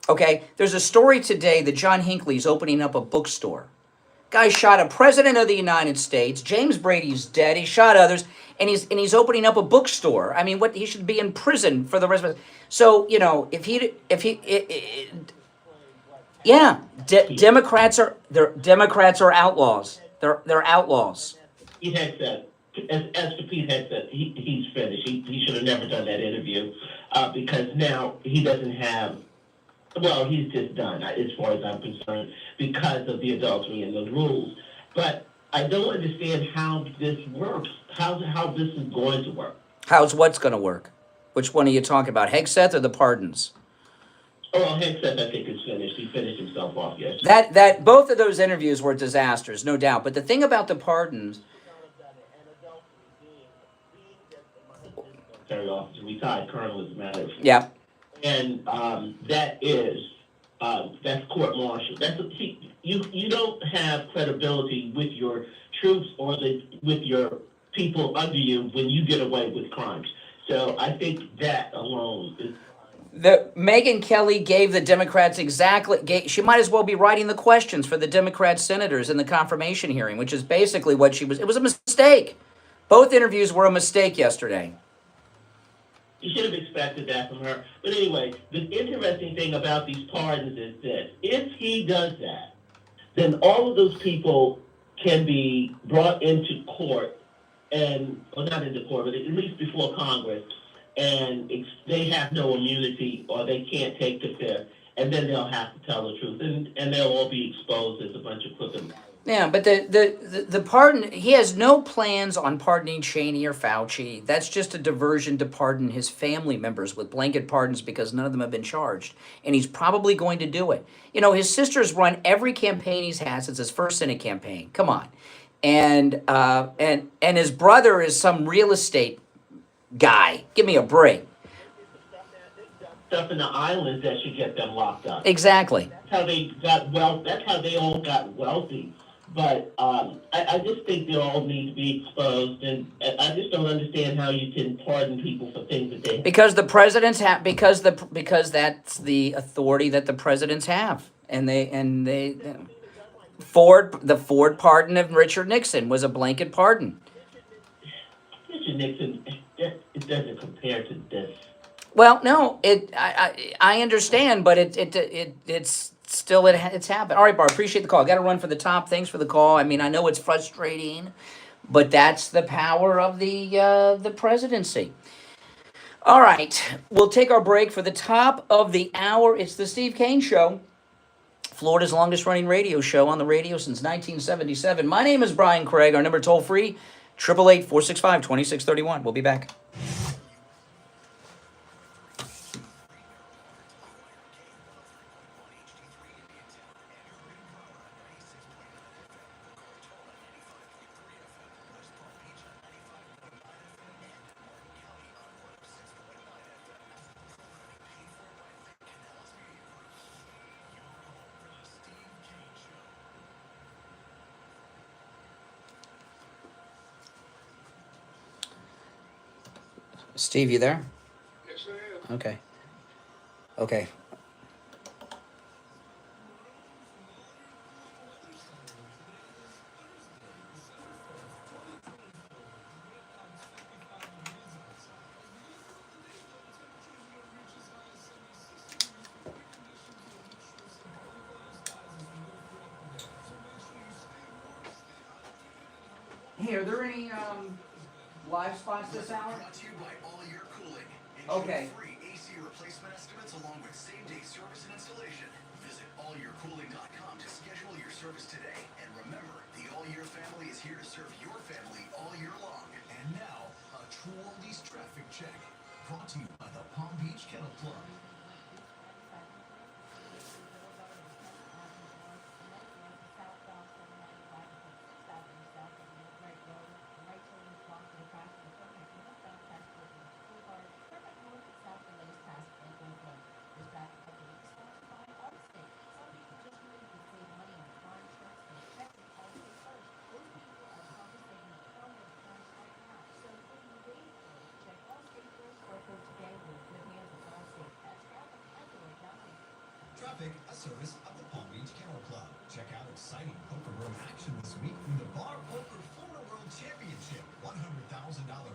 Okay, there's a story today that John Hinckley's opening up a bookstore. Guy shot a president of the United States. James Brady's dead. He shot others, and he's opening up a bookstore. I mean, he should be in prison for the rest of it. So, you know, Democrats are outlaws. They're outlaws. Pete Hegseth, as for Pete Hegseth, he's finished. He should have never done that interview because now he doesn't have. Well, he's just done, as far as I'm concerned, because of the adultery and the rules. But I don't understand how this works. How this is going to work. How's what's going to work? Which one are you talking about, Hegseth or the pardons? Oh, well, Hegseth, I think, is finished. He finished himself off yesterday. That both of those interviews were disasters, no doubt. But the thing about the pardons, Terry officer, retired colonel, as a matter of fact. yeah, and that's court martial. You don't have credibility with your troops or with your people under you when you get away with crimes. So I think that alone is. Megyn Kelly gave the Democrats she might as well be writing the questions for the Democrat senators in the confirmation hearing, which is basically what she was. It was a mistake. Both interviews were a mistake yesterday. You should have expected that from her. But anyway, the interesting thing about these pardons is this. If he does that, then all of those people can be brought into court not into court, but at least before Congress, and they have no immunity or they can't take the fifth, and then they'll have to tell the truth, and they'll all be exposed as a bunch of crooked. Yeah, but the pardon, he has no plans on pardoning Cheney or Fauci. That's just a diversion to pardon his family members with blanket pardons because none of them have been charged. And he's probably going to do it. You know, his sister's run every campaign he's had since his first Senate campaign. Come on. And his brother is some real estate guy. Give me a break. Stuff in the islands that should get them locked up. Exactly. That's how they got That's how they all got wealthy. But I just think they all need to be exposed, and I just don't understand how you can pardon people for things that they. Because the presidents have, because that's the authority that the presidents have, and they the Ford pardon of Richard Nixon was a blanket pardon. Richard Nixon, it doesn't compare to this. Well, no, I understand, but it's still it's happened. All right, Bar, appreciate the call. Got to run for the top. Thanks for the call. I mean, I know it's frustrating, but that's the power of the presidency. All right, we'll take our break for the top of the hour. It's the Steve Kane Show, Florida's longest running radio show on the radio since 1977. My name is Brian Craig. Our number toll free, 888-465-2631. We'll be back. Steve, you there? Yes, I am. Okay. Okay. Hey, are there any live spots this hour? Brought to you by All Year Cooling. Okay. Free AC replacement estimates along with same-day service and installation. Visit allyearcooling.com to schedule your service today. And remember, the All Year family is here to serve your family all year long. And now, a True Oldies traffic check. Brought to you by the Palm Beach Kennel Club. Traffic, a service of the Palm Beach Kennel Club. Check out exciting poker room action this week from the Bar Poker Florida World Championship, $100,000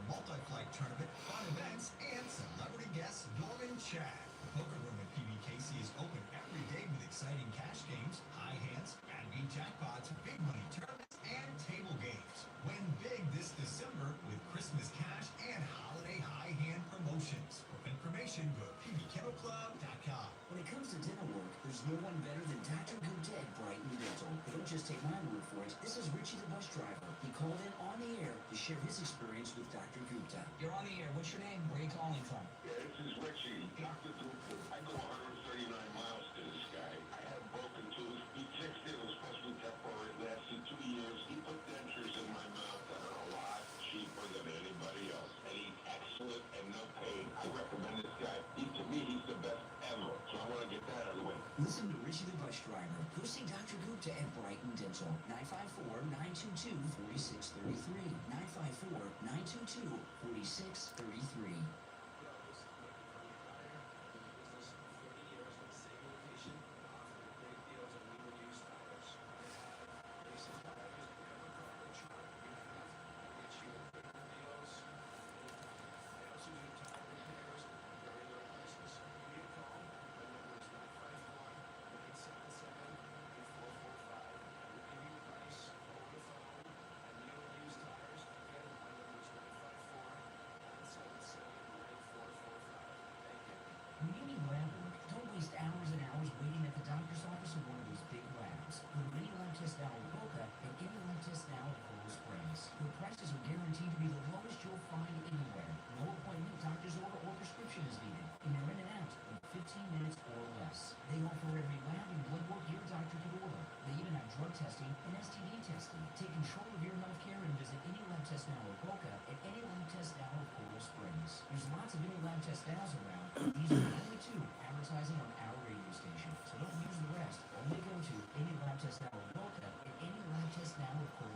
multi-flight tournament, fun events, and celebrity guest Norman Chad. The poker room at PBKC is open every day with exciting cash games, high hands, bad beat jackpots, big money tournaments, and table games. Win big this December with Christmas cash and holiday high hand promotions. For information, go to pbkennelclub.com. When it comes to dental work, there's no one better than Dr. Gupta at Brighton Dental. But don't just take my word for it. This is Richie the bus driver. He called in on the air to share his experience with Dr. Gupta. You're on the air. What's your name? Where are you calling from? Yeah, this is Richie, Dr. Cooper. I go 139 miles to this guy. I had a broken tooth. He fixed it. It was supposed to be temporary. It lasted 2 years. He put dentures in my mouth that are a lot cheaper than anybody else. And he's excellent and no pain. I recommend this guy. To me, he's the best ever. So I want to get that out of the way. Listen to Richie the bus driver. Go see Dr. Gupta at Brighton Dental. 954-922-4633. 954-922-4633.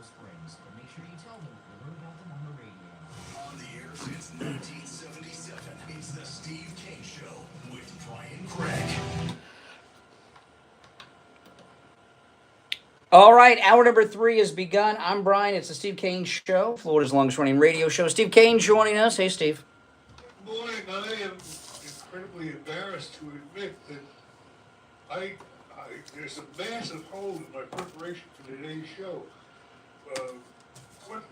Springs, but make sure you tell them you heard about them on the radio. On the air since 1977, it's the Steve Kane Show with Brian Craig. All right, hour number 3 has begun. I'm Brian. It's the Steve Kane Show, Florida's longest-running radio show. Steve Kane joining us. Hey, Steve. Good morning. I am incredibly embarrassed to admit that there's a massive hole in my preparation for today's show. What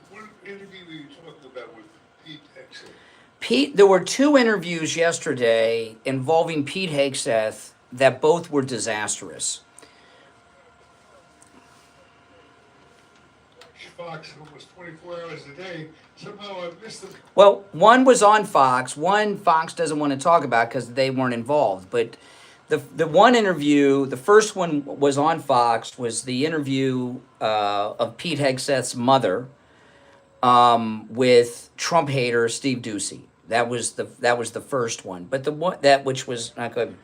interview were you talking about with Pete Hegseth? Pete, there were 2 interviews yesterday involving Pete Hegseth that both were disastrous. Fox almost 24 hours a day. Somehow I missed them. Well, one was on Fox. One Fox doesn't want to talk about because they weren't involved. But the one interview, the first one was on Fox, was the interview of Pete Hegseth's mother with Trump hater Steve Doocy. That was the first one. But the one which was not good.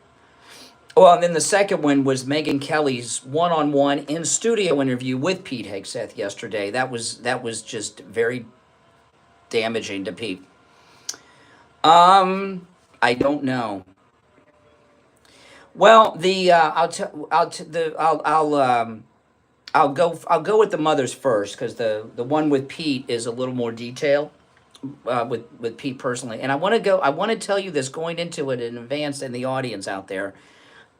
Well, and then the second one was Megyn Kelly's one-on-one in-studio interview with Pete Hegseth yesterday. That was just very damaging to Pete. I don't know. Well, I'll go with the mothers first because the one with Pete is a little more detailed with Pete personally, and I want to tell you this going into it in advance and the audience out there.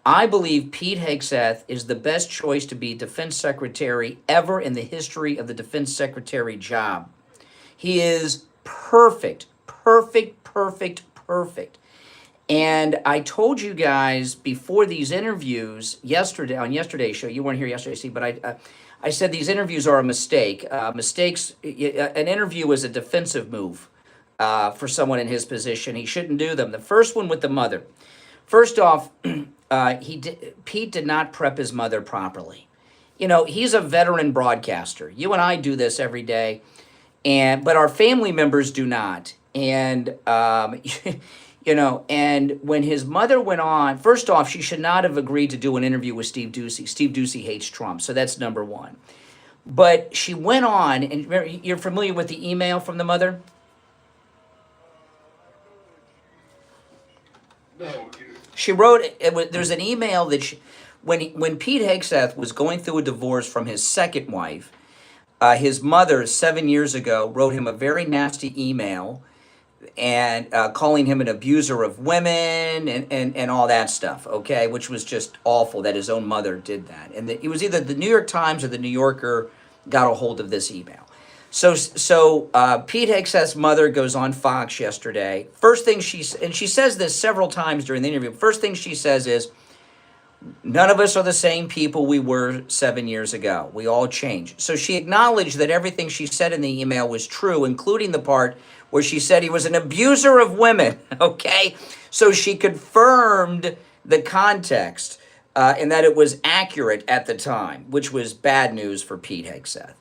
I believe Pete Hegseth is the best choice to be defense secretary ever in the history of the defense secretary job. He is perfect. And I told you guys before these interviews yesterday on yesterday's show, you weren't here yesterday, Steve, but I said these interviews are a mistake. Mistakes, an interview is a defensive move for someone in his position. He shouldn't do them. The first one with the mother. First off, Pete did not prep his mother properly. You know, he's a veteran broadcaster. You and I do this every day, but our family members do not. And you know, and when his mother went on, first off, she should not have agreed to do an interview with Steve Doocy. Steve Doocy hates Trump, so that's number one. But she went on, and remember, you're familiar with the email from the mother? No. She wrote, there's an email that when Pete Hegseth was going through a divorce from his second wife, his mother 7 years ago wrote him a very nasty email and calling him an abuser of women and all that stuff, okay, which was just awful that his own mother did that. And it was either the New York Times or the New Yorker got a hold of this email. So Pete Hegseth's mother goes on Fox yesterday. First thing she says this several times during the interview. First thing she says is, none of us are the same people we were 7 years ago. We all changed. So she acknowledged that everything she said in the email was true, including the part where she said he was an abuser of women, okay? So she confirmed the context and that it was accurate at the time, which was bad news for Pete Hegseth.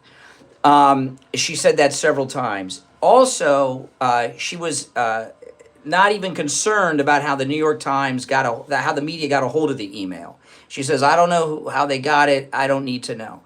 She said that several times. Also, she was not even concerned about how the New York Times how the media got a hold of the email. She says, I don't know how they got it. I don't need to know.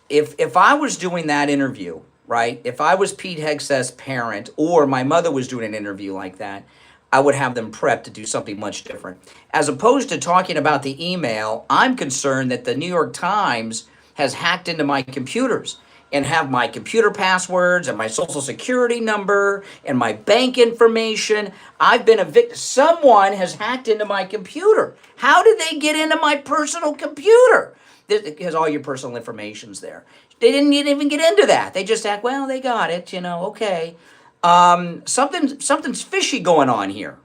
If I was doing that interview, right, if I was Pete Hegseth's parent or my mother was doing an interview like that, I would have them prepped to do something much different. As opposed to talking about the email, I'm concerned that the New York Times has hacked into my computers and have my computer passwords and my social security number and my bank information. I've been a victim. Someone has hacked into my computer. How did they get into my personal computer? Because all your personal information's there. They didn't even get into that. They just act, well, they got it, okay. Something's fishy going on here,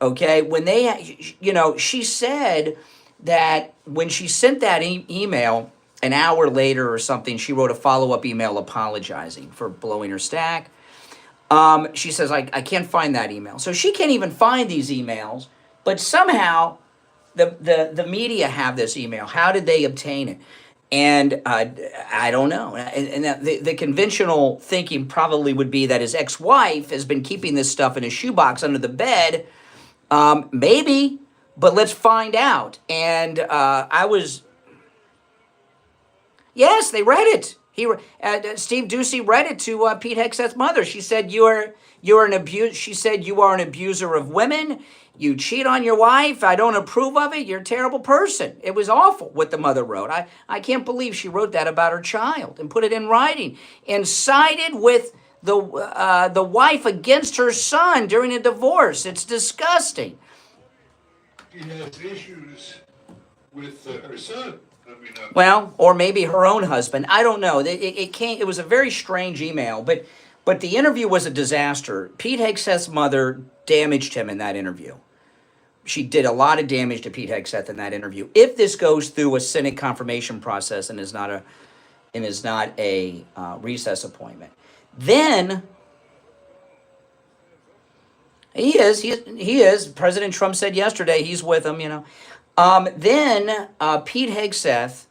okay? When she said that when she sent that email, an hour later or something, she wrote a follow-up email apologizing for blowing her stack. She says, I can't find that email. So she can't even find these emails, but somehow the media have this email. How did they obtain it? And I don't know. And the conventional thinking probably would be that his ex-wife has been keeping this stuff in a shoebox under the bed. Maybe, but let's find out. And Yes, they read it. Steve Ducey read it to Pete Hegseth's mother. She said you're an abuse. She said you are an abuser of women. You cheat on your wife. I don't approve of it. You're a terrible person. It was awful what the mother wrote. I can't believe she wrote that about her child and put it in writing and sided with the wife against her son during a divorce. It's disgusting. She has issues with her son. Well, or maybe her own husband. I don't know. It was a very strange email, but the interview was a disaster. Pete Hegseth's mother damaged him in that interview. She did a lot of damage to Pete Hegseth in that interview. If this goes through a Senate confirmation process and is not a recess appointment, then he is. President Trump said yesterday he's with him. Then Pete Hegseth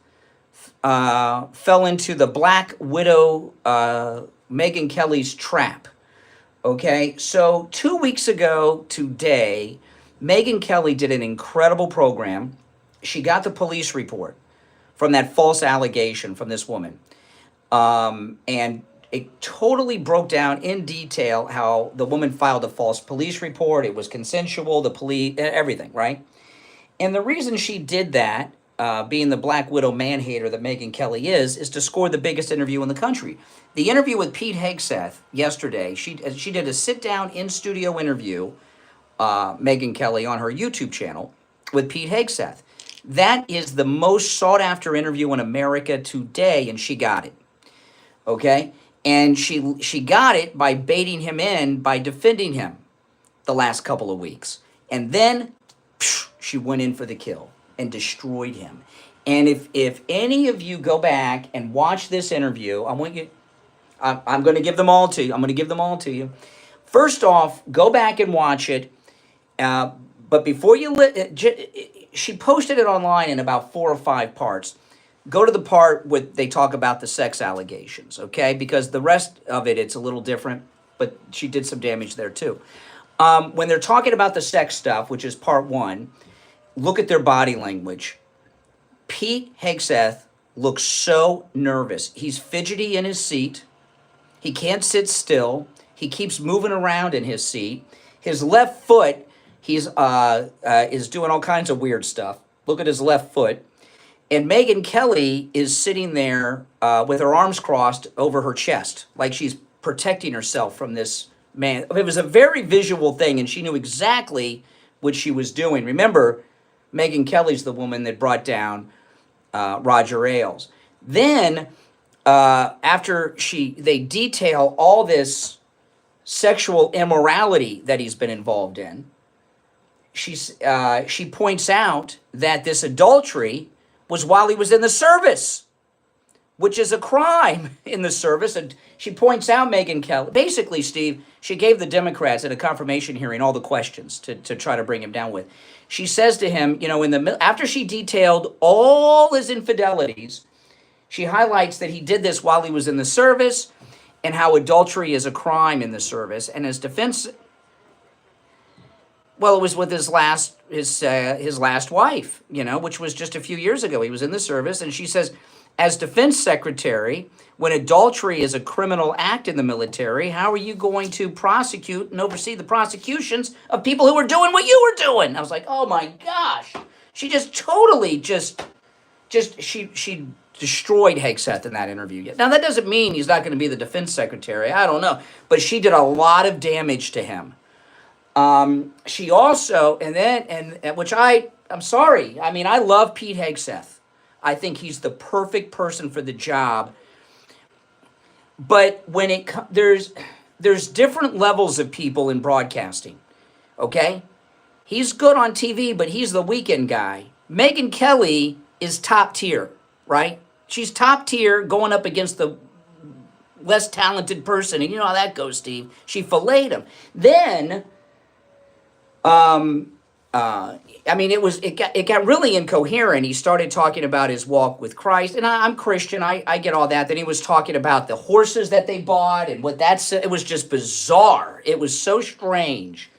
fell into the Black Widow Megyn Kelly's trap. Okay, so 2 weeks ago today, Megyn Kelly did an incredible program. She got the police report from that false allegation from this woman. And it totally broke down in detail how the woman filed a false police report. It was consensual, the police, everything, right? And the reason she did that, being the Black Widow man-hater that Megyn Kelly is to score the biggest interview in the country. The interview with Pete Hegseth yesterday, she did a sit-down in-studio interview, Megyn Kelly, on her YouTube channel with Pete Hegseth. That is the most sought-after interview in America today, and she got it. Okay? And she got it by baiting him in, by defending him the last couple of weeks. And then she went in for the kill and destroyed him. And if any of you go back and watch this interview, I'm going to give them all to you. I'm going to give them all to you. First off, go back and watch it. But before you she posted it online in about 4 or 5 parts. Go to the part where they talk about the sex allegations, okay? Because the rest of it's a little different, but she did some damage there too. When they're talking about the sex stuff, which is part 1, look at their body language. Pete Hegseth looks so nervous. He's fidgety in his seat. He can't sit still. He keeps moving around in his seat. His left foot, is doing all kinds of weird stuff. Look at his left foot. And Megyn Kelly is sitting there with her arms crossed over her chest, like she's protecting herself from this man. It was a very visual thing, and she knew exactly what she was doing. Remember, Megyn Kelly's the woman that brought down Roger Ailes. Then, after they detail all this sexual immorality that he's been involved in, she points out that this adultery was while he was in the service, which is a crime in the service. And she points out, Megyn Kelly, basically, Steve, she gave the Democrats at a confirmation hearing all the questions to try to bring him down with. She says to him, after she detailed all his infidelities, she highlights that he did this while he was in the service and how adultery is a crime in the service. And his defense, well, it was with his last wife, which was just a few years ago. He was in the service, and she says, as defense secretary, when adultery is a criminal act in the military, how are you going to prosecute and oversee the prosecutions of people who are doing what you were doing? I was like, oh my gosh. She just totally she destroyed Hegseth in that interview. Now, that doesn't mean he's not going to be the defense secretary. I don't know. But she did a lot of damage to him. She also, which I'm sorry. I mean, I love Pete Hegseth. I think he's the perfect person for the job. But when there's different levels of people in broadcasting, okay? He's good on TV, but he's the weekend guy. Megyn Kelly is top tier, right? She's top tier going up against the less talented person. And you know how that goes, Steve. She filleted him. Then, it got really incoherent. He started talking about his walk with Christ, and I'm Christian. I get all that. Then he was talking about the horses that they bought and what that's. It was just bizarre. It was so strange.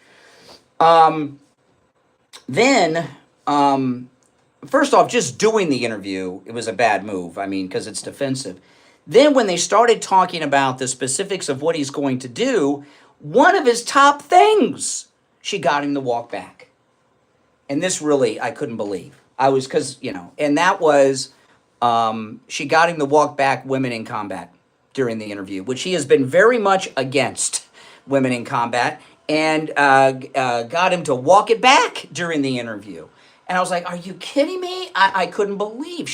First off, just doing the interview, it was a bad move. I mean, because it's defensive. Then when they started talking about the specifics of what he's going to do, one of his top things, she got him to walk back. And this really, I couldn't believe. I was, because, and that was, she got him to walk back women in combat during the interview, which he has been very much against women in combat, and got him to walk it back during the interview. And I was like, are you kidding me? I couldn't believe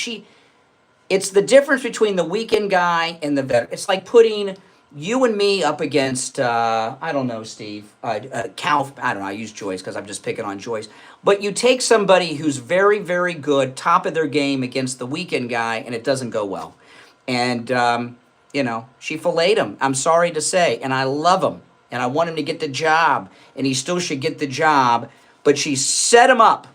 it's the difference between the weekend guy and the veteran. It's like putting you and me up against, I don't know, Steve, Cal, I don't know, I use Joyce because I'm just picking on Joyce. But you take somebody who's very, very good, top of their game against the weekend guy, and it doesn't go well. And, she filleted him, I'm sorry to say, and I love him. And I want him to get the job, and he still should get the job, but she set him up.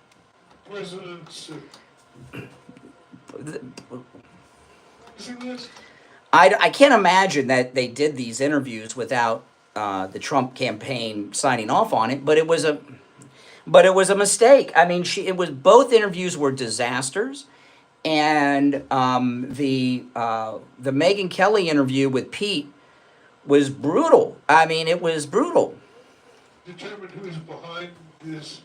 I can't imagine that they did these interviews without the Trump campaign signing off on it, but it was a mistake. I mean, both interviews were disasters, and the Megyn Kelly interview with Pete was brutal. I mean, it was brutal. Determine who's behind this.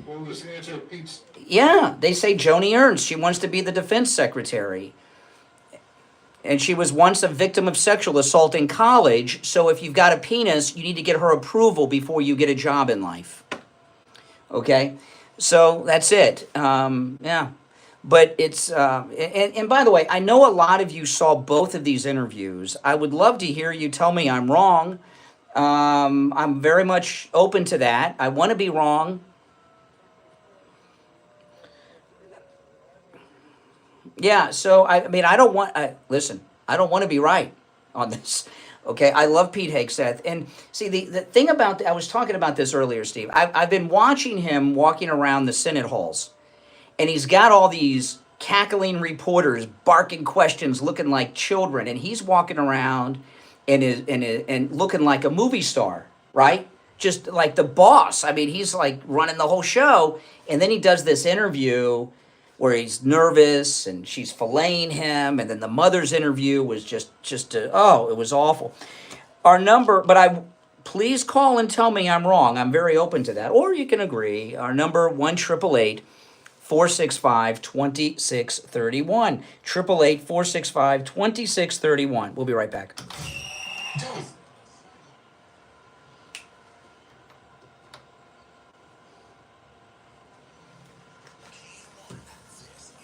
Well, this answer, Pete's. Yeah, they say Joni Ernst. She wants to be the defense secretary. And she was once a victim of sexual assault in college. So if you've got a penis, you need to get her approval before you get a job in life. Okay? So that's it. Yeah. But it's, and by the way, I know a lot of you saw both of these interviews. I would love to hear you tell me I'm wrong. I'm very much open to that. I want to be wrong. Yeah, so I don't want, listen, I don't want to be right on this. Okay, I love Pete Hegseth. And see, the thing about, I was talking about this earlier, Steve. I've been watching him walking around the Senate halls. And he's got all these cackling reporters barking questions, looking like children, and he's walking around and looking like a movie star, right? Just like the boss. I mean, he's like running the whole show, and then he does this interview where he's nervous and she's filleting him, and then the mother's interview was just it was awful. Our number, please call and tell me I'm wrong. I'm very open to that, or you can agree. Our number 1-888-465-2631. 888-465-2631. We'll be right back. This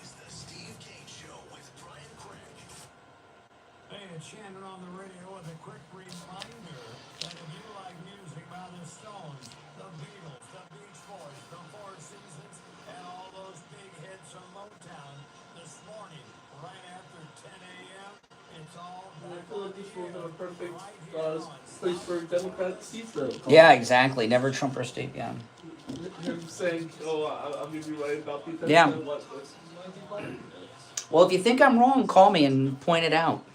is the Steve Kane Show with Brian Craig. Hey, it's Shannon on the radio with a quick reminder that if you like music by the Stones, the Beatles, the Beach Boys, the Four Seasons, and all those big hits from Motown, this morning, right after 10 a.m., it's all I feel like this was a perfect place for Democrat seats, though. Yeah, exactly. Never Trump or state. Yeah. Him saying, I'm going to be right about Pete. Yeah. Well, if you think I'm wrong, call me and point it out.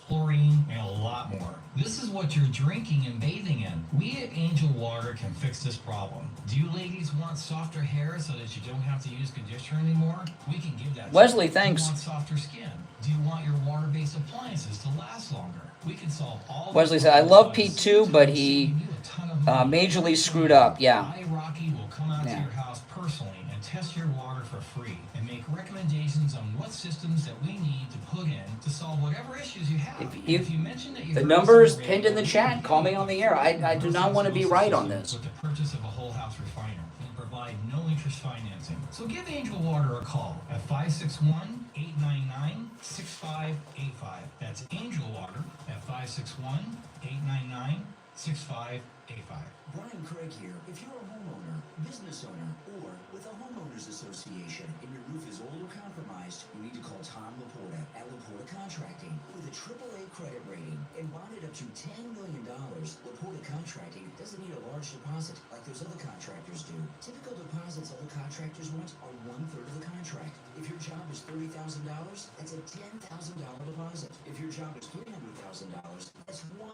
Chlorine, and a lot more. This is what you're drinking and bathing in. We at Angel Water can fix this problem. Do you ladies want softer hair so that you don't have to use conditioner anymore? We can give that. Wesley, to you. thanks. Do you want softer skin? Do you want your water-based appliances to last longer? We can solve all. Wesley said, I love Pete too, but he majorly screwed up. Yeah. Rocky will come out to your house personally and test your water for free and make recommendations on what systems that we need to put in to solve whatever issues you have. If you mention that the number is pinned in the chat. Call me on the air. I do not want to be right on this. With the purchase of a whole house refiner and provide no interest financing. So give Angel Water a call at 561-899-6585. That's Angel Water at 561-899-6585. Brian Craig here. If you're a homeowner, business owner, or with a homeowners association and your roof is old or compromised, you need to call Tom Laporta at Laporta Contracting. With a AAA credit rating and bonded up to $10 million, Laporta Contracting doesn't need a large deposit like those other contractors do. Typical deposits other contractors want are 1/3 of the contract. If your job is $30,000, that's a $10,000 deposit. If your job is $300,000, that's $100,000.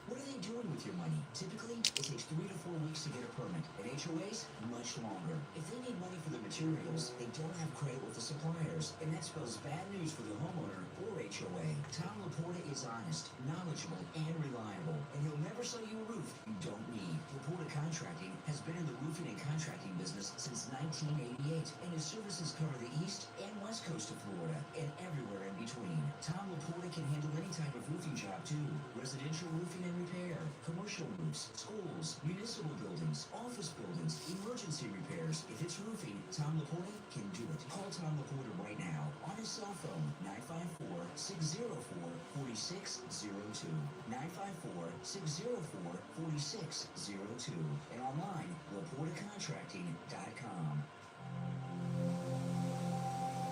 What are they doing with your money? Typically, it takes 3 to 4 weeks to get a permit. At HOAs, money much longer. If they need money for the materials, they don't have credit with the suppliers, and that spells bad news for the homeowner or HOA. Tom Laporta is honest, knowledgeable, and reliable, and he'll never sell you a roof you don't need. Laporta Contracting has been in the roofing and contracting business since 1988, and his services cover the east and west coast of Florida and everywhere in between. Tom Laporta can handle any type of roofing job too. Residential roofing and repair, commercial roofs, schools, municipal buildings, office buildings, emergency repairs. If it's roofing, Tom Laporta can do it. Call Tom Laporta right now on his cell phone, 954-604-4602. 954-604-4602. And online, LaportaContracting.com.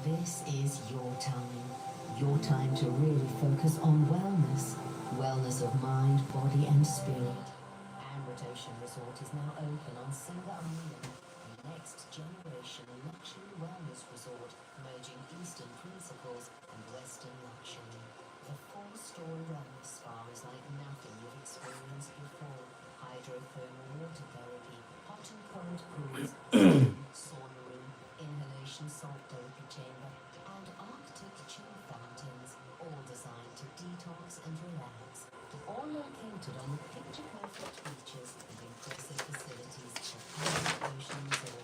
This is your time to really focus on wellness of mind, body and spirit. Amrit Ocean Resort is now open on Singer Island, the next generation luxury wellness resort, merging Eastern principles and Western luxury. The 4-story wellness spa is like nothing you've experienced before. Hydrothermal water therapy, hot and cold pools, sauna room, inhalation salt therapy chamber, and Arctic chill fountains, all designed to detox and relax. All located on the picture-perfect beaches and impressive facilities of Amrit Ocean Resort.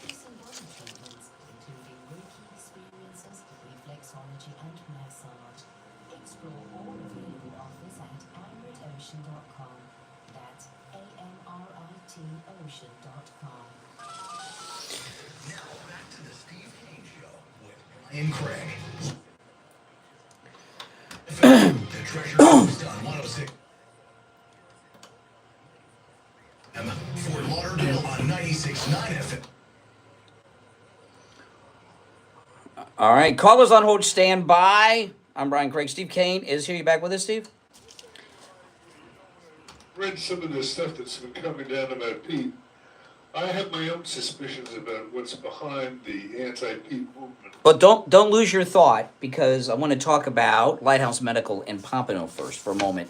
Face and body treatments, including Reiki experiences, reflexology and massage. Explore all available offers at amritocean.com. That's AMRITOcean.com. Now back to the Steve Kane Show with Brian Craig. The Treasure Coast on 106 Fort Lauderdale on 96.9 FM. All right, callers on hold, stand by. I'm Brian Craig. Steve Kane is here. You back with us, Steve? Read some of the stuff that's been coming down about Pete. I have my own suspicions about what's behind the anti-Pete movement. But don't lose your thought, because I want to talk about Lighthouse Medical in Pompano first for a moment.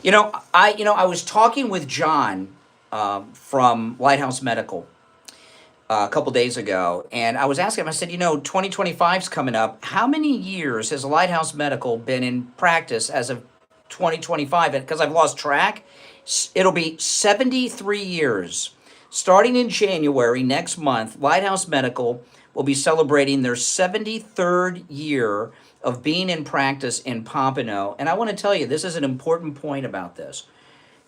I was talking with John from Lighthouse Medical a couple days ago, and I was asking him, I said, 2025's coming up. How many years has Lighthouse Medical been in practice as of 2025? And because I've lost track, it'll be 73 years. Starting in January next month, Lighthouse Medical will be celebrating their 73rd year of being in practice in Pompano. And I want to tell you, this is an important point about this.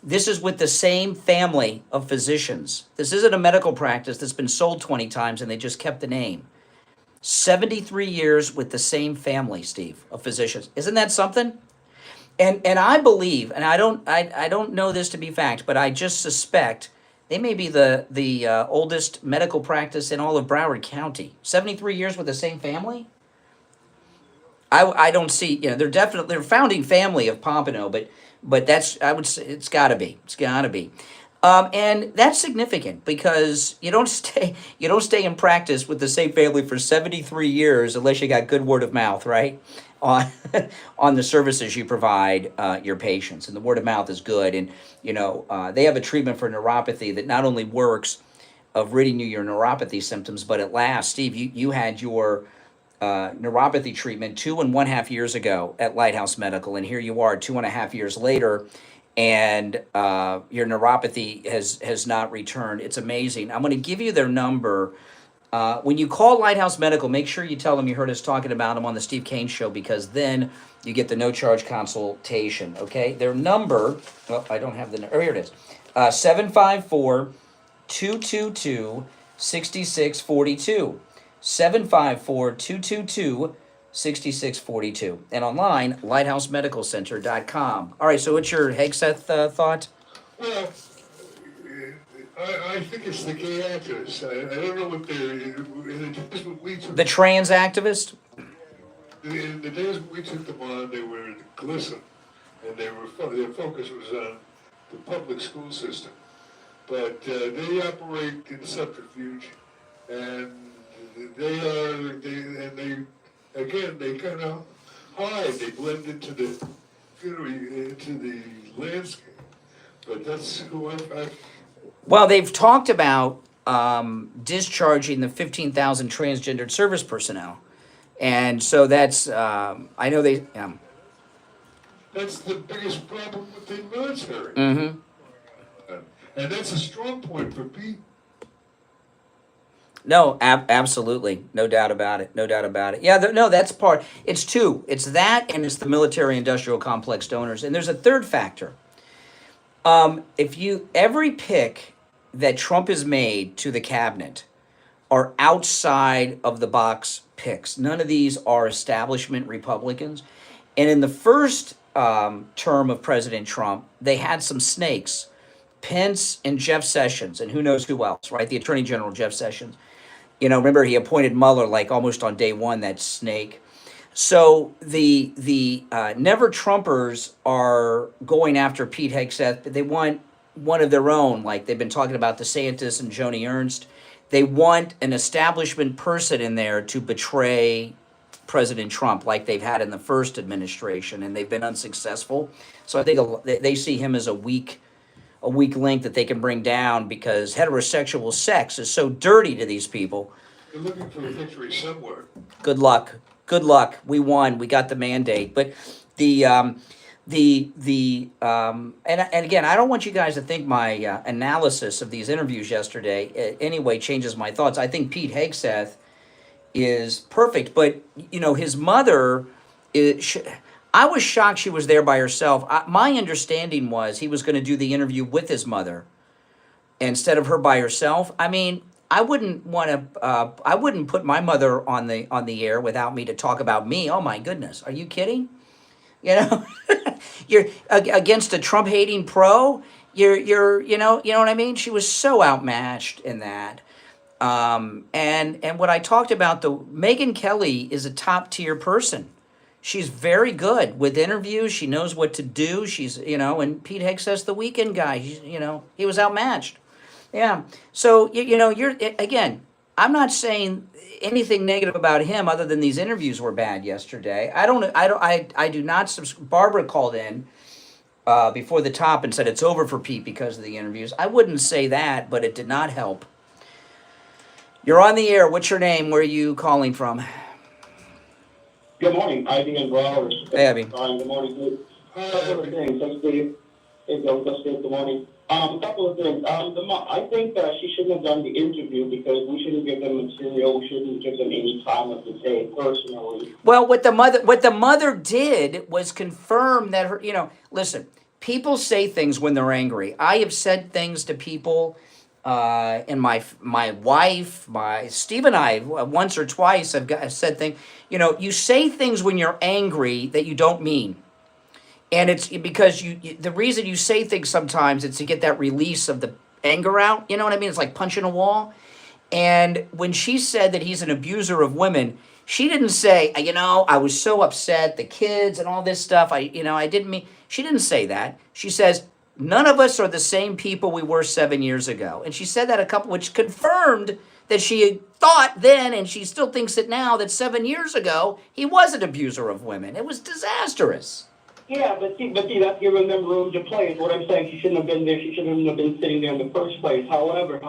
This is with the same family of physicians. This isn't a medical practice that's been sold 20 times and they just kept the name. 73 years with the same family, Steve, of physicians. Isn't that something? And I believe, and I don't know this to be fact, but I just suspect they may be the oldest medical practice in all of Broward County. 73 years with the same family? I don't see, they're a founding family of Pompano, but that's, I would say, it's got to be. And that's significant because you don't stay in practice with the same family for 73 years unless you got good word of mouth, right? On the services you provide your patients, and the word of mouth is good. And they have a treatment for neuropathy that not only works of ridding you your neuropathy symptoms, but it lasts. Steve, you had your neuropathy treatment 2.5 years ago at Lighthouse Medical, and here you are 2.5 years later, and your neuropathy has not returned. It's amazing. I'm going to give you their number. When you call Lighthouse Medical, make sure you tell them you heard us talking about them on the Steve Kane Show, because then you get the no-charge consultation, okay? Their number, I don't have the, here it is, 754-222-6642, 754-222-6642, and online, lighthousemedicalcenter.com. All right, so what's your Hegseth thought? Well, I think it's the gay activists. I don't know what the trans activist? In the days when we took them on, they were in GLSEN, and their focus was on the public school system. But they operate in subterfuge, and they kind of hide. They blend into the landscape. But that's who I. Well, they've talked about discharging the 15,000 transgendered service personnel. And so that's, I know they, That's the biggest problem with the military. mm-hmm. And that's a strong point for Pete. No, absolutely. No doubt about it. No doubt about it. Yeah, no, that's part. It's two. It's that, and it's the military-industrial complex donors. And there's a third factor. Every pick that Trump has made to the cabinet are outside of the box picks. None of these are establishment Republicans. And in the first term of President Trump, they had some snakes, Pence and Jeff Sessions, and who knows who else, right? The Attorney General, Jeff Sessions. You know, remember he appointed Mueller like almost on day one, that snake. So the Never Trumpers are going after Pete Hegseth, but they want one of their own, like they've been talking about DeSantis and Joni Ernst. They want an establishment person in there to betray President Trump like they've had in the first administration, and they've been unsuccessful. So I think they see him as a weak link that they can bring down, because heterosexual sex is so dirty to these people. You're looking for a victory somewhere. Good luck. Good luck. We won. We got the mandate. But and again, I don't want you guys to think my analysis of these interviews yesterday anyway changes my thoughts. I think Pete Hegseth is perfect, but you know, his mother is. I was shocked she was there by herself. My understanding was he was going to do the interview with his mother instead of her by herself. I mean, I wouldn't want to. I wouldn't put my mother on the air without me to talk about me. Oh my goodness, are you kidding? You know, you're against a Trump hating pro. You're you know what I mean. She was so outmatched in that. And what I talked about, Megyn Kelly is a top tier person. She's very good with interviews. She knows what to do. She's, you know, and Pete Hegseth, the weekend guy, you know, he was outmatched. Yeah. So, you know, again, I'm not saying anything negative about him other than these interviews were bad yesterday. I do not, Barbara called in before the top and said it's over for Pete because of the interviews. I wouldn't say that, but it did not help. You're on the air. What's your name? Where are you calling from? Good morning, Ivy and Broward. Hey, Ivy. Good morning. A couple of things. Thanks, Steve. Hey, good morning. A couple of things. I think she shouldn't have done the interview because we shouldn't give them material. We shouldn't give them any time of the day personally. Well, what the mother did was confirm that her, you know, listen, people say things when they're angry. I have said things to people, and my wife, Steve and I, once or twice I've said things. You know, you say things when you're angry that you don't mean. And it's because the reason you say things sometimes is to get that release of the anger out. You know what I mean? It's like punching a wall. And when she said that he's an abuser of women, she didn't say, you know, I was so upset, the kids and all this stuff. I didn't mean, she didn't say that. She says, none of us are the same people we were 7 years ago. And she said that which confirmed that she thought then, and she still thinks it now, that 7 years ago, he was an abuser of women. It was disastrous. Yeah, but see, that's giving them room to play is what I'm saying. She shouldn't have been there. She shouldn't have been sitting there in the first place. However,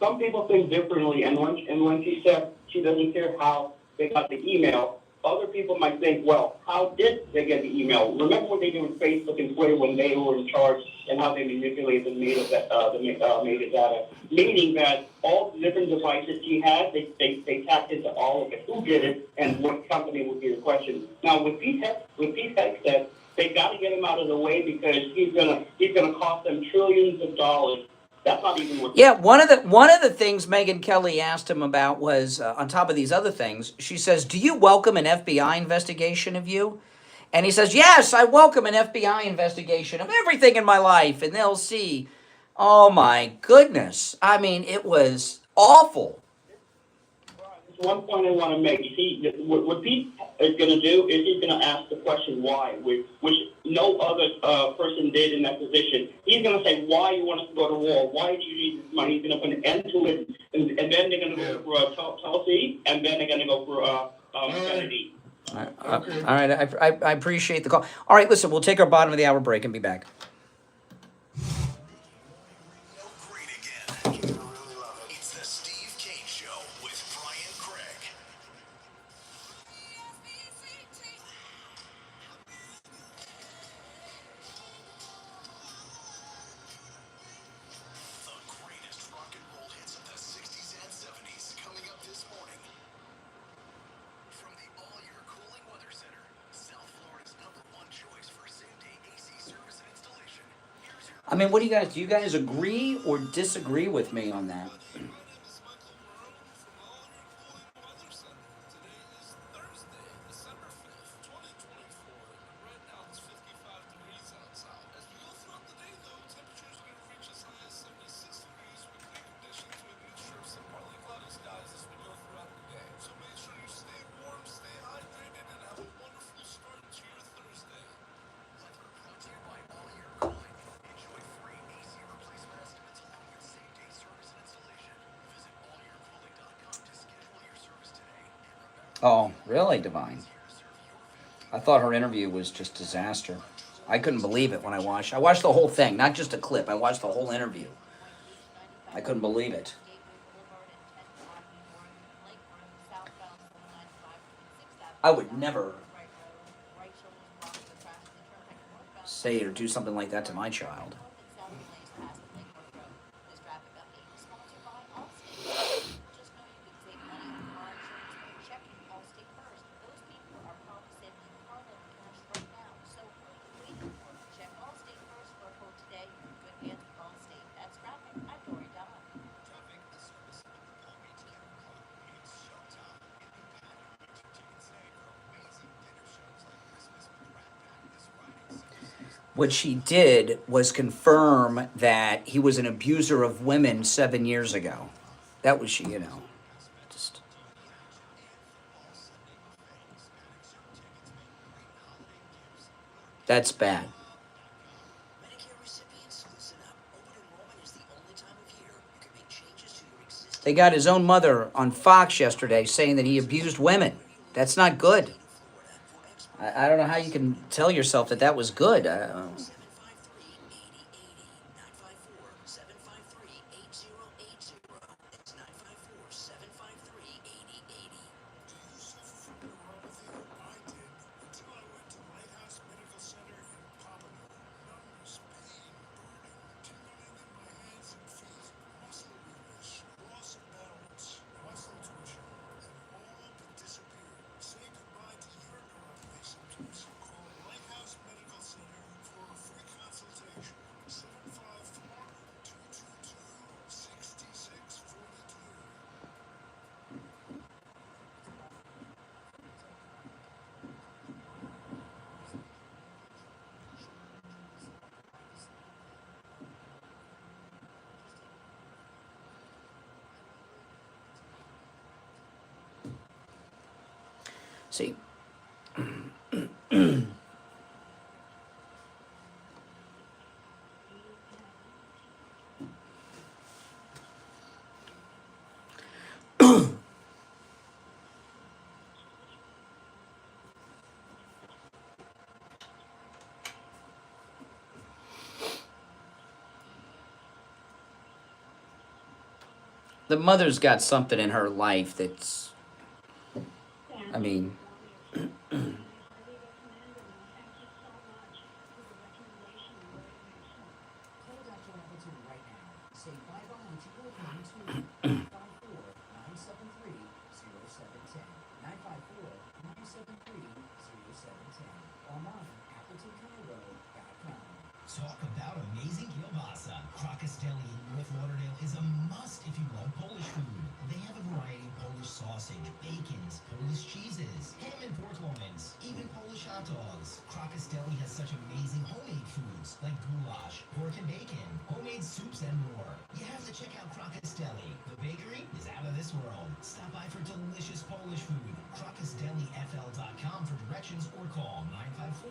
some people think differently, and when she said she doesn't care how they got the email, other people might think, well, how did they get the email? Remember what they did with Facebook and Twitter when they were in charge and how they manipulated the metadata, meaning that all the different devices she had, they tapped into all of it. Who did it and what company would be the question. Now, with Pete Hegseth, they got to get him out of the way because he's gonna cost them trillions of dollars. That's not even what. Yeah, one of the things Megyn Kelly asked him about was on top of these other things. She says, "Do you welcome an FBI investigation of you?" And he says, "Yes, I welcome an FBI investigation of everything in my life, and they'll see." Oh my goodness! I mean, it was awful. There's one point I want to make. You see, what Pete is going to do is he's going to ask the question why, which no other person did in that position. He's going to say, why you want us to go to war? Why do you need this money? He's going to put an end to it, and then they're going to go for Tulsi, and then they're going to go for Kennedy. All right, I appreciate the call. All right, listen, we'll take our bottom of the hour break and be back. It's mean, what do you guys agree or disagree with me on that? Oh, really, Divine? I thought her interview was just disaster. I couldn't believe it when I watched. I watched the whole thing, not just a clip. I watched the whole interview. I couldn't believe it. I would never say or do something like that to my child. What she did was confirm that he was an abuser of women 7 years ago. That was she, you know. Just. That's bad. They got his own mother on Fox yesterday saying that he abused women. That's not good. I don't know how you can tell yourself that that was good. See. The mother's got something in her life that's, I mean, Talk about amazing kielbasa. Crocus Deli in North Lauderdale is a must if you love Polish food. They have a variety of Polish sausage, bacons, Polish cheeses, ham and pork loins, even Polish hot dogs. Crocus Deli has such amazing homemade foods like goulash, pork and bacon, homemade soups, and more. You have to check out Crocus Deli. The bakery is out of this world. Stop by for delicious Polish food. CrocusDeliFL.com for directions or call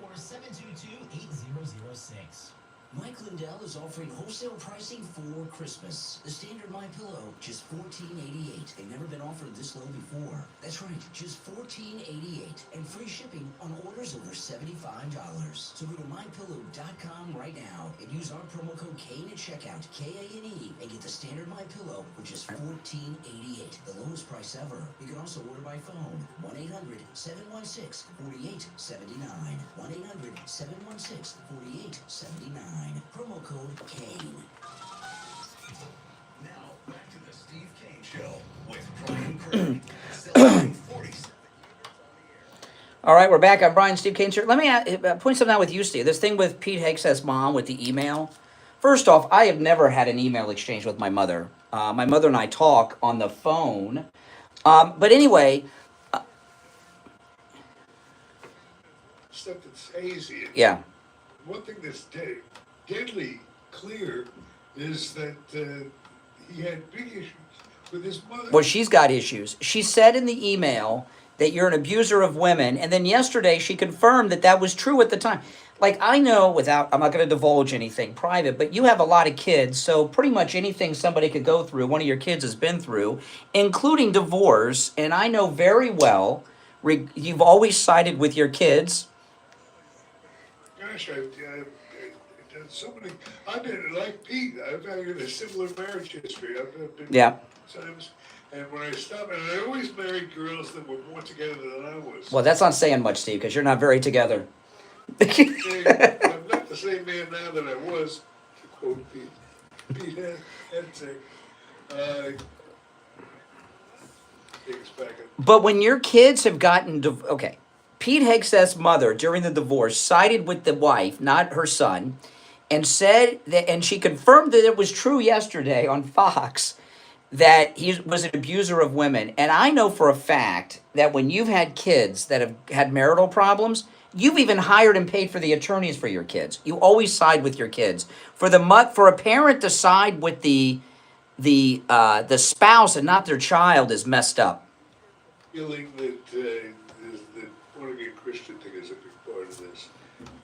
954-722-8006. Mike Lindell is offering wholesale pricing for Christmas. The standard MyPillow, just $14.88. They've never been offered this low before. That's right, just $14.88. And free shipping on orders over $75. So go to MyPillow.com right now and use our promo code KANE at checkout, K-A-N-E, and get the standard MyPillow for just $14.88. The lowest price ever. You can also order by phone. 1-800-716-4879. 1-800-716-4879. Promo code KANE. Now, back to the Steve Kane Show with Brian Craig. Celebrating 47 all right, we're back on Brian Steve Kane Show. Let me point something out with you, Steve. This thing with Pete Hegseth's mom with the email. First off, I have never had an email exchange with my mother. My mother and I talk on the phone. But anyway, Stuff that's hazy. yeah. One thing that's deadly clear is that he had big issues with his mother. Well, she's got issues. She said in the email that you're an abuser of women, and then yesterday she confirmed that that was true at the time. Like, I know I'm not going to divulge anything private, but you have a lot of kids, so pretty much anything somebody could go through, one of your kids has been through, including divorce, and I know very well, you've always sided with your kids. Gosh, I've done so many. I've been like Pete. I've had a similar marriage history. I've been times, and when I stopped, and I always married girls that were more together than I was. Well, that's not saying much, Steve, because you're not very together. I'm not the same man now that I was, to quote Pete Hegseth. Take us back. But when your kids have gotten okay, Pete Hegseth's mother during the divorce sided with the wife, not her son, and said that, and she confirmed that it was true yesterday on Fox, that he was an abuser of women. And I know for a fact that when you've had kids that have had marital problems, you've even hired and paid for the attorneys for your kids. You always side with your kids. For a parent to side with the spouse and not their child is messed up. Feeling that the born-again Christian thing is a big part of this.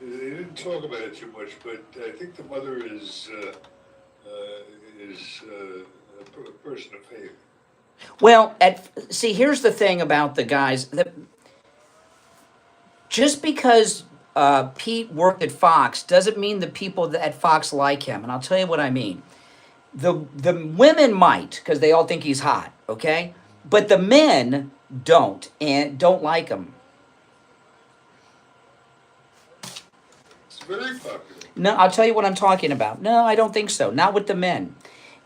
They didn't talk about it too much, but I think the mother is a person of faith. Well, see, here's the thing about the guys. Just because Pete worked at Fox doesn't mean the people at Fox like him. And I'll tell you what I mean. The women might, because they all think he's hot, okay? But the men don't, and don't like him. It's very popular. No, I'll tell you what I'm talking about. No, I don't think so. Not with the men.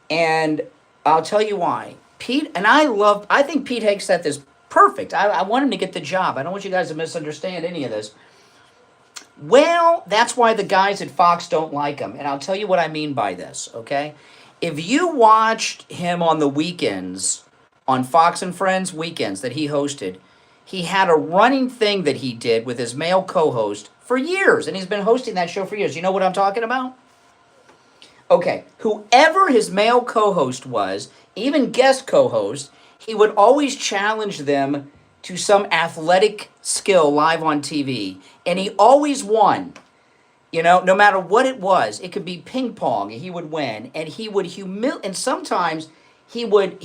And I'll tell you why. I think Pete Hegseth is perfect. I want him to get the job. I don't want you guys to misunderstand any of this. Well, that's why the guys at Fox don't like him. And I'll tell you what I mean by this, okay? If you watched him on the weekends, on Fox and Friends weekends that he hosted, he had a running thing that he did with his male co-host for years. And he's been hosting that show for years. You know what I'm talking about? Okay, whoever his male co-host was, even guest co-host, he would always challenge them to some athletic skill live on TV. And he always won. You know, no matter what it was, it could be ping pong, he would win. And he would and sometimes he would,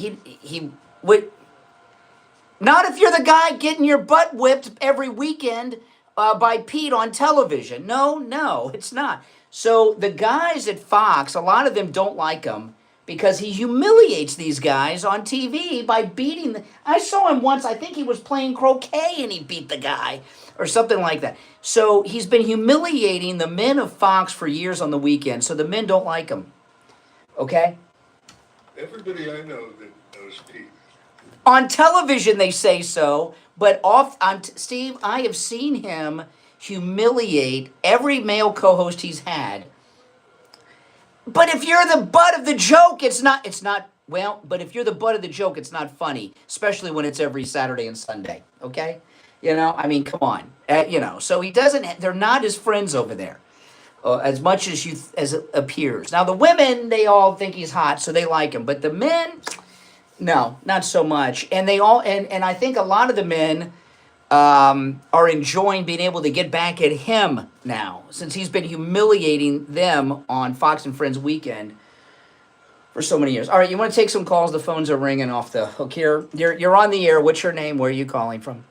not if you're the guy getting your butt whipped every weekend by Pete on television. No, it's not. So the guys at Fox, a lot of them don't like him because he humiliates these guys on TV by beating them. I saw him once, I think he was playing croquet and he beat the guy or something like that. So he's been humiliating the men of Fox for years on the weekend, so the men don't like him. Okay? Everybody I know that knows Pete. On television they say so, but Steve, I have seen him humiliate every male co-host he's had. But if you're the butt of the joke, it's not, but if you're the butt of the joke, it's not funny, especially when it's every Saturday and Sunday, okay? You know, I mean, come on. So they're not his friends over there, as much as it appears. Now, the women, they all think he's hot, so they like him. But the men, no, not so much. And and I think a lot of the men are enjoying being able to get back at him now, since he's been humiliating them on Fox and Friends weekend for so many years. All right, you want to take some calls? The phones are ringing off the hook here. You're on the air. What's your name? Where are you calling from?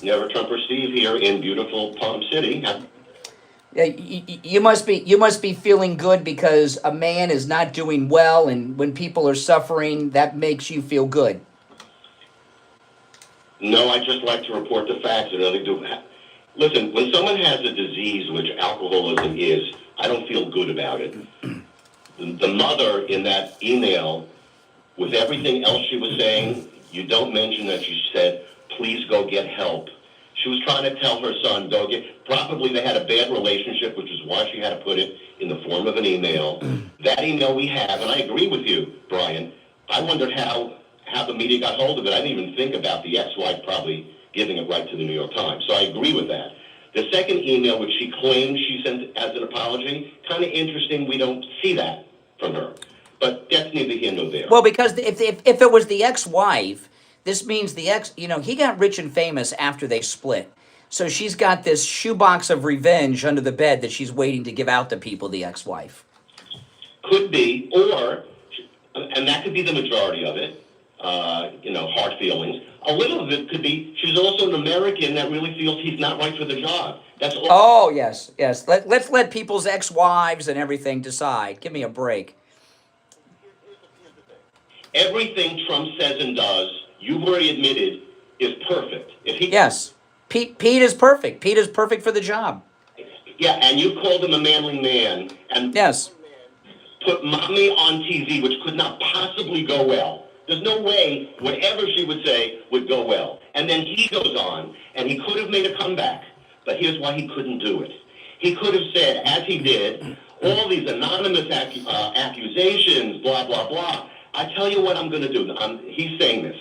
Never Trumper Steve here in beautiful Palm City. Yeah, you must be feeling good because a man is not doing well, and when people are suffering, that makes you feel good. No, I just like to report the facts. Listen, when someone has a disease, which alcoholism is, I don't feel good about it. The mother in that email, with everything else she was saying, you don't mention that she said, please go get help. She was trying to tell her son, don't get, probably they had a bad relationship, which is why she had to put it in the form of an email. That email we have, and I agree with you, Brian, I wondered how the media got hold of it. I didn't even think about the ex-wife probably giving it right to the New York Times. So I agree with that. The second email, which she claims she sent as an apology, kind of interesting. We don't see that from her. But that's neither here nor there. Well, because if it was the ex-wife, this means the ex, he got rich and famous after they split. So she's got this shoebox of revenge under the bed that she's waiting to give out to people, the ex-wife. Could be, or, and that could be the majority of it, hard feelings. A little of it could be she's also an American that really feels he's not right for the job. That's all. Oh, yes. Let's let people's ex-wives and everything decide. Give me a break. Everything Trump says and does, you've already admitted, is perfect. Yes. Pete is perfect. Pete is perfect for the job. Yeah, and you called him a manly man. And yes. Put mommy on TV, which could not possibly go well. There's no way whatever she would say would go well. And then he goes on, and he could have made a comeback. But here's why he couldn't do it. He could have said, as he did, all these anonymous accusations, blah, blah, blah. I tell you what I'm going to do. He's saying this.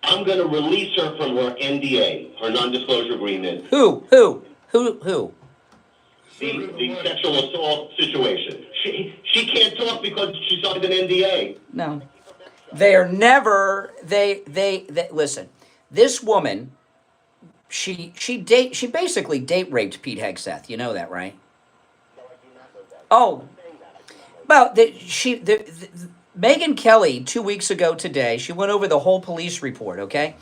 I'm going to release her from her NDA, her non-disclosure agreement. Who? The sexual assault situation. She can't talk because she signed an NDA. No. They're never, they listen, this woman, she basically date raped Pete Hegseth. You know that, right? Oh, well, Megyn Kelly, 2 weeks ago today, she went over the whole police report, okay?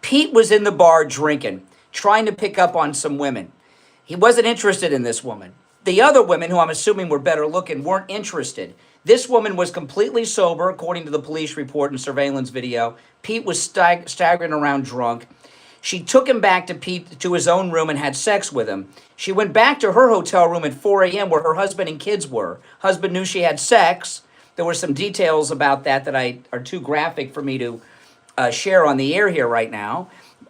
Pete was in the bar drinking, trying to pick up on some women. He wasn't interested in this woman. The other women, who I'm assuming were better looking, weren't interested. This woman was completely sober, according to the police report and surveillance video. Pete was staggering around drunk. She took him back to his own room and had sex with him. She went back to her hotel room at 4 a.m. where her husband and kids were. Husband knew she had sex. There were some details about that are too graphic for me to share on the air here right now.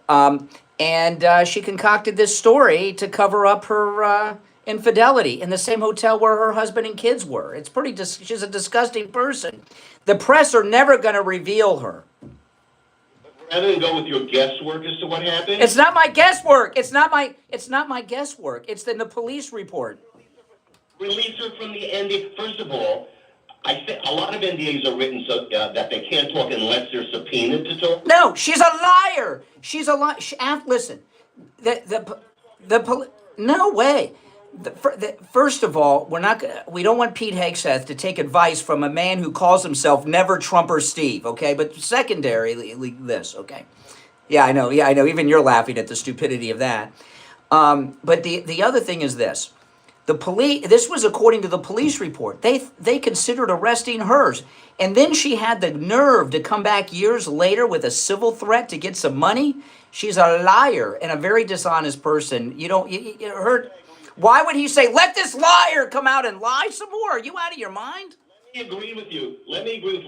And she concocted this story to cover up her infidelity in the same hotel where her husband and kids were. It's she's a disgusting person. The press are never going to reveal her. Rather than go with your guesswork as to what happened? It's not my guesswork. It's not my guesswork. It's in the police report. Release her from the NDA. First of all, I think a lot of NDAs are written so that they can't talk unless they're subpoenaed to talk. No, she's a liar. She's a liar. Listen, no way. First of all, we don't want Pete Hegseth to take advice from a man who calls himself Never Trumper Steve, okay? But secondarily, this, okay? Yeah, I know. Even you're laughing at the stupidity of that. But the other thing is this. The police. This was according to the police report. They considered arresting hers, and then she had the nerve to come back years later with a civil threat to get some money. She's a liar and a very dishonest person. You heard. Why would he say, let this liar come out and lie some more? Are you out of your mind? Let me agree with you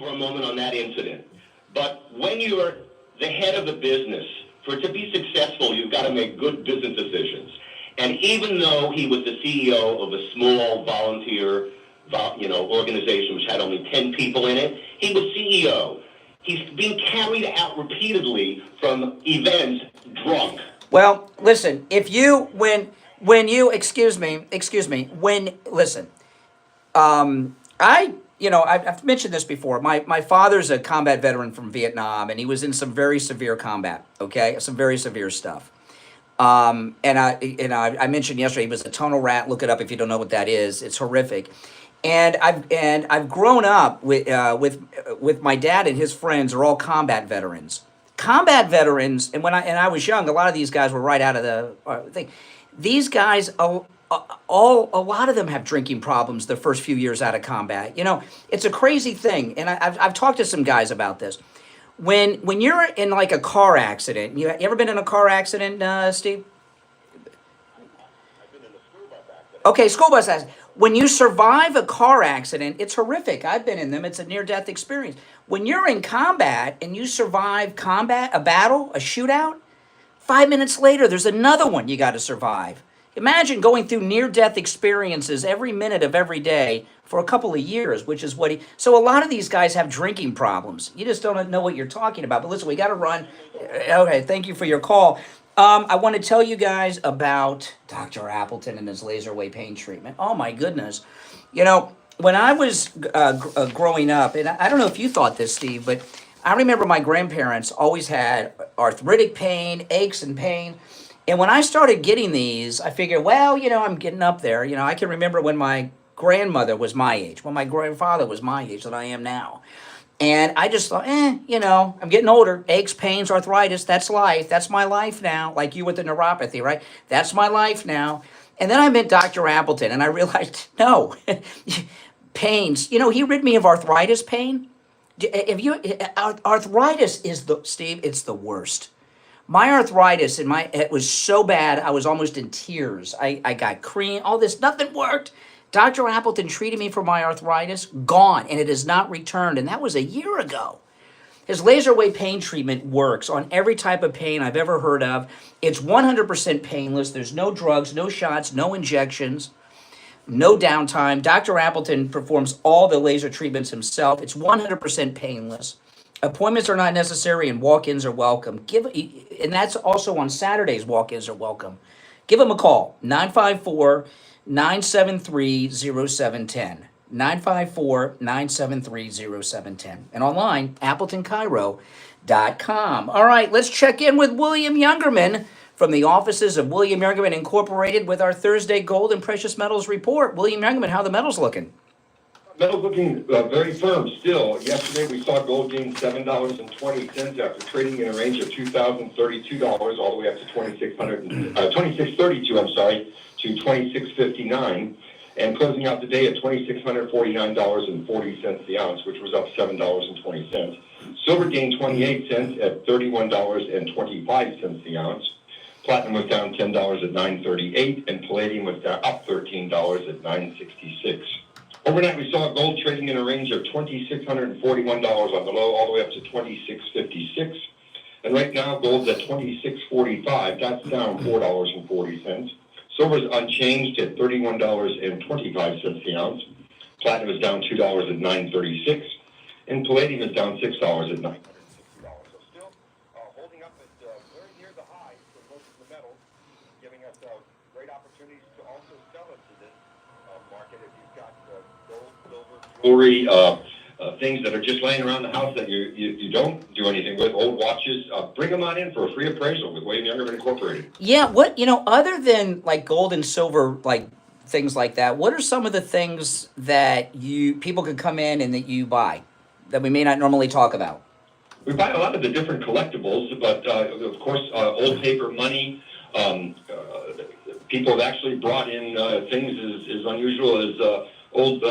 for a moment on that incident. But when you're the head of a business, for it to be successful, you've got to make good business decisions. And even though he was the CEO of a small volunteer organization which had only 10 people in it, he was CEO. He's being carried out repeatedly from events drunk. Well, listen, I've mentioned this before. My father's a combat veteran from Vietnam, and he was in some very severe combat, okay? Some very severe stuff. And I mentioned yesterday he was a tunnel rat. Look it up if you don't know what that is. It's horrific. And I've grown up with my dad and his friends are all combat veterans. Combat veterans, and when I was young, a lot of these guys were right out of the thing. These guys, a lot of them have drinking problems the first few years out of combat. It's a crazy thing, and I've talked to some guys about this. When you're in like a car accident, you ever been in a car accident, Steve? Okay, school bus accident. When you survive a car accident, it's horrific. I've been in them. It's a near-death experience. When you're in combat and you survive combat, a battle, a shootout, 5 minutes later, there's another one you got to survive. Imagine going through near-death experiences every minute of every day for a couple of years, which is what he... So a lot of these guys have drinking problems. You just don't know what you're talking about. But listen, we got to run. Okay, thank you for your call. I want to tell you guys about Dr. Appleton and his laser wave pain treatment. Oh, my goodness. You know, when I was growing up, and I don't know if you thought this, Steve, but I remember my grandparents always had arthritic pain, aches and pain. And when I started getting these, I figured, well, you know, I'm getting up there. You know, I can remember when my grandmother was my age, when my grandfather was my age that I am now. And I just thought, you know, I'm getting older. Aches, pains, arthritis, that's life. That's my life now. Like you with the neuropathy, right? That's my life now. And then I met Dr. Appleton, and I realized, no, pains. You know, he rid me of arthritis pain. Arthritis is Steve, it's the worst. My arthritis it was so bad, I was almost in tears. I got cream, all this, nothing worked. Dr. Appleton treated me for my arthritis, gone, and it has not returned, and that was a year ago. His laser wave pain treatment works on every type of pain I've ever heard of. It's 100% painless. There's no drugs, no shots, no injections, no downtime. Dr. Appleton performs all the laser treatments himself. It's 100% painless. Appointments are not necessary and walk-ins are welcome. And that's also on Saturdays, walk-ins are welcome. Give him a call, 954-973-0710. 954-973-0710. And online, AppletonCairo.com. All right, let's check in with William Youngerman from the offices of William Youngerman Incorporated with our Thursday Gold and Precious Metals Report. William Youngerman, how are the metals looking? Metals looking very firm still. Yesterday we saw gold gain $7.20 after trading in a range of $2,032 all the way up to $2,632, I'm sorry, to $2,659, and closing out the day at $2,649.40 the ounce, which was up $7.20. Silver gained 28 cents at $31.25 the ounce. Platinum was down $10 at $9.38, and palladium was down up $13 at $9.66. Overnight, we saw gold trading in a range of $2,641 on the low, all the way up to $2,656. And right now, gold's at $2,645. That's down $4.40. Silver's unchanged at $31.25 the ounce. Platinum is down $2 at $9.36. And palladium is down $6 at $960. So still holding up at very near the high for most of the metals, giving us great opportunities to also sell into this market if you've got gold, silver, jewelry, things that are just laying around the house that you don't do anything with, old watches. Bring them on in for a free appraisal with William Youngerman Incorporated. Yeah, what, you know, other than like gold and silver, like things like that, what are some of the things that people can come in and that you buy that we may not normally talk about? We buy a lot of the different collectibles, but of course, old paper money. People have actually brought in things as unusual as old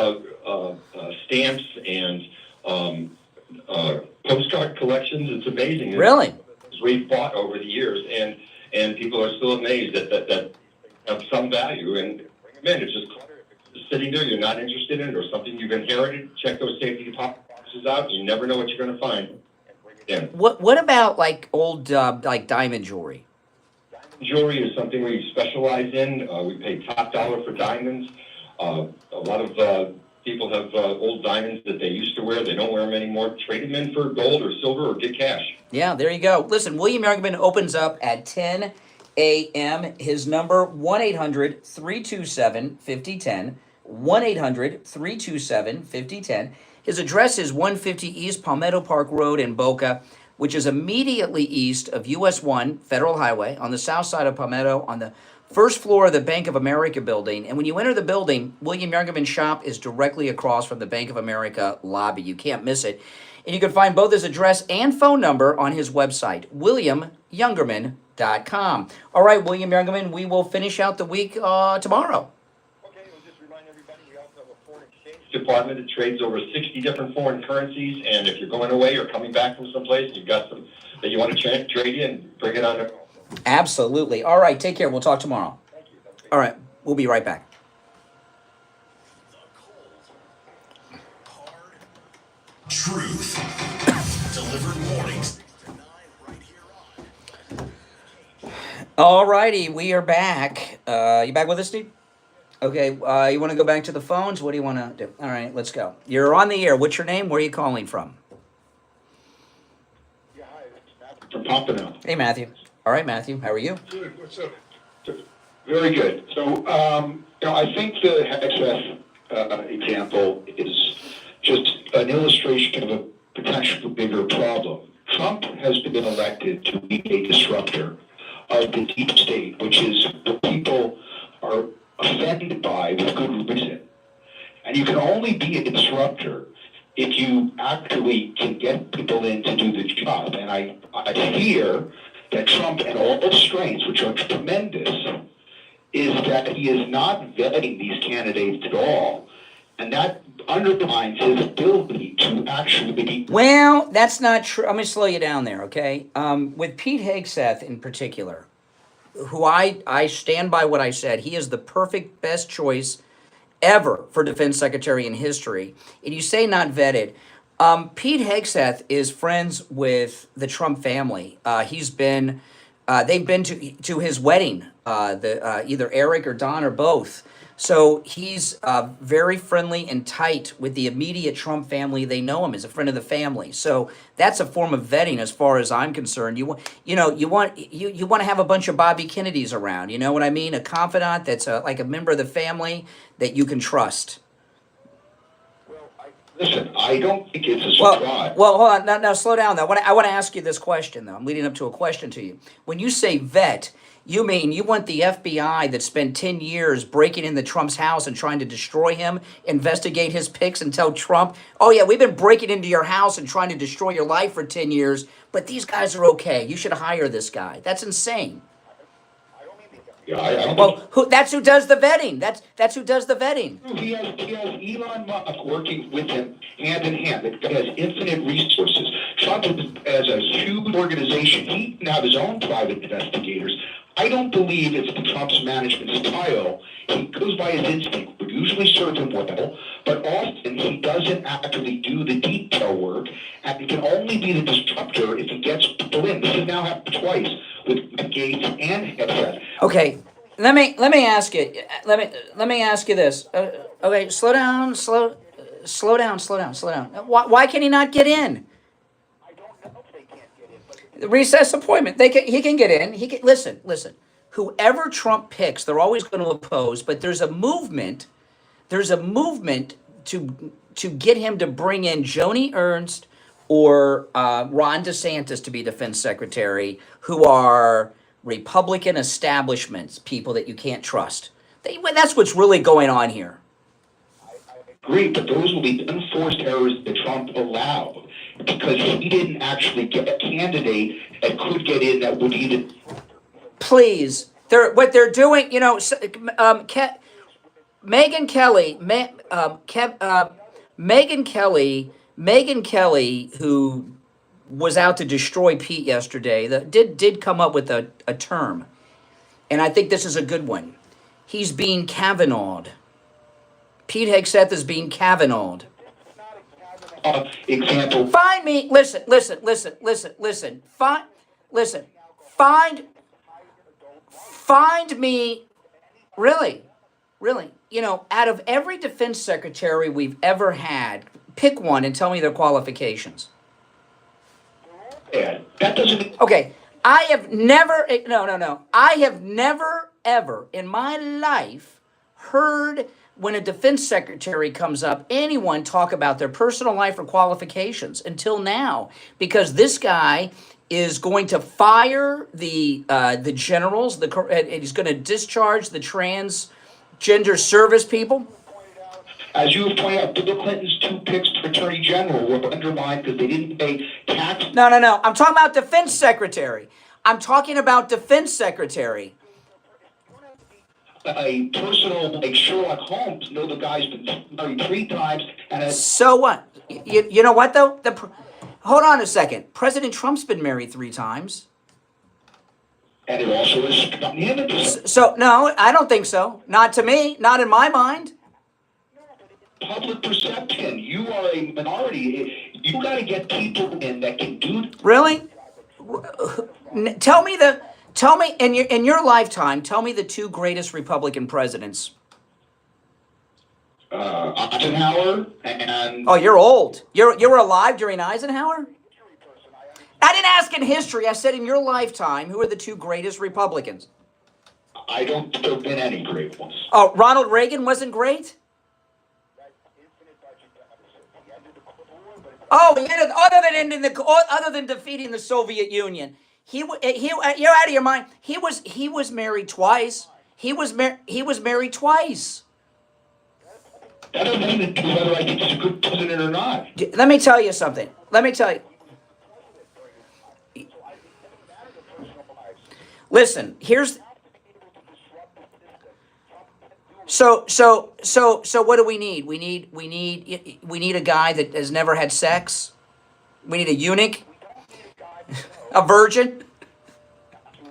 stamps and postcard collections. It's amazing. Really? We've bought over the years, and people are still amazed that have some value. And bring them in. It's just clutter. If it's just sitting there, you're not interested in it, or something you've inherited, check those safety deposit boxes out. You never know what you're going to find. And bring it in. What about like old like diamond jewelry? Jewelry is something we specialize in. We pay top dollar for diamonds. A lot of people have old diamonds that they used to wear. They don't wear them anymore. Trade them in for gold or silver or get cash. Yeah, there you go. Listen, William Youngerman opens up at 10 a.m. His number, 1-800-327-5010. 1-800-327-5010. His address is 150 East Palmetto Park Road in Boca, which is immediately east of US 1 Federal Highway on the south side of Palmetto on the first floor of the Bank of America building. And when you enter the building, William Youngerman's shop is directly across from the Bank of America lobby. You can't miss it. And you can find both his address and phone number on his website, WilliamYoungerman.com. All right, William Youngerman, we will finish out the week tomorrow. Department that trades over 60 different foreign currencies, and if you're going away or coming back from someplace, you've got some that you want to trade in, bring it on. Absolutely. All right, take care. We'll talk tomorrow. Thank you. All right, we'll be right back. Truth. Delivered mornings 6 to 9 right here on All righty, we are back. You back with us, Steve? Okay, you want to go back to the phones? What do you want to do? All right, let's go. You're on the air. What's your name? Where are you calling from? From Pompano. Hey, Matthew. All right, Matthew. How are you? Good, what's up? Very good. So, I think the Hegseth example is just an illustration of a potential bigger problem. Trump has been elected to be a disruptor of the deep state, which is what people are offended by with good reason. And you can only be a disruptor if you actually can get people in to do the job. And I fear that Trump and all the strengths, which are tremendous, is that he is not vetting these candidates at all. And that undermines his ability to actually be... Well, that's not true. I'm going to slow you down there, okay? With Pete Hegseth in particular, who I stand by what I said, he is the perfect best choice ever for defense secretary in history. And you say not vetted. Pete Hegseth is friends with the Trump family. They've been to his wedding, either Eric or Don or both. So he's very friendly and tight with the immediate Trump family. They know him as a friend of the family. So that's a form of vetting, as far as I'm concerned. You want to have a bunch of Bobby Kennedys around. You know what I mean? A confidant that's like a member of the family that you can trust. Listen, I don't think it's a surprise. Well, hold on. Now slow down, though. I want to ask you this question, though. I'm leading up to a question to you. When you say vet, you mean you want the FBI that spent 10 years breaking into Trump's house and trying to destroy him, investigate his picks, and tell Trump, oh, yeah, we've been breaking into your house and trying to destroy your life for 10 years, but these guys are okay. You should hire this guy. That's insane. That's who does the vetting. That's who does the vetting. He has Elon Musk working with him hand in hand. It has infinite resources. Trump has a huge organization. He can have his own private investigators. I don't believe it's the Trump's management style. He goes by his instinct, which usually serves him well, but often he doesn't actually do the detail work, and it can only be the disruptor if he gets people in. This has now happened twice with Gates and Hegseth. Okay, let me ask you. Let me ask you this. Okay, slow down. Why can he not get in? Recess appointment. He can get in. He can listen. Whoever Trump picks, they're always going to oppose. But there's a movement. There's a movement to get him to bring in Joni Ernst or Ron DeSantis to be defense secretary, who are Republican establishments, people that you can't trust. That's what's really going on here. Agree, but those will be unforced errors that Trump allowed, because he didn't actually get a candidate that could get in that would even... Please, what they're doing, Megyn Kelly, who was out to destroy Pete yesterday, that did come up with a term, and I think this is a good one. He's being Kavanaugh'd. Pete Hegseth is being Kavanaugh'd. Example. Find me. Listen. Find me. Really. Out of every defense secretary we've ever had, pick one and tell me their qualifications. Yeah, that doesn't. Okay. I have never. No. I have never ever in my life heard, when a defense secretary comes up, anyone talk about their personal life or qualifications until now, because this guy is going to fire the generals, and he's going to discharge the transgender service people. As you have pointed out, Bill Clinton's 2 picks for Attorney General were undermined because they didn't pay tax. No. I'm talking about defense secretary. A personal like Sherlock Holmes know the guy's been married 3 times and so what? You know what though? Hold on a second. President Trump's been married 3 times. And it also is. So no, I don't think so. Not to me. Not in my mind. Public perception. You are a minority. You got to get people in that can do. Really? Tell me Tell me, in your lifetime, tell me the two greatest Republican presidents. Eisenhower and... Oh, you're old. You were alive during Eisenhower? I didn't ask in history. I said in your lifetime, who are the two greatest Republicans? I don't think there have been any great ones. Oh, Ronald Reagan wasn't great? Oh, other than defeating the Soviet Union, you're out of your mind. He was married twice. He was married twice. That doesn't mean whether I think he's a good president or not. Let me tell you something. Listen, here's. So what do we need? We need a guy that has never had sex. We need a eunuch, a virgin.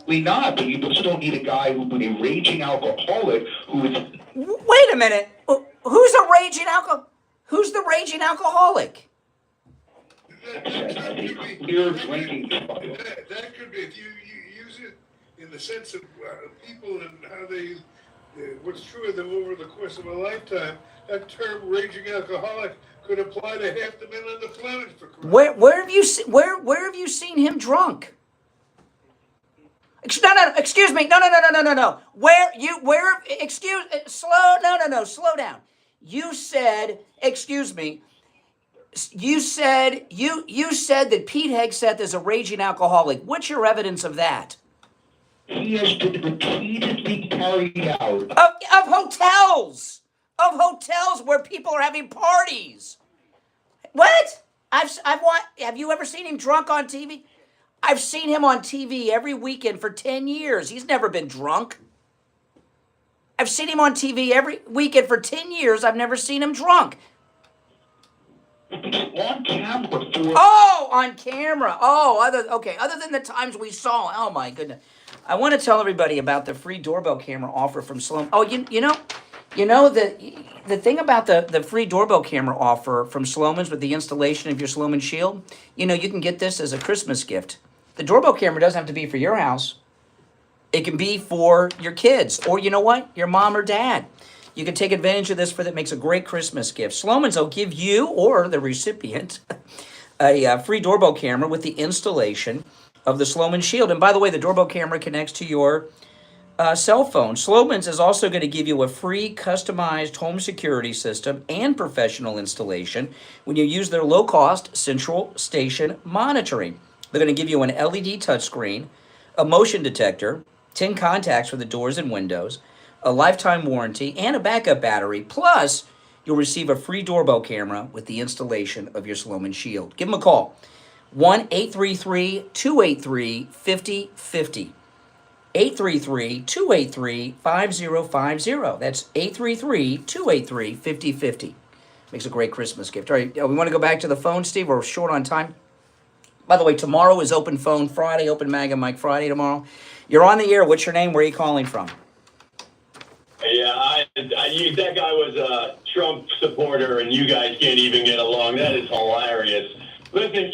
Absolutely not, but you still need a guy who would be a raging alcoholic who is. Wait a minute. Who's the raging alcoholic? Clear drinking trouble. That could be, if you use it in the sense of people and how they, what's true of them over the course of a lifetime, that term raging alcoholic could apply to half the men on the planet. Where have you seen him drunk? No, excuse me. No. Slow down. You said, excuse me. You said that Pete Hegseth is a raging alcoholic. What's your evidence of that? He has been repeatedly carried out of hotels where people are having parties. What? Have you ever seen him drunk on TV? I've seen him on TV every weekend for 10 years. He's never been drunk. I've seen him on TV every weekend for 10 years. I've never seen him drunk. On camera. Oh, on camera. Oh, other than the times we saw. Oh, my goodness. I want to tell everybody about the free doorbell camera offer from Sloan. Oh, you know the thing about the free doorbell camera offer from Sloman's with the installation of your Sloman Shield, you can get this as a Christmas gift. The doorbell camera doesn't have to be for your house. It can be for your kids, or you know what? Your mom or dad. You can take advantage of this that makes a great Christmas gift. Sloman's will give you or the recipient a free doorbell camera with the installation of the Sloman Shield. And by the way, the doorbell camera connects to your cell phone. Sloman's is also going to give you a free customized home security system and professional installation when you use their low-cost central station monitoring. They're going to give you an LED touchscreen, a motion detector, 10 contacts for the doors and windows, a lifetime warranty, and a backup battery. Plus, you'll receive a free doorbell camera with the installation of your Sloman Shield. Give them a call. 1-833-283-5050. 833-283-5050. That's 833-283-5050. Makes a great Christmas gift. All right, we want to go back to the phone, Steve. We're short on time. By the way, tomorrow is Open Phone Friday, Open MAGA Mike Friday tomorrow. You're on the air. What's your name? Where are you calling from? Yeah, that guy was a Trump supporter, and you guys can't even get along. That is hilarious. Listen,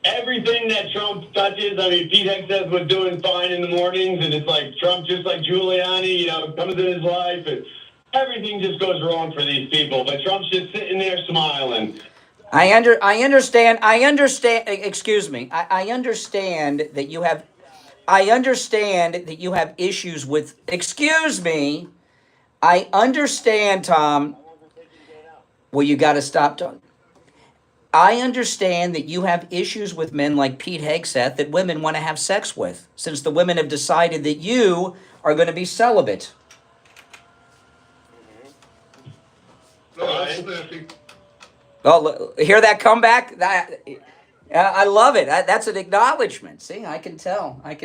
everything that Trump touches, Pete Hegseth was doing fine in the mornings, and it's like Trump, just like Giuliani, comes in his life, and everything just goes wrong for these people. But Trump's just sitting there smiling. I understand. Excuse me. I understand that you have. I understand that you have issues with. Excuse me. I understand, Tom. Well, you got to stop talking. I understand that you have issues with men like Pete Hegseth that women want to have sex with, since the women have decided that you are going to be celibate. No, that's snappy. Oh, hear that comeback? I love it. That's an acknowledgement. See, I can tell. I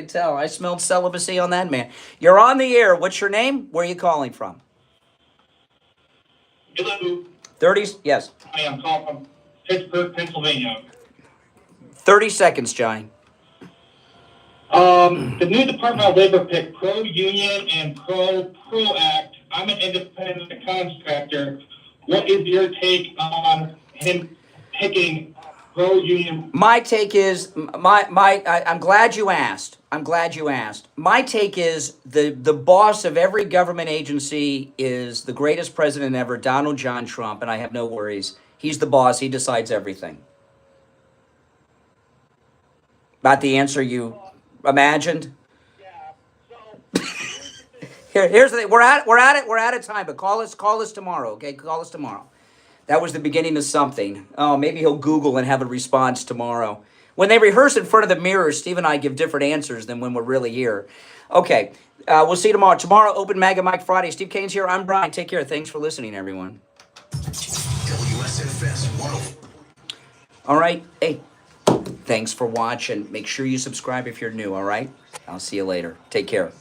smelled celibacy on that man. You're on the air. What's your name? Where are you calling from? Hello. 30s? Yes. I am calling from Pittsburgh, Pennsylvania. 30 seconds, Johnny. The new Department of Labor picked pro-union and pro-PRO Act. I'm an independent contractor. What is your take on him picking My take is I'm glad you asked. I'm glad you asked. My take is the boss of every government agency is the greatest president ever, Donald John Trump, and I have no worries. He's the boss. He decides everything. About the answer you imagined. Here's the thing. We're out of time. But call us tomorrow. Okay, call us tomorrow. That was the beginning of something. Oh, maybe he'll Google and have a response tomorrow. When they rehearse in front of the mirror, Steve and I give different answers than when we're really here. Okay, we'll see you tomorrow. Tomorrow, Open MAGA Mike Friday. Steve Kane's here. I'm Brian. Take care. Thanks for listening, everyone. WSFS 104. All right. Hey, thanks for watching. Make sure you subscribe if you're new, all right? I'll see you later. Take care.